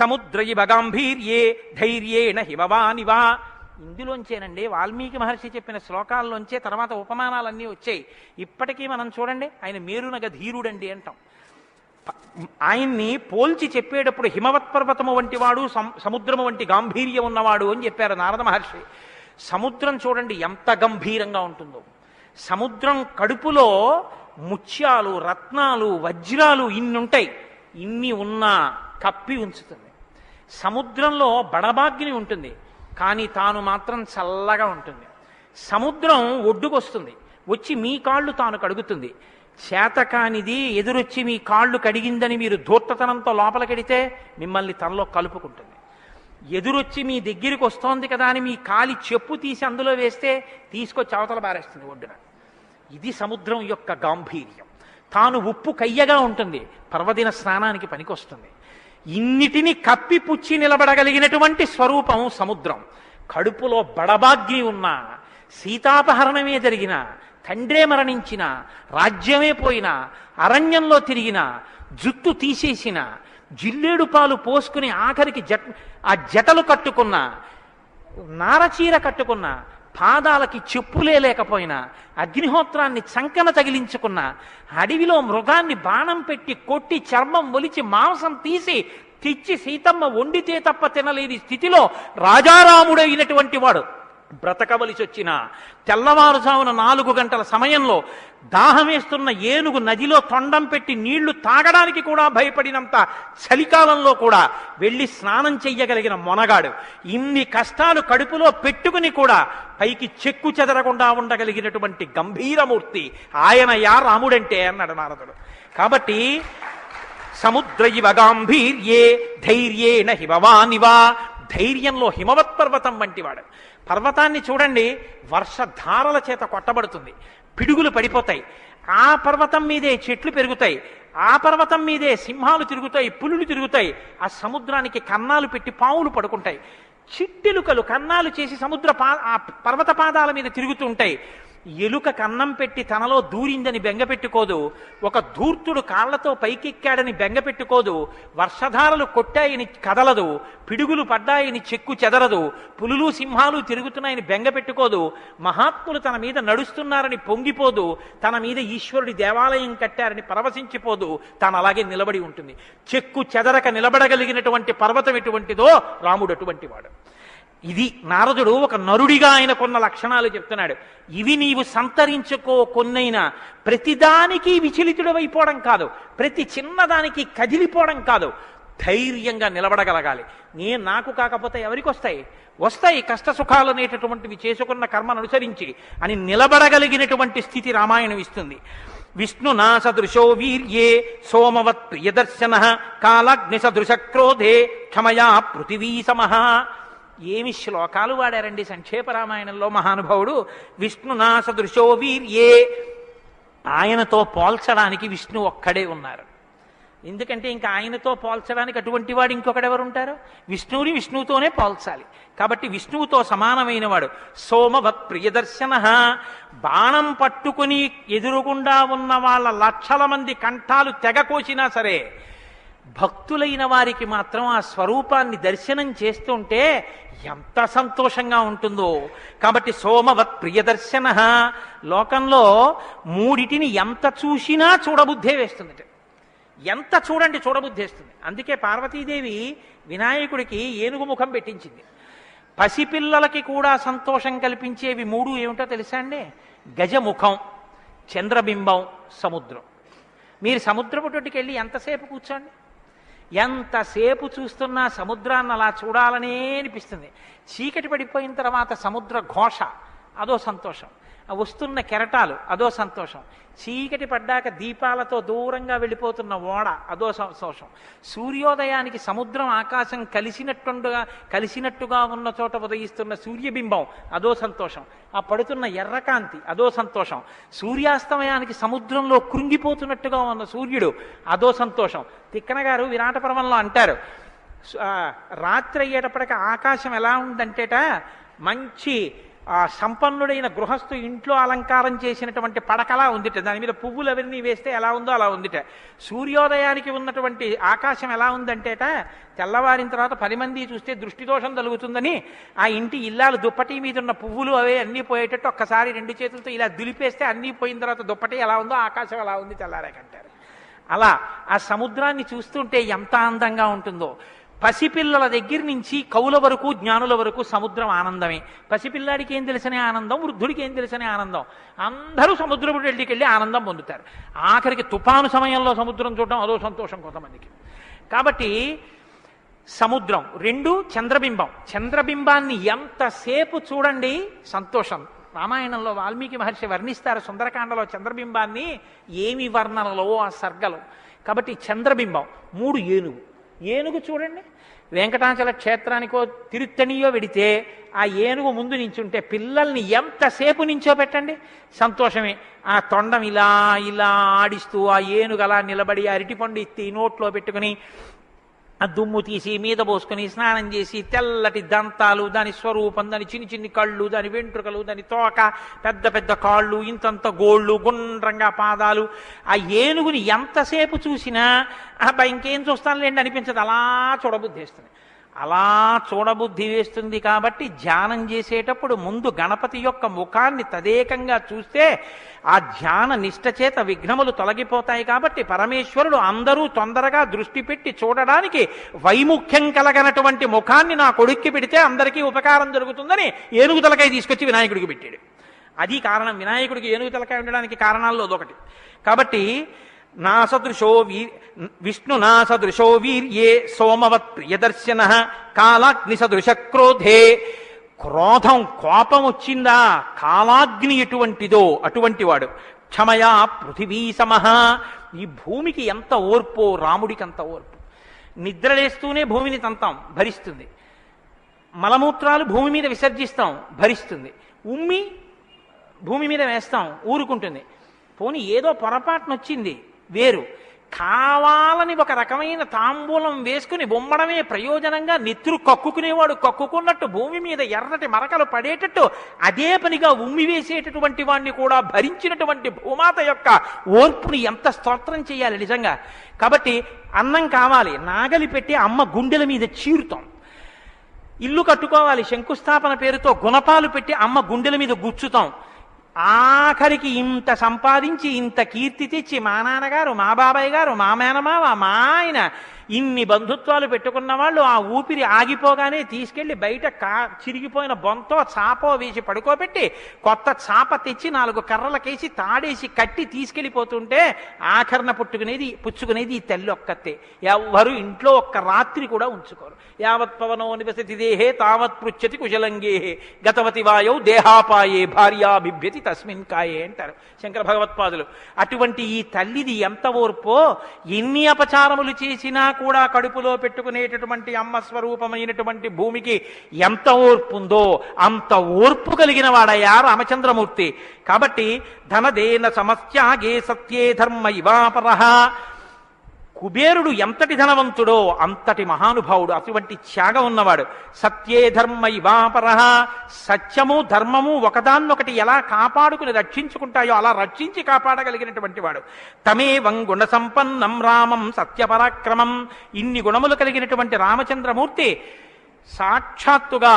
సముద్రయివ గాంభీర్యే ధైర్యేణ హిమవానివా. ఇందులోంచేనండి వాల్మీకి మహర్షి చెప్పిన శ్లోకాల్లోంచే తర్వాత ఉపమానాలన్నీ వచ్చాయి. ఇప్పటికీ మనం చూడండి, ఆయన మేరునగ ధీరుడండి అంటాం. ఆయన్ని పోల్చి చెప్పేటప్పుడు హిమవత్ పర్వతము వంటి వాడు, సముద్రము వంటి గాంభీర్యం ఉన్నవాడు అని చెప్పారు నారద మహర్షి. సముద్రం చూడండి ఎంత గంభీరంగా ఉంటుందో. సముద్రం కడుపులో ముత్యాలు, రత్నాలు, వజ్రాలు ఇన్నుంటాయి. ఇన్ని ఉన్నా కప్పి ఉంచుతుంది. సముద్రంలో బడబాగ్ని ఉంటుంది, కానీ తాను మాత్రం చల్లగా ఉంటుంది. సముద్రం ఒడ్డుకొస్తుంది, వచ్చి మీ కాళ్ళు తాను కడుగుతుంది. చేతకానిది ఎదురొచ్చి మీ కాళ్ళు కడిగిందని మీరు ధూర్తతనంతో లోపలికెడితే మిమ్మల్ని తనలో కలుపుకుంటుంది. ఎదురొచ్చి మీ దగ్గరికి వస్తోంది కదా అని మీ కాలి చెప్పు తీసి అందులో వేస్తే తీసుకొచ్చి అవతల బారేస్తుంది ఒడ్డున. ఇది సముద్రం యొక్క గాంభీర్యం. తాను ఉప్పు కయ్యగా ఉంటుంది, పర్వదిన స్నానానికి పనికొస్తుంది. ఇన్నిటిని కప్పిపుచ్చి నిలబడగలిగినటువంటి స్వరూపం సముద్రం. కడుపులో బడబాగ్ని ఉన్న, సీతాపహరణమే జరిగిన, తండ్రే మరణించిన, రాజ్యమే పోయిన, అరణ్యంలో తిరిగిన, జుట్టు తీసేసిన, జిల్లేడు పాలు పోసుకుని ఆఖరికి ఆ జటలు కట్టుకున్న, నారచీర కట్టుకున్న, పాదాలకి చెప్పులే లేకపోయినా, అగ్నిహోత్రాన్ని చంకన తగిలించుకున్న, అడవిలో మృగాన్ని బాణం పెట్టి కొట్టి చర్మం ఒలిచి మాంసం తీసి తెచ్చి సీతమ్మ వండితే తప్ప తినలేని స్థితిలో రాజారాముడైనటువంటి వాడు బ్రతకవలసి వచ్చిన తెల్లవారుజామున 4 గంటల సమయంలో దాహమేస్తున్న ఏనుగు నదిలో తొండం పెట్టి నీళ్లు తాగడానికి కూడా భయపడినంత చలికాలంలో కూడా వెళ్ళి స్నానం చెయ్యగలిగిన మొనగాడు. ఇన్ని కష్టాలు కడుపులో పెట్టుకుని కూడా పైకి చెక్కు చెదరకుండా ఉండగలిగినటువంటి గంభీరమూర్తి ఆయన యా రాముడంటే అన్నాడు నారదుడు. కాబట్టి సముద్రయివ గాంభీర్యే ధైర్యేణ హిమవానివా, ధైర్యంలో హిమవత్ పర్వతం వంటివాడు. పర్వతాన్ని చూడండి, వర్షధారల చేత కొట్టబడుతుంది, పిడుగులు పడిపోతాయి. ఆ పర్వతం మీదే చెట్లు పెరుగుతాయి, ఆ పర్వతం మీదే సింహాలు తిరుగుతాయి, పులులు తిరుగుతాయి. ఆ సముద్రానికి కన్నాలు పెట్టి పావులు పడుకుంటాయి. చిట్టెలుకలు కన్నాలు చేసి ఆ పర్వత పాదాల మీద తిరుగుతూ ఉంటాయి. ఎలుక కన్నం పెట్టి తనలో దూరిందని బెంగపెట్టుకోదు, ఒక ధూర్తుడు కాళ్లతో పైకెక్కాడని బెంగపెట్టుకోదు, వర్షధారలు కొట్టాయని కదలదు, పిడుగులు పడ్డాయని చెక్కు చెదరదు, పులులు సింహాలు తిరుగుతున్నాయని బెంగపెట్టుకోదు, మహాత్ములు తన మీద నడుస్తున్నారని పొంగిపోదు, తన మీద ఈశ్వరుడి దేవాలయం కట్టారని పరవశించిపోదు, తాను అలాగే నిలబడి ఉంటుంది. చెక్కు చెదరక నిలబడగలిగినటువంటి పర్వతం ఎటువంటిదో రాముడు అటువంటి వాడు. ఇది నారదుడు ఒక నరుడిగా ఆయనకున్న లక్షణాలు చెప్తున్నాడు. ఇవి నీవు సంతరించుకో, కొన్నైనా ప్రతిదానికి విచలితుడవైపోవడం కాదు, ప్రతి చిన్నదానికి కదిలిపోవడం కాదు, ధైర్యంగా నిలబడగలగాలి. నాకు కాకపోతే ఎవరికి వస్తాయి? వస్తాయి కష్ట సుఖాలు అనేటటువంటివి చేసుకున్న కర్మను అనుసరించి అని నిలబడగలిగినటువంటి స్థితి రామాయణం ఇస్తుంది. విష్ణునా సదృశో వీర్యే సోమవత్ ప్రియదర్శన కాలాగ్ని సదృశ క్రోధే క్షమయా పృథివీ సమః. ఏమి శ్లోకాలు వాడారండి సంక్షేప రామాయణంలో మహానుభావుడు. విష్ణునా సదృశో వీర్యే, ఆయనతో పోల్చడానికి విష్ణు ఒక్కడే ఉన్నారు. ఎందుకంటే ఇంకా ఆయనతో పోల్చడానికి అటువంటి వాడు ఇంకొకడెవరు ఉంటారు? విష్ణువుని విష్ణువుతోనే పోల్చాలి. కాబట్టి విష్ణువుతో సమానమైన వాడు. సోమవత్ ప్రియదర్శన, బాణం పట్టుకుని ఎదురుగుండా ఉన్న వాళ్ళ లక్షల మంది కంఠాలు తెగకోసినా సరే భక్తులైన వారికి మాత్రం ఆ స్వరూపాన్ని దర్శనం చేస్తుంటే ఎంత సంతోషంగా ఉంటుందో. కాబట్టి సోమవత్ ప్రియదర్శన. లోకంలో మూడిటిని ఎంత చూసినా చూడబుద్ధే వేస్తుంది. ఎంత చూడండి చూడబుద్ధేస్తుంది. అందుకే పార్వతీదేవి వినాయకుడికి ఏనుగు ముఖం పెట్టించింది. పసిపిల్లలకి కూడా సంతోషం కల్పించేవి మూడు ఏమిటో తెలుసా అండి? గజముఖం, చంద్రబింబం, సముద్రం. మీరు సముద్రపు తోటికి వెళ్ళి ఎంతసేపు కూర్చోండి, ఎంతసేపు చూస్తున్నా సముద్రాన్ని అలా చూడాలనే అనిపిస్తుంది. చీకటి పడిపోయిన తర్వాత సముద్ర ఘోష అదో సంతోషం, వస్తున్న కెరటాలు అదో సంతోషం, చీకటి పడ్డాక దీపాలతో దూరంగా ఓడ అదో సంతోషం, సూర్యోదయానికి సముద్రం ఆకాశం కలిసినట్టుగా ఉన్న చోట ఉదయిస్తున్న సూర్యబింబం అదో సంతోషం, ఆ పడుతున్న ఎర్రకాంతి అదో సంతోషం, సూర్యాస్తమయానికి సముద్రంలో కృంగిపోతున్నట్టుగా ఉన్న సూర్యుడు అదో సంతోషం. తిక్కన గారు విరాట పర్వంలో అంటారు, రాత్రి అయ్యేటప్పటికి ఆకాశం ఎలా ఉందంటేట మంచి సంపన్నుడైన గృహస్థు ఇంట్లో అలంకారం చేసినటువంటి పడకలా ఉందిట, దాని మీద పువ్వులు అవన్నీ వేస్తే ఎలా ఉందో అలా ఉందిట. సూర్యోదయానికి ఉన్నటువంటి ఆకాశం ఎలా ఉందంటేట, తెల్లవారిన తర్వాత 10 మంది చూస్తే దృష్టిదోషం కలుగుతుందని ఆ ఇంటి ఇల్లాలు దుప్పటి మీద ఉన్న పువ్వులు అవే అన్నీ పోయేటట్టు ఒక్కసారి 2 చేతులతో ఇలా దులిపేస్తే అన్నీ పోయిన తర్వాత దుప్పటి ఎలా ఉందో ఆకాశం ఎలా ఉంది తెల్లారాకంటారు. అలా ఆ సముద్రాన్ని చూస్తుంటే ఎంత అందంగా ఉంటుందో. పసిపిల్లల దగ్గర నుంచి కవుల వరకు జ్ఞానుల వరకు సముద్రం ఆనందమే. పసిపిల్లాడికి ఏం తెలిసనే ఆనందం, వృద్ధుడికి ఏం తెలిసనే ఆనందం. అందరూ సముద్రపు వెళ్ళికి వెళ్ళి ఆనందం పొందుతారు. ఆఖరికి తుఫాను సమయంలో సముద్రం చూడడం అదో సంతోషం కొంతమందికి. కాబట్టి సముద్రం. 2 చంద్రబింబం. చంద్రబింబాన్ని ఎంతసేపు చూడండి సంతోషం. రామాయణంలో వాల్మీకి మహర్షి వర్ణిస్తారు సుందరకాండలో చంద్రబింబాన్ని, ఏమి వర్ణనలో ఆ సర్గలు. కాబట్టి చంద్రబింబం. 3 ఏనుగు. ఏనుగు చూడండి, వెంకటాచల క్షేత్రానికో తిరుత్తణియో వెడితే ఆ ఏనుగు ముందు నించుంటే పిల్లల్ని ఎంతసేపు నించో పెట్టండి సంతోషమే. ఆ తొండం ఇలా ఇలా ఆడిస్తూ ఆ ఏనుగు అలా నిలబడి అరటిపండు ఎత్తి నోట్లో పెట్టుకుని ఆ దుమ్ము తీసి మీద పోసుకొని స్నానం చేసి తెల్లటి దంతాలు, దాని స్వరూపం, దాని చిన్ని కళ్ళు, దాని వెంట్రుకలు, దాని తోక, పెద్ద పెద్ద కాళ్ళు, ఇంతంత గోళ్ళు, గుండ్రంగా పాదాలు. ఆ ఏనుగుని ఎంతసేపు చూసినా అబ్బాయి ఇంకేం చూస్తానులేండి అనిపించదు, అలా చూడబుద్ధి వేస్తుంది. అలా చూడబుద్ధి వేస్తుంది కాబట్టి ధ్యానం చేసేటప్పుడు ముందు గణపతి యొక్క ముఖాన్ని తదేకంగా చూస్తే ఆ ధ్యాన నిష్ట చేత విఘ్నములు తొలగిపోతాయి. కాబట్టి పరమేశ్వరుడు అందరూ తొందరగా దృష్టి పెట్టి చూడడానికి వైముఖ్యం కలగనటువంటి ముఖాన్ని నా కొడుక్కి పెడితే అందరికీ ఉపకారం జరుగుతుందని ఏనుగు తలకాయ తీసుకొచ్చి వినాయకుడికి పెట్టాడు. అది కారణం. వినాయకుడికి ఏనుగు తలకాయ ఉండడానికి కారణాల్లో అదొకటి. కాబట్టి విష్ణునా సదృశో వీర్యే సోమవత్ ప్రియదర్శన కాలాగ్ని సదృశ క్రోధే. క్రోధం, కోపం వచ్చిందా, కాలాగ్ని ఎటువంటిదో అటువంటి వాడు. క్షమయా పృథివీ సమః. ఈ భూమికి ఎంత ఓర్పో రాముడికి అంత ఓర్పు. నిద్రలేస్తూనే భూమిని తంతాం, భరిస్తుంది. మలమూత్రాలు భూమి మీద విసర్జిస్తాం, భరిస్తుంది. ఉమ్మి భూమి మీద వేస్తాం, ఊరుకుంటుంది. పోనీ ఏదో పొరపాటునొచ్చింది వేరు, కావాలని ఒక రకమైన తాంబూలం వేసుకుని బొమ్మడమే ప్రయోజనంగా నెత్తురు కక్కుకునేవాడు కక్కుకున్నట్టు భూమి మీద ఎర్రటి మరకలు పడేటట్టు అదే పనిగా ఉమ్మి వేసేటటువంటి వాడిని కూడా భరించినటువంటి భూమాత యొక్క ఓర్పుని ఎంత స్తోత్రం చేయాలి నిజంగా. కాబట్టి అన్నం కావాలి, నాగలి పెట్టి అమ్మ గుండెల మీద చీరుతాం. ఇల్లు కట్టుకోవాలి, శంకుస్థాపన పేరుతో గుణపాలు పెట్టి అమ్మ గుండెల మీద గుచ్చుతాం. ఆఖరికి ఇంత సంపాదించి ఇంత కీర్తి తెచ్చి మా నాన్నగారు, మా బాబాయ్ గారు, మా మేనమావ, మా ఆయన ఇన్ని బంధుత్వాలు పెట్టుకున్న వాళ్ళు ఆ ఊపిరి ఆగిపోగానే తీసుకెళ్లి బయట చిరిగిపోయిన బొంతో చాపో వేసి పడుకోబెట్టి కొత్త చాప తెచ్చి 4 కర్రలకేసి తాడేసి కట్టి తీసుకెళ్లిపోతుంటే ఆఖరణ పుచ్చుకునేది ఈ తల్లి ఒక్కతే. ఎవ్వరు ఇంట్లో ఒక్క రాత్రి కూడా ఉంచుకోరు. యావత్ పవనో నివసతి దేహే తావత్ పృచ్చతి కుశలంగేహే గతవతి వాయౌ దేహాపాయే భార్యా బిభ్యతి తస్మిన్ కాయే అంటారు శంకర భగవత్పాదులు. అటువంటి ఈ తల్లిది ఎంత ఓర్పో, ఎన్ని అపచారములు చేసినా కూడా కడుపులో పెట్టుకునేటటువంటి అమ్మ స్వరూపమైనటువంటి భూమికి ఎంత ఓర్పు ఉందో అంత ఓర్పు కలిగిన వాడయ్యా రామచంద్రమూర్తి. కాబట్టి ధనదేన సమస్యాగే సత్యే ధర్మ ఇవాపరః. కుబేరుడు ఎంతటి ధనవంతుడో అంతటి మహానుభావుడు, అటువంటి త్యాగం ఉన్నవాడు. సత్యే ధర్మ ఇవాపరః. సత్యము ధర్మము ఒకదాన్నొకటి ఎలా కాపాడుకుని రక్షించుకుంటాయో అలా రక్షించి కాపాడగలిగినటువంటి వాడు. తమేవం గుణ సంపన్నం రామం సత్యపరాక్రమం. ఇన్ని గుణములు కలిగినటువంటి రామచంద్రమూర్తి సాక్షాత్తుగా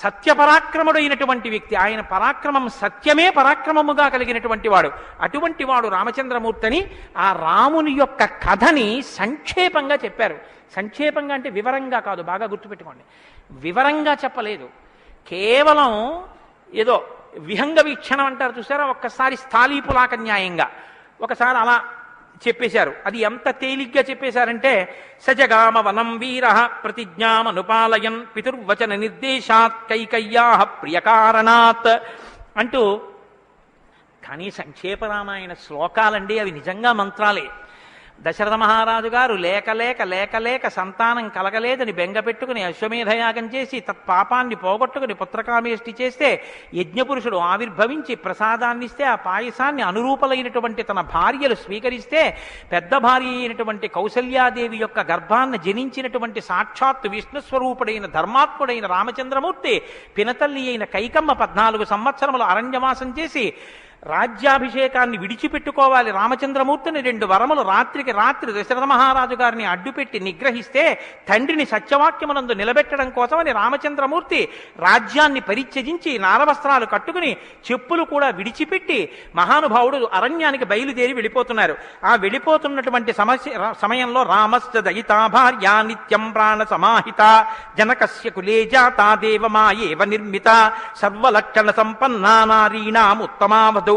సత్యపరాక్రముడైనటువంటి వ్యక్తి. ఆయన పరాక్రమం సత్యమే పరాక్రమముగా కలిగినటువంటి వాడు. అటువంటి వాడు రామచంద్రమూర్తిని ఆ రాముని యొక్క కథని సంక్షేపంగా చెప్పారు. సంక్షేపంగా అంటే వివరంగా కాదు, బాగా గుర్తుపెట్టుకోండి. వివరంగా చెప్పలేదు, కేవలం ఏదో విహంగ వీక్షణం అంటారు చూసారా, ఒక్కసారి స్థాళీపులాక న్యాయంగా ఒకసారి అలా చెప్పేశారు. అది ఎంత తేలిగ్గా చెప్పేశారంటే సజగామ వనం వీర ప్రతిజ్ఞామనుపాలయన్ పితుర్వచన నిర్దేశాత్ కైకయ్యా ప్రియకారణాత్ అంటూ. కానీ సంక్షేపరామాయణ శ్లోకాలండి, అవి నిజంగా మంత్రాలే. దశరథ మహారాజు గారు లేక లేక లేక లేక సంతానం కలగలేదని బెంగపెట్టుకుని అశ్వమేధయాగం చేసి తత్పాపాన్ని పోగొట్టుకుని పుత్రకామేష్టి చేస్తే యజ్ఞపురుషుడు ఆవిర్భవించి ప్రసాదాన్నిస్తే ఆ పాయసాన్ని అనురూపలైనటువంటి తన భార్యలు స్వీకరిస్తే పెద్ద భార్య అయినటువంటి కౌసల్యాదేవి యొక్క గర్భాన్ని జనించినటువంటి సాక్షాత్తు విష్ణుస్వరూపుడైన ధర్మాత్ముడైన రామచంద్రమూర్తి పినతల్లి అయిన కైకమ్మ 14 సంవత్సరములు అరణ్యవాసం చేసి రాజ్యాభిషేకాన్ని విడిచిపెట్టుకోవాలి రామచంద్రమూర్తిని 2 వరములు రాత్రికి రాత్రి దశరథ మహారాజు గారిని అడ్డుపెట్టి నిగ్రహిస్తే తండ్రిని సత్యవాక్యమునందు నిలబెట్టడం కోసమని రామచంద్రమూర్తి రాజ్యాన్ని పరిత్యజించి నారవస్త్రాలు కట్టుకుని చెప్పులు కూడా విడిచిపెట్టి మహానుభావుడు అరణ్యానికి బయలుదేరి వెళ్ళిపోతున్నారు. ఆ వెళ్ళిపోతున్నటువంటి సమయంలో రామస్య దయితా భార్య నిత్యం ప్రాణ సమాహిత జనకస్య కులే జాతా దేవమాయేవ నిర్మిత సర్వలక్షణ సంపన్నా నారీణాం ఉత్తమావధూ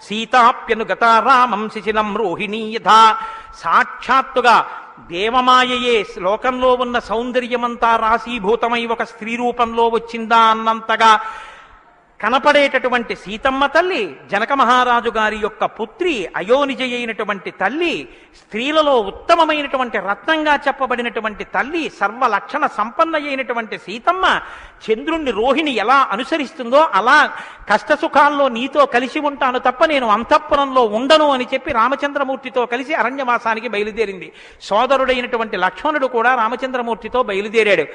సీతాప్యనుగత రామం శిశిలం రోహిణీ యథా. సాక్షాత్తుగా దేవమాయయే లోకంలో ఉన్న సౌందర్యమంతా రాశీభూతమై ఒక స్త్రీ రూపంలో వచ్చిందా అన్నంతగా కనపడేటటువంటి సీతమ్మ తల్లి, జనక మహారాజు గారి యొక్క పుత్రి, అయోనిజ అయినటువంటి తల్లి, స్త్రీలలో ఉత్తమమైనటువంటి రత్నంగా చెప్పబడినటువంటి తల్లి, సర్వలక్షణ సంపన్న అయినటువంటి సీతమ్మ చంద్రుణ్ణి రోహిణి ఎలా అనుసరిస్తుందో అలా కష్టసుఖాల్లో నీతో కలిసి ఉంటాను తప్ప నేను అంతఃపురంలో ఉండను అని చెప్పి రామచంద్రమూర్తితో కలిసి అరణ్యవాసానికి బయలుదేరింది. సోదరుడైనటువంటి లక్ష్మణుడు కూడా రామచంద్రమూర్తితో బయలుదేరాడు.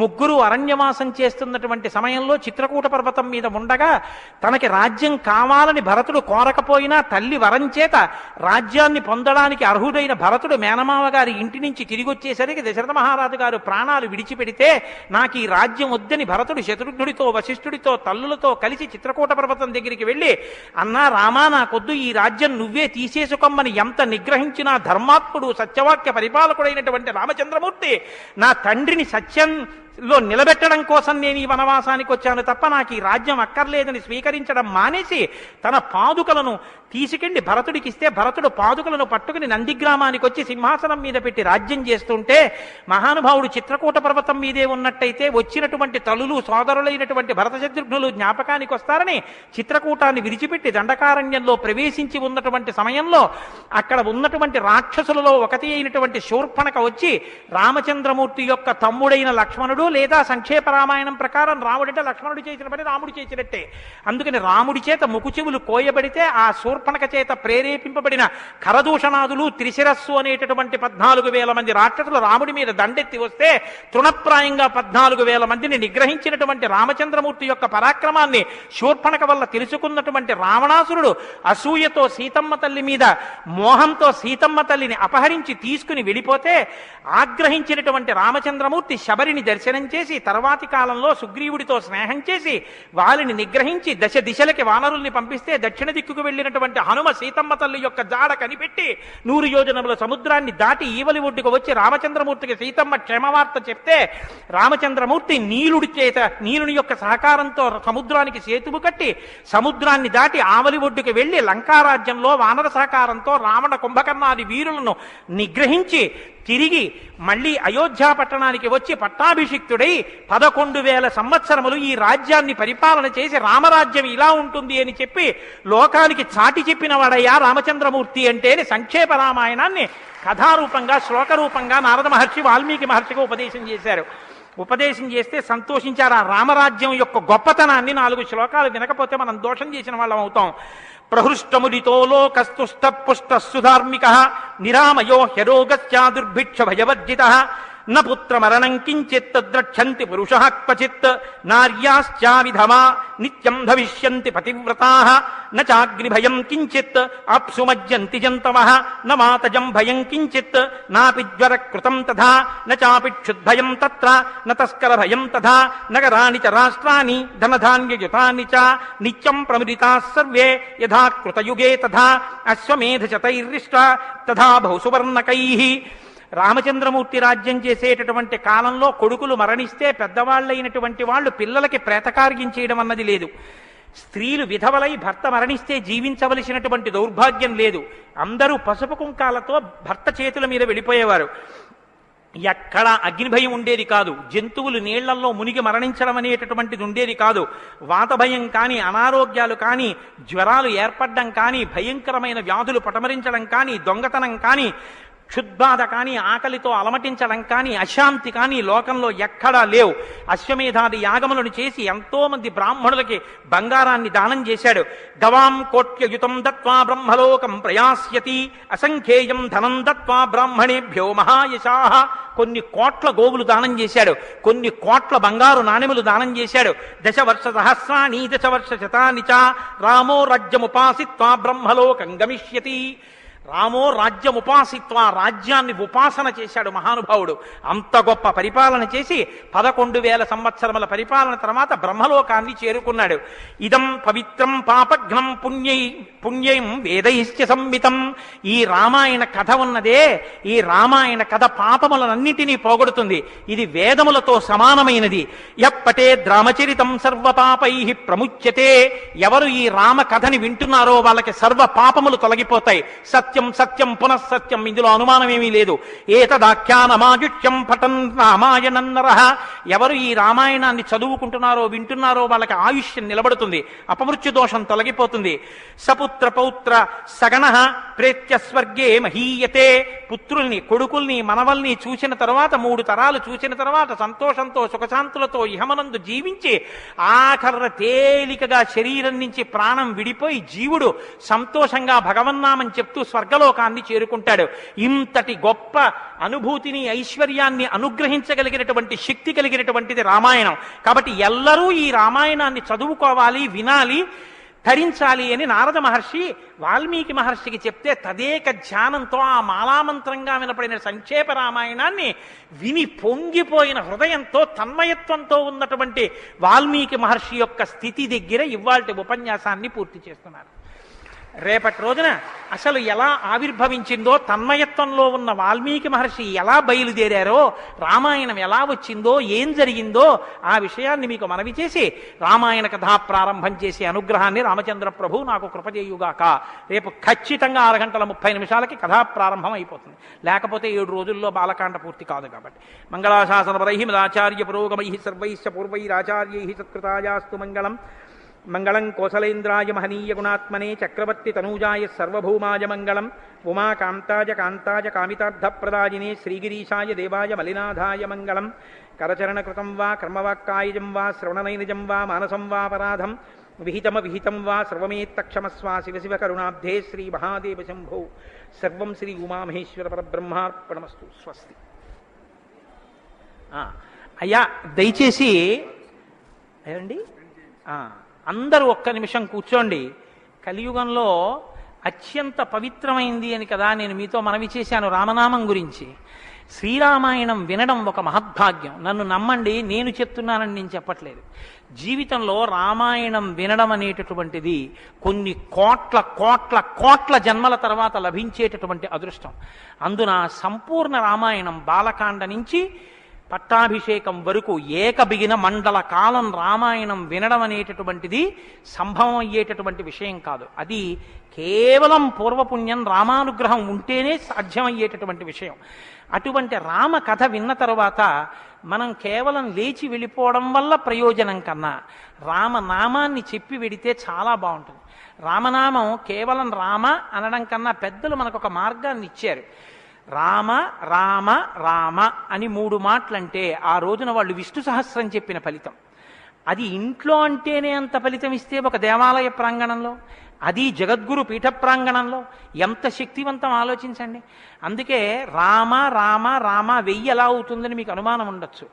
ముగ్గురు అరణ్యవాసం చేస్తున్నటువంటి సమయంలో చిత్రకూట పర్వతం మీద ఉండగా తనకి రాజ్యం కావాలని భరతుడు కోరకపోయినా తల్లి వరం చేత రాజ్యాన్ని పొందడానికి అర్హుడైన భరతుడు మేనమావ గారి ఇంటి నుంచి తిరిగి వచ్చేసరికి దశరథ మహారాజు గారు ప్రాణాలు విడిచిపెడితే నాకు ఈ రాజ్యం వద్దని భరతుడు శత్రుఘ్నుడితో వశిష్ఠుడితో తల్లులతో కలిసి చిత్రకూట పర్వతం దగ్గరికి వెళ్ళి, అన్నా రామా నాకొద్దు, ఈ రాజ్యం నువ్వే తీసేసుకోమని ఎంత నిగ్రహించినా ధర్మాత్ముడు సత్యవాక్య పరిపాలకుడైనటువంటి రామచంద్రమూర్తి నా తండ్రిని సత్యంలో నిలబెట్టడం కోసం నేను ఈ వనవాసానికి వచ్చాను తప్ప నాకు ఈ రాజ్యం అక్కర్లేదని స్వీకరించడం మానేసి తన పాదుకలను తీసుకెళ్లి భరతుడికి ఇస్తే భరతుడు పాదుకలను పట్టుకుని నందిగ్రామానికి వచ్చి సింహాసనం మీద పెట్టి రాజ్యం చేస్తుంటే మహానుభావుడు చిత్రకూట పర్వతం మీదే ఉన్నట్టయితే వచ్చినటువంటి తల్లులు సోదరులైనటువంటి భరత శత్రుఘ్నులు జ్ఞాపకానికి వస్తారని చిత్రకూటాన్ని విడిచిపెట్టి దండకారణ్యంలో ప్రవేశించి ఉన్నటువంటి సమయంలో అక్కడ ఉన్నటువంటి రాక్షసులలో ఒకటి అయినటువంటి శూర్పణక వచ్చి రామచంద్రమూర్తి యొక్క తమ్ముడైన లక్ష్మణుడు రాముడు లేదా సంక్షేప రామాయణం ప్రకారం రాముడంటే లక్ష్మణుడు చేసిన పని రాముడు చేసినట్టే. అందుకని రాముడి చేత ముకుచెవులు కోయబడితే ఆ శూర్పణఖ చేత ప్రేరేపింపబడిన కరదూషణాదులు త్రిశిరస్సు అనేటటువంటి 14,000 మంది రాక్షసులు రాముడి మీద దండెత్తి వస్తే తృణప్రాయంగా 14,000 మందిని నిగ్రహించినటువంటి రామచంద్రమూర్తి యొక్క పరాక్రమాన్ని శూర్పణఖ వల్ల తెలుసుకున్నటువంటి రావణాసురుడు అసూయతో సీతమ్మ తల్లి మీద మోహంతో సీతమ్మ తల్లిని అపహరించి తీసుకుని వెళ్ళిపోతే ఆగ్రహించినటువంటి రామచంద్రమూర్తి శబరిని దర్శనం చేసి తర్వాతి కాలంలో సుగ్రీవుడితో స్నేహం చేసి వారిని నిగ్రహించి దశ దిశలకి వానరుల్ని పంపిస్తే దక్షిణ దిక్కుకు వెళ్ళినటువంటి హనుమ సీతమ్మ తల్లి యొక్క జాడ కనిపెట్టి 100 యోజనముల సముద్రాన్ని దాటి ఈవలి ఒడ్డుకు వచ్చి రామచంద్రమూర్తికి సీతమ్మ క్షేమవార్త చెప్తే రామచంద్రమూర్తి నీలుని యొక్క సహకారంతో సముద్రానికి సేతువు కట్టి సముద్రాన్ని దాటి ఆవలి ఒడ్డుకు వెళ్లి లంకారాజ్యంలో వానర సహకారంతో రావణ కుంభకర్ణాది వీరులను నిగ్రహించి తిరిగి మళ్ళీ అయోధ్య పట్టణానికి వచ్చి పట్టాభిషిక్తుడై 11,000 సంవత్సరములు ఈ రాజ్యాన్ని పరిపాలన చేసి రామరాజ్యం ఇలా ఉంటుంది అని చెప్పి లోకానికి చాటి చెప్పిన వాడయ్యా రామచంద్రమూర్తి అంటేనే సంక్షేప రామాయణాన్ని కథారూపంగా శ్లోకరూపంగా నారద మహర్షి వాల్మీకి మహర్షిగా ఉపదేశం చేశారు. ఉపదేశం చేస్తే సంతోషించారు. ఆ రామరాజ్యం యొక్క గొప్పతనాన్ని 4 శ్లోకాలు వినకపోతే మనం దోషం చేసిన వాళ్ళం అవుతాం. ప్రహృష్టముదితో లోకస్తుష్ట పుష్ట సుధార్మిక నిరామయో హ్యరోగస్యా దుర్భిక్ష భయవర్జిత న పుత్రమరణం కించిత్ ద్రక్షంతి పురుషః క్వచిత్ నార్యాశ్చా విధమా నిత్యం భవిష్యంతి పతివ్రతాః న చాగ్నిభయం కించిత్ అప్సుమజ్యంతి జంతవః న మాతజం భయం కించిత్ నాపి జ్వరకృతం తథా న చాపి క్షుద్భయం తత్ర న తస్కర భయం తథా నగరాణి చ రాష్ట్రాణి ధనధాన్యయుతాని చ నిత్యం ప్రముదితాః సర్వే యథా కృతయుగే తథా అశ్వమేధశతైర్రిష్ట తథా బహుసువర్ణకైః. రామచంద్రమూర్తి రాజ్యం చేసేటటువంటి కాలంలో కొడుకులు మరణిస్తే పెద్దవాళ్ళైనటువంటి వాళ్ళు పిల్లలకి ప్రేతకార్యం చేయడం అన్నది లేదు. స్త్రీలు విధవలై భర్త మరణిస్తే జీవించవలసినటువంటి దౌర్భాగ్యం లేదు. అందరూ పసుపు కుంకాలతో భర్త చేతుల మీద వెళ్ళిపోయేవారు. ఎక్కడ అగ్నిభయం ఉండేది కాదు. జంతువులు నీళ్లలో మునిగి మరణించడం అనేటటువంటిది ఉండేది కాదు. వాతభయం కానీ అనారోగ్యాలు కానీ జ్వరాలు ఏర్పడడం కానీ భయంకరమైన వ్యాధులు పటమరించడం కానీ దొంగతనం కానీ క్షుద్బాధ కానీ ఆకలితో అలమటించడం కానీ అశాంతి కానీ లోకంలో ఎక్కడా లేవు. అశ్వమేధాది యాగములను చేసి ఎంతో మంది బ్రాహ్మణులకి బంగారాన్ని దానం చేశాడు. గవాం కోట్యయుతం దత్వా బ్రహ్మలోకం ప్రయాస్యతి అసంఖ్యేయం ధనం దత్వా బ్రాహ్మణేభ్యో మహాయశాః. కొన్ని కోట్ల గోవులు దానం చేశాడు. కొన్ని కోట్ల బంగారు నాణెములు దానం చేశాడు. 10 వర్ష సహస్రాణి 10 వర్ష శతాని చ రామో రాజ్యముపాసిత్వా బ్రహ్మలోకం గమిష్యతి. రామో రాజ్యముపాసిత్వ రాజ్యాన్ని ఉపాసన చేశాడు మహానుభావుడు. అంత గొప్ప పరిపాలన చేసి 11,000 సంవత్సరముల పరిపాలన తర్వాత బ్రహ్మలోకాన్ని చేరుకున్నాడు. ఇదం పవిత్రం పాపఘ్నం పుణ్యం వేదైశ్చ సంహితం. ఈ రామాయణ కథ ఉన్నదే, ఈ రామాయణ కథ పాపములనన్నిటినీ పోగొడుతుంది. ఇది వేదములతో సమానమైనది. యప్పటే రామచరితం సర్వ పాపై ప్రముచ్యతే. ఎవరు ఈ రామ కథని వింటున్నారో వాళ్ళకి సర్వ పాపములు తొలగిపోతాయి. సత్యం సత్యం పునఃసత్యం, ఇందులో అనుమానమేమీ లేదు. ఏతదాఖ్యానమాజుష్యం పఠన్ రామాయణం నరః. ఎవరు ఈ రామాయణాన్ని చదువుకుంటున్నారో వింటున్నారో వాళ్ళకి ఆయుష్యం నిలబడుతుంది, అపమృత్యు దోషం తొలగిపోతుంది. సపుత్ర పౌత్ర సగణః ప్రేత్య స్వర్గే మహీయతే. పుత్రుల్ని కొడుకుల్ని మనవల్ని చూసిన తర్వాత 3 తరాలు చూసిన తర్వాత సంతోషంతో సుఖశాంతులతో ఇహమనందు జీవించి ఆఖర తేలికగా శరీరం నుంచి ప్రాణం విడిపోయి జీవుడు సంతోషంగా భగవన్నామం చెప్తూ స్వర్గలోకాన్ని చేరుకుంటాడు. ఇంతటి గొప్ప అనుభూతిని ఐశ్వర్యాన్ని అనుగ్రహించగలిగినటువంటి శక్తి కలిగినటువంటిది రామాయణం. కాబట్టి ఎల్లరూ ఈ రామాయణాన్ని చదువుకోవాలి, వినాలి, ధరించాలి అని నారద మహర్షి వాల్మీకి మహర్షికి చెప్తే తదేక ధ్యానంతో ఆ మాలామంత్రంగా వినపడిన సంక్షేప రామాయణాన్ని విని పొంగిపోయిన హృదయంతో తన్మయత్వంతో ఉన్నటువంటి వాల్మీకి మహర్షి యొక్క స్థితి దగ్గర ఇవాల్టి ఉపన్యాసాన్ని పూర్తి చేస్తున్నారు. రేపటి రోజున అసలు ఎలా ఆవిర్భవించిందో, తన్మయత్వంలో ఉన్న వాల్మీకి మహర్షి ఎలా బయలుదేరారో, రామాయణం ఎలా వచ్చిందో, ఏం జరిగిందో ఆ విషయాన్ని మీకు మనవి చేసి రామాయణ కథా ప్రారంభం చేసే అనుగ్రహాన్ని రామచంద్ర ప్రభు నాకు కృపచేయుగాక. రేపు ఖచ్చితంగా 6 గంటల 30 నిమిషాలకి కథా ప్రారంభం అయిపోతుంది. లేకపోతే 7 రోజుల్లో బాలకాండ పూర్తి కాదు. కాబట్టి మంగళాశాసనపరై మదాచార్య పురోగమై సర్వైశ్చ పూర్వైరాచార్యై సత్కృతాయాస్తు మంగళం. మంగళం కోసలేంద్రాయ మహనీయ గుణాత్మనే చక్రవర్తి తనూజాయ సర్వభౌమాయ మంగళం ఉమాకాంతాయ కాంతాయ కామితార్థప్రదాయినే శ్రీగిరీశాయ దేవాయ మలినాథాయ మంగళం కరచరణకృతం వా కర్మవాక్కాయజం వా శ్రవణనైనజం వా మానసం వా పరాధం విహితం వా సర్వమేత్తక్షమస్వ శివ శివ కరుణాబ్ధే శ్రీ మహాదేవ శంభో సర్వం శ్రీ ఉమామహేశ్వర పరబ్రహ్మార్పణమస్తు. స్వస్తి. అయ్యా దయచేసి ఏమండి అందరూ ఒక్క నిమిషం కూర్చోండి. కలియుగంలో అత్యంత పవిత్రమైంది అని కదా నేను మీతో మనవి చేశాను రామనామం గురించి. శ్రీరామాయణం వినడం ఒక మహద్భాగ్యం. నన్ను నమ్మండి, నేను చెప్తున్నానని నేను చెప్పట్లేదు. జీవితంలో రామాయణం వినడం అనేటటువంటిది కొన్ని కోట్ల కోట్ల కోట్ల జన్మల తర్వాత లభించేటటువంటి అదృష్టం. అందున సంపూర్ణ రామాయణం బాలకాండ నుంచి పట్టాభిషేకం వరకు ఏకబిగిన మండల కాలం రామాయణం వినడం అనేటటువంటిది సంభవం అయ్యేటటువంటి విషయం కాదు. అది కేవలం పూర్వపుణ్యం రామానుగ్రహం ఉంటేనే సాధ్యమయ్యేటటువంటి విషయం. అటువంటి రామ కథ విన్న తరువాత మనం కేవలం లేచి వెళ్ళిపోవడం వల్ల ప్రయోజనం కన్నా రామనామాన్ని చెప్పి వెడితే చాలా బాగుంటుంది. రామనామం కేవలం రామ అనడం కన్నా పెద్దలు మనకు ఒక మార్గాన్ని ఇచ్చారు. రామ రామ రామ అని 3 మాటలంటే ఆ రోజున వాళ్ళు విష్ణు సహస్రం చెప్పిన ఫలితం. అది ఇంట్లో అంటేనే అంత ఫలితం ఇస్తే ఒక దేవాలయ ప్రాంగణంలో, అది జగద్గురు పీఠ ప్రాంగణంలో ఎంత శక్తివంతం ఆలోచించండి. అందుకే రామ రామ రామ 1000 ఎలా అవుతుందని మీకు అనుమానం ఉండొచ్చు.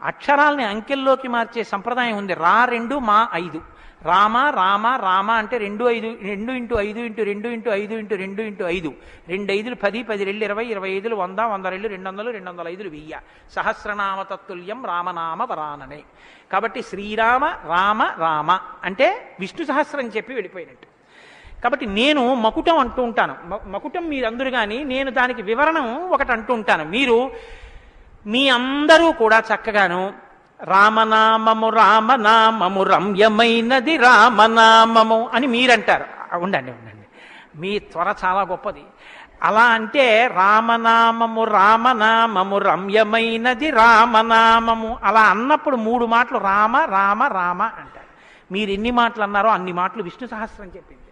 అక్షరాల్ని అంకెల్లోకి మార్చే సంప్రదాయం ఉంది. 2 మా 5 రామ రామ రామ అంటే 2 5 2 × 5 × 2 × 5 × 2 × 5 2 5 10 10 2 20 20 100 100 200 200 1000 సహస్రనామ తత్తుల్యం రామనామ వరాననే. కాబట్టి శ్రీరామ రామ రామ అంటే విష్ణు సహస్రం చెప్పి వెళ్ళిపోయినట్టు. కాబట్టి నేను మకుటం అంటూ ఉంటాను. మకుటం మీరందరూ కానీ నేను దానికి వివరణం ఒకటి అంటూ ఉంటాను. మీరు మీ అందరూ కూడా చక్కగాను రామనామము రామనామము రమ్యమైనది రామనామము అని మీరంటారు. ఉండండి మీ త్వర చాలా గొప్పది. అలా అంటే రామనామము రామనామము రమ్యమైనది రామనామము అలా అన్నప్పుడు 3 మాటలు రామ రామ రామ అంటారు. మీరు ఎన్ని మాటలు అన్నారో అన్ని మాటలు విష్ణు సహస్రం చెప్పింది.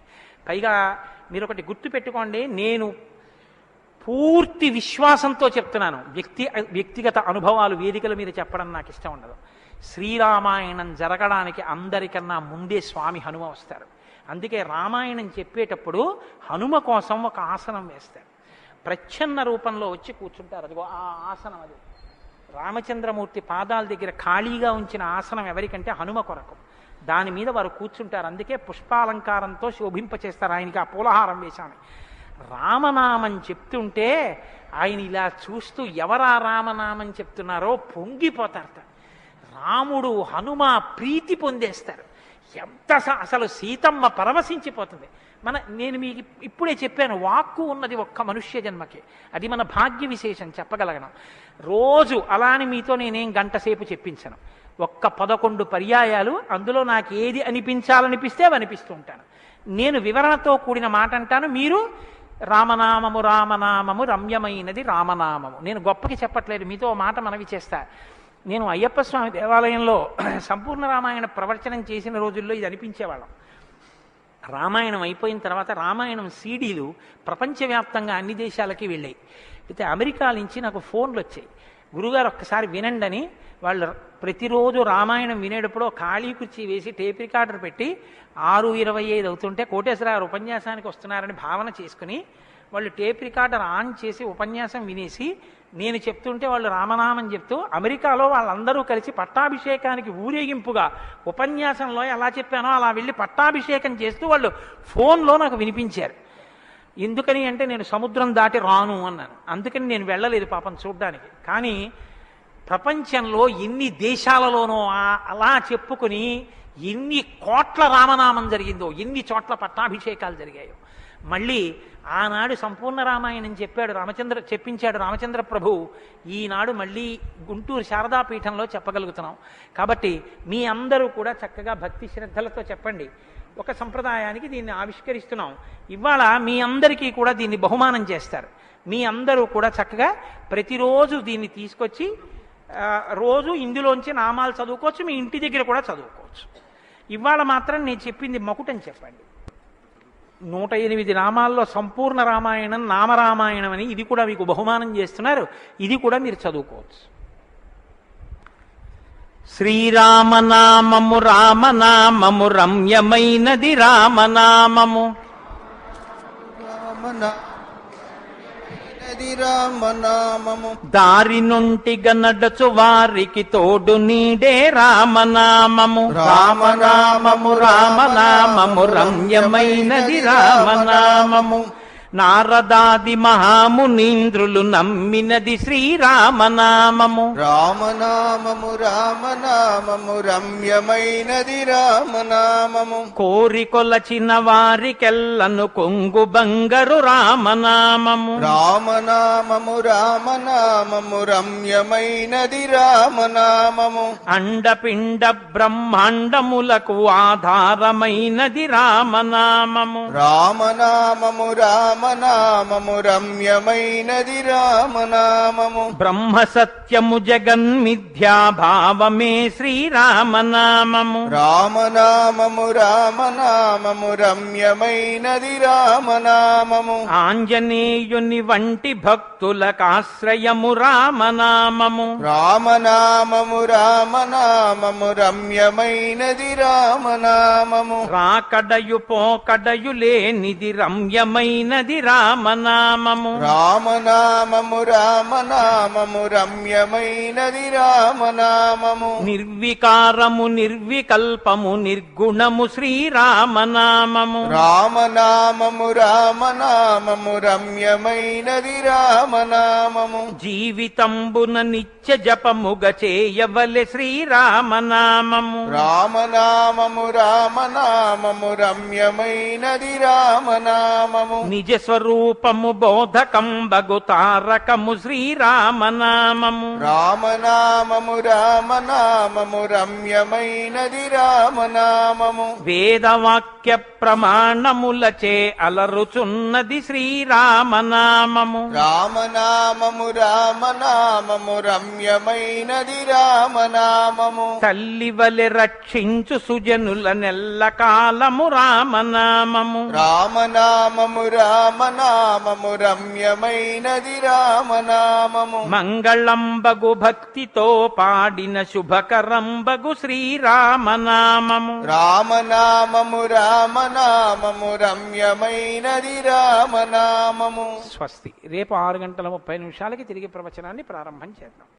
పైగా మీరు ఒకటి గుర్తు పెట్టుకోండి, నేను పూర్తి విశ్వాసంతో చెప్తున్నాను. వ్యక్తిగత అనుభవాలు వేదికల మీద చెప్పడం నాకు ఇష్టం ఉండదు. శ్రీరామాయణం జరగడానికి అందరికన్నా ముందే స్వామి హనుమ వస్తారు. అందుకే రామాయణం చెప్పేటప్పుడు హనుమ కోసం ఒక ఆసనం వేస్తారు. ప్రచ్ఛన్న రూపంలో వచ్చి కూర్చుంటారు. అదిగో ఆ ఆసనం, అది రామచంద్రమూర్తి పాదాల దగ్గర ఖాళీగా ఉంచిన ఆసనం ఎవరికంటే హనుమ కొరకు. దాని మీద వారు కూర్చుంటారు. అందుకే పుష్పాలంకారంతో శోభింపచేస్తారు. ఆయనకి ఆ పూలహారం వేశాను. రామనామం చెప్తుంటే ఆయన ఇలా చూస్తూ ఎవరా రామనామం చెప్తున్నారో పొంగిపోతారట. రాముడు హనుమ ప్రీతి పొందేస్తారు. ఎంత అసలు సీతమ్మ పరవశించిపోతుంది. నేను మీకు ఇప్పుడే చెప్పాను, వాక్కు ఉన్నది ఒక్క మనుష్య జన్మకే. అది మన భాగ్య విశేషం చెప్పగలగను. రోజు అలాని మీతో నేనేం గంట సేపు చెప్పించను. ఒక్క 11 పర్యాయాలు అందులో నాకు ఏది అనిపించాలనిపిస్తే అవి అనిపిస్తూ ఉంటాను. నేను వివరణతో కూడిన మాట అంటాను, మీరు రామనామము రామనామము రమ్యమైనది రామనామము. నేను గొప్పకి చెప్పట్లేదు, మీతో మాట మనవి చేస్తా. నేను అయ్యప్ప స్వామి దేవాలయంలో సంపూర్ణ రామాయణ ప్రవచనం చేసిన రోజుల్లో ఇది అనిపించేవాళ్ళం. రామాయణం అయిపోయిన తర్వాత రామాయణం సీడీలు ప్రపంచవ్యాప్తంగా అన్ని దేశాలకి వెళ్ళాయి. అయితే అమెరికా నుంచి నాకు ఫోన్లు వచ్చాయి, గురుగారు ఒక్కసారి వినండి అని. వాళ్ళు ప్రతిరోజు రామాయణం వినేటప్పుడు ఖాళీ కుర్చీ వేసి టేప్ రికార్డర్ పెట్టి 6:25 అవుతుంటే కోటేశ్వరరావు ఉపన్యాసానికి వస్తున్నారని భావన చేసుకుని వాళ్ళు టేప్ రికార్డర్ ఆన్ చేసి ఉపన్యాసం వినేసి నేను చెప్తుంటే వాళ్ళు రామనామం చెప్తూ అమెరికాలో వాళ్ళందరూ కలిసి పట్టాభిషేకానికి ఊరేగింపుగా ఉపన్యాసంలో ఎలా చెప్పానో అలా వెళ్ళి పట్టాభిషేకం చేస్తూ వాళ్ళు ఫోన్లో నాకు వినిపించారు. ఎందుకని అంటే నేను సముద్రం దాటి రాను అన్నాను. అందుకని నేను వెళ్ళలేదు పాపం చూడ్డానికి. కానీ ప్రపంచంలో ఎన్ని దేశాలలోనో అలా చెప్పుకుని ఎన్ని కోట్ల రామనామం జరిగిందో, ఎన్ని చోట్ల పట్టాభిషేకాలు జరిగాయో. మళ్ళీ ఆనాడు సంపూర్ణ రామాయణం చెప్పించాడు రామచంద్ర ప్రభు. ఈనాడు మళ్ళీ గుంటూరు శారదాపీఠంలో చెప్పగలుగుతున్నాం. కాబట్టి మీ అందరూ కూడా చక్కగా భక్తి శ్రద్ధలతో చెప్పండి. ఒక సంప్రదాయానికి దీన్ని ఆవిష్కరిస్తున్నాం. ఇవాళ మీ అందరికీ కూడా దీన్ని బహుమానం చేస్తారు. మీ అందరూ కూడా చక్కగా ప్రతిరోజు దీన్ని తీసుకొచ్చి రోజు ఇందులోంచి నామాలు చదువుకోవచ్చు, మీ ఇంటి దగ్గర కూడా చదువుకోవచ్చు. ఇవాళ మాత్రం నేను చెప్పింది మకుటని చెప్పండి. 108 నామాల్లో సంపూర్ణ రామాయణం నామరామాయణం అని ఇది కూడా మీకు బహుమానం చేస్తున్నారు. ఇది కూడా మీరు చదువుకోవచ్చు. శ్రీరామనామము రామనామము రమ్యమైనది రామనామము రామనామము దారి నుంటిగా నడచు వారికి తోడు నీడే రామనామము రామనామము రామనామము రమ్యమైనది రామనామము నారదాది మహామునీంద్రులు నమ్మినది శ్రీరామనామము రామనామము రామనామము రమ్యమైనది రామనామము కోరికొలచిన వారికెల్లను కొంగు బంగరు రామనామము రామనామము రామనామము రమ్యమైనది రామనామము అండపిండ బ్రహ్మాండములకు ఆధారమైనది రామనామము రామనామము రామనామము రమ్యమైనది రామనామము బ్రహ్మ సత్యము జగన్మిథ్యా భావమే శ్రీరామనామము రామనామము రామనామము రమ్యమైనది రామనామము ఆంజనేయుని వంటి భక్తులకాశ్రయము రామనామము రామనామము రామనామము రమ్యమైనది రామనామము రాకడయు పోకడయు లేనిది రమ్యమైనది రామనామము రామనామము రామనామము రమ్యమైనది రామనామము నిర్వికారము నిర్వికల్పము నిర్గుణము శ్రీరామనామము రామనామము రామనామము రమ్యమైనది రామనామము జీవితంబున నిత్య జపముగ చేయవలె శ్రీరామనామము రామనామము రామనామము రమ్యమైనది రామనామము నిజ స్వరూపము బోధకంబగు తారకము శ్రీరామనామము రామనామము రామనామము రమ్యమైనది రామనామము వేదవాక్య ప్రమాణములచే అలరుచున్నది శ్రీరామనామము రామనామము రామనామము రమ్యమైనది రామనామము తల్లివలె రక్షించు సుజనుల నెల్ల కాలము రామనామము రామనామము రామనామము రమ్యమైనది రామనామము మంగళంబగు భక్తితో పాడిన శుభకరంబగు శ్రీరామనామము రామనామము రామనామము రమ్యమైనది రామనామము. స్వస్తి. రేపు 6:30 తిరిగి ప్రవచనాన్ని ప్రారంభం చేద్దాం.